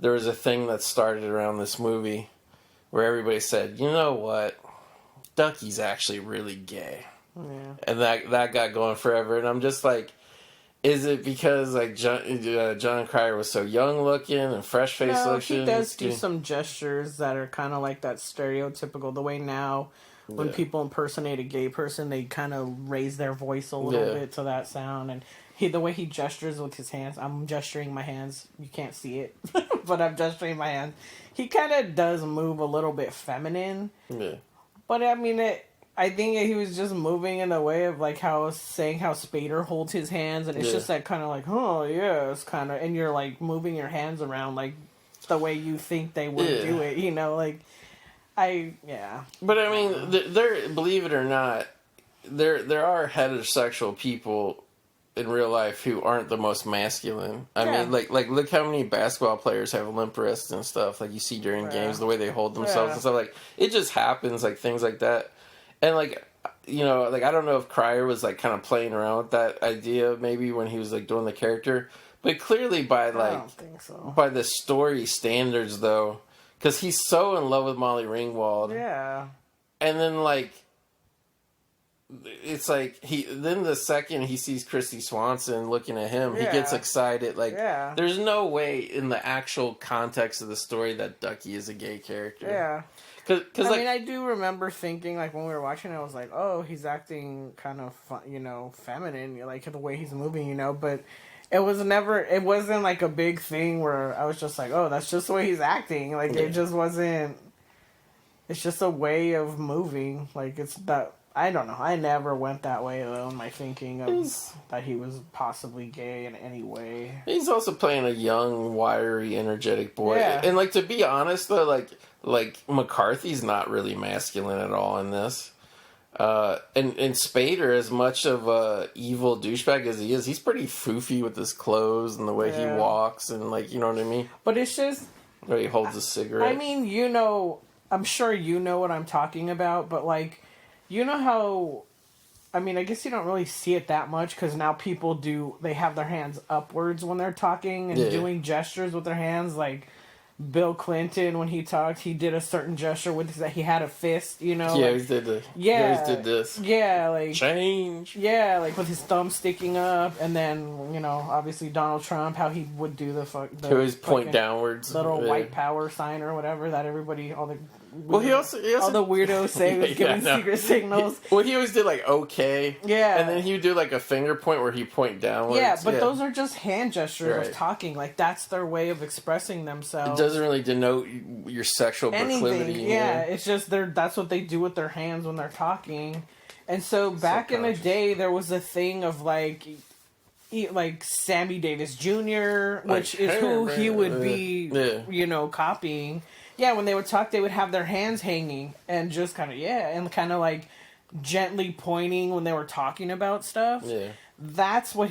there was a thing that started around this movie where everybody said, you know what, Ducky's actually really gay. Yeah. And that got going forever. And I'm just like, is it because, like, John Cryer was so young looking and fresh face looking? He does do some gestures that are kind of like that stereotypical, the way now when people impersonate a gay person, they kind of raise their voice a little bit to that sound. And the way he gestures with his hands, I'm gesturing my hands. You can't see it, but I'm gesturing my hands. He kind of does move a little bit feminine. Yeah. But I mean, I think he was just moving in the way of like how Spader holds his hands, and it's just that kind of like, oh yeah, it's kind of, and you're like moving your hands around like the way you think they would do it, like. But I mean, there, believe it or not, there are heterosexual people in real life who aren't the most masculine. I mean, like look how many basketball players have limp wrists and stuff. Like you see during games, the way they hold themselves and stuff. Like it just happens, like things like that. And like like I don't know if Cryer was like kind of playing around with that idea maybe when he was like doing the character, but clearly by like I don't think so. By the story standards though. Because he's so in love with Molly Ringwald. Yeah. And then, like, it's like then the second he sees Christy Swanson looking at him, he gets Yeah. excited. Like, Yeah. there's no way in the actual context of the story that Ducky is a gay character. Yeah. Because I mean, I do remember thinking, like, when we were watching it, I was like, oh, he's acting kind of, feminine, like, the way he's moving, but it wasn't, like, a big thing where I was just like, oh, that's just the way he's acting. Like, it just wasn't, it's just a way of moving. Like, it's that, I don't know. I never went that way, though, in my thinking of that he was possibly gay in any way. He's also playing a young, wiry, energetic boy. Yeah. And, like, to be honest, though, like McCarthy's not really masculine at all in this. And Spader, as much of a evil douchebag as he is, he's pretty foofy with his clothes and the way he walks and, like, you know what I mean? But it's just... Where he holds a cigarette. I mean, I'm sure you know what I'm talking about, but, like, you know how... I mean, I guess you don't really see it that much, because now people they have their hands upwards when they're talking and doing gestures with their hands, like... Bill Clinton, when he talked, he did a certain gesture with that he had a fist, Yeah, like, he did this. Yeah, he always did this. Yeah, like change. Yeah, like with his thumb sticking up, and then obviously Donald Trump, how he would do he always point downwards, little white power sign or whatever that everybody all the he also all the weirdos say was giving secret signals. Well, he always did like okay, yeah, and then he would do like a finger point where he point downwards. Yeah, but those are just hand gestures of talking. Like that's their way of expressing themselves. It doesn't really denote your sexual proclivity. Yeah, it's just that's what they do with their hands when they're talking. And so back in the day, there was a thing of like Sammy Davis Jr., which is who he would be, copying. Yeah, when they would talk, they would have their hands hanging and just kind of, and kind of like gently pointing when they were talking about stuff. Yeah. That's what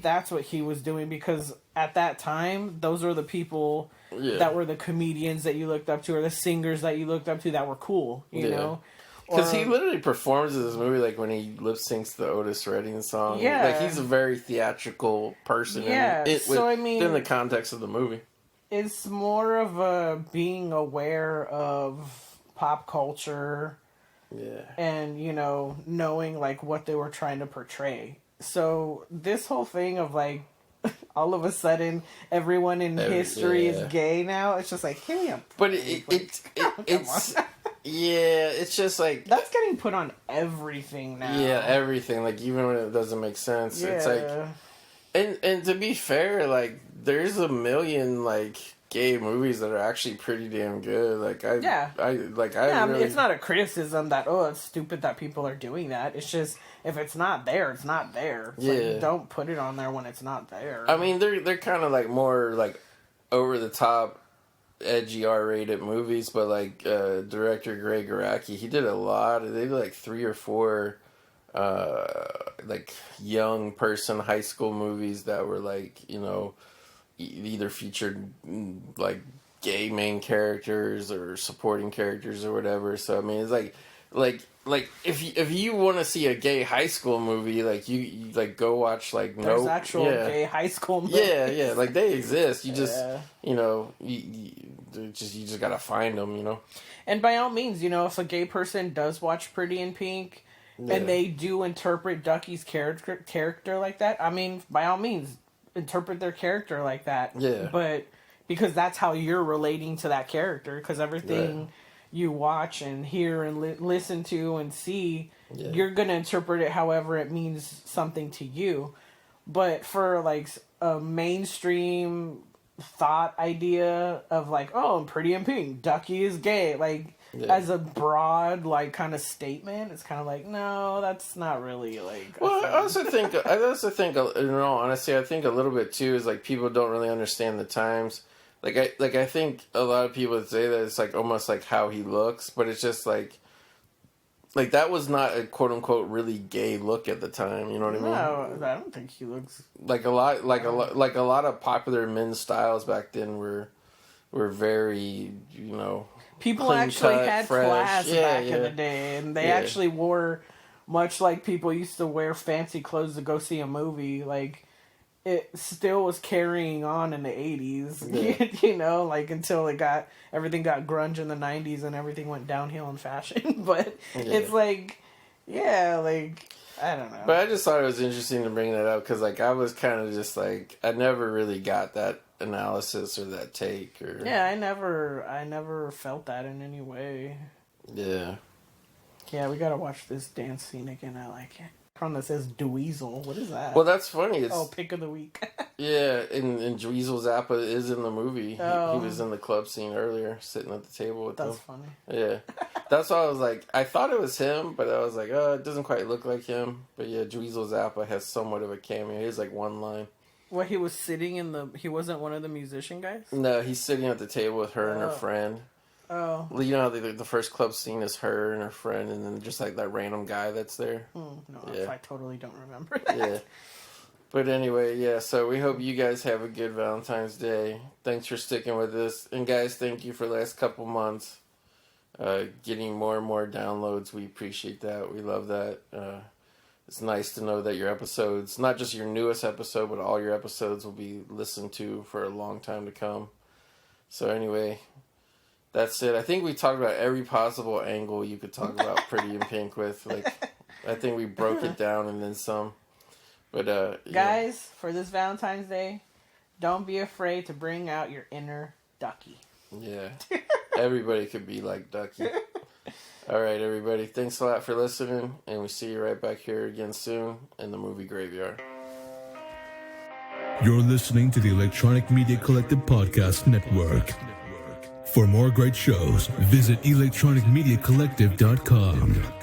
that's what he was doing, because at that time, those were the people that were the comedians that you looked up to, or the singers that you looked up to that were cool, you know? Because he literally performs in this movie, like when he lip syncs the Otis Redding song. Yeah. Like he's a very theatrical person. Yeah. In the context of the movie. It's more of a being aware of pop culture. Yeah. And, knowing like what they were trying to portray. So this whole thing of like, all of a sudden, everyone in history is gay now. It's just like, give me a... But it's... Yeah, it's just like... That's getting put on everything now. Yeah, everything. Like, even when it doesn't make sense. Yeah. It's like... And to be fair, like, there's a million, like, gay movies that are actually pretty damn good. Like, I mean, it's not a criticism that, it's stupid that people are doing that. It's just, if it's not there, it's not there. It's like, don't put it on there when it's not there. I mean, they're kind of, like, more, like, over-the-top, edgy R-rated movies, but, like, director Greg Araki, he did they did, like, 3 or 4... like young person high school movies that were like either featured like gay main characters or supporting characters or whatever. So I mean, it's like if you want to see a gay high school movie, like you like go watch like there's actual gay high school movies. Yeah, like they exist. You just you just gotta find them. And by all means, if a gay person does watch Pretty in Pink. Yeah. And they do interpret Ducky's character like that. I mean, by all means, interpret their character like that. Yeah. But because that's how you're relating to that character. Because everything you watch and hear and listen to and see, you're going to interpret it however it means something to you. But for like a mainstream thought idea of like, oh, I'm Pretty in Pink, Ducky is gay, like... Yeah. As a broad, like, kind of statement, it's kind of like, no, that's not really, like... Well, I also think, honestly, I think a little bit, too, is, like, people don't really understand the times. I think a lot of people would say that it's, like, almost like how he looks, but it's just, like, that was not a quote-unquote really gay look at the time, you know what I mean? No, I don't think he looks... A lot of popular men's styles back then were very, People actually had fresh. class back in the day, and they actually wore, much like people used to wear fancy clothes to go see a movie, like, it still was carrying on in the 80s, like, until everything got grunge in the 90s and everything went downhill in fashion, but it's like, Yeah, like, I don't know. But I just thought it was interesting to bring that up because, like, I was kind of just like, I never really got that analysis or that take. Or Yeah, I never felt that in any way. Yeah. Yeah, we gotta watch this dance scene again. I like it. From that says Dweezil. What is that? Well, that's funny. It's, pick of the week. yeah, and Dweezil Zappa is in the movie. Oh. He was in the club scene earlier, sitting at the table with them. That's funny. Yeah. That's why I was like, I thought it was him, but I was like, oh, it doesn't quite look like him. But yeah, Dweezil Zappa has somewhat of a cameo. He has like one line. What, he was sitting he wasn't one of the musician guys? No, he's sitting at the table with her and her friend. Oh. Well, you know how the first club scene is her and her friend, and then just like that random guy that's there. No, Yeah. I totally don't remember that. Yeah. But anyway, yeah, so we hope you guys have a good Valentine's Day. Thanks for sticking with us. And guys, thank you for the last couple months. Getting more and more downloads. We appreciate that. We love that. It's nice to know that your episodes, not just your newest episode, but all your episodes will be listened to for a long time to come. So anyway, that's it. I think we talked about every possible angle you could talk about Pretty in Pink with. Like, I think we broke it down and then some. But guys, for this Valentine's Day, don't be afraid to bring out your inner Ducky. Yeah. Everybody could be like Ducky. All right, everybody. Thanks a lot for listening, and we see you right back here again soon in the Movie Graveyard. You're listening to the Electronic Media Collective Podcast Network. For more great shows, visit electronicmediacollective.com.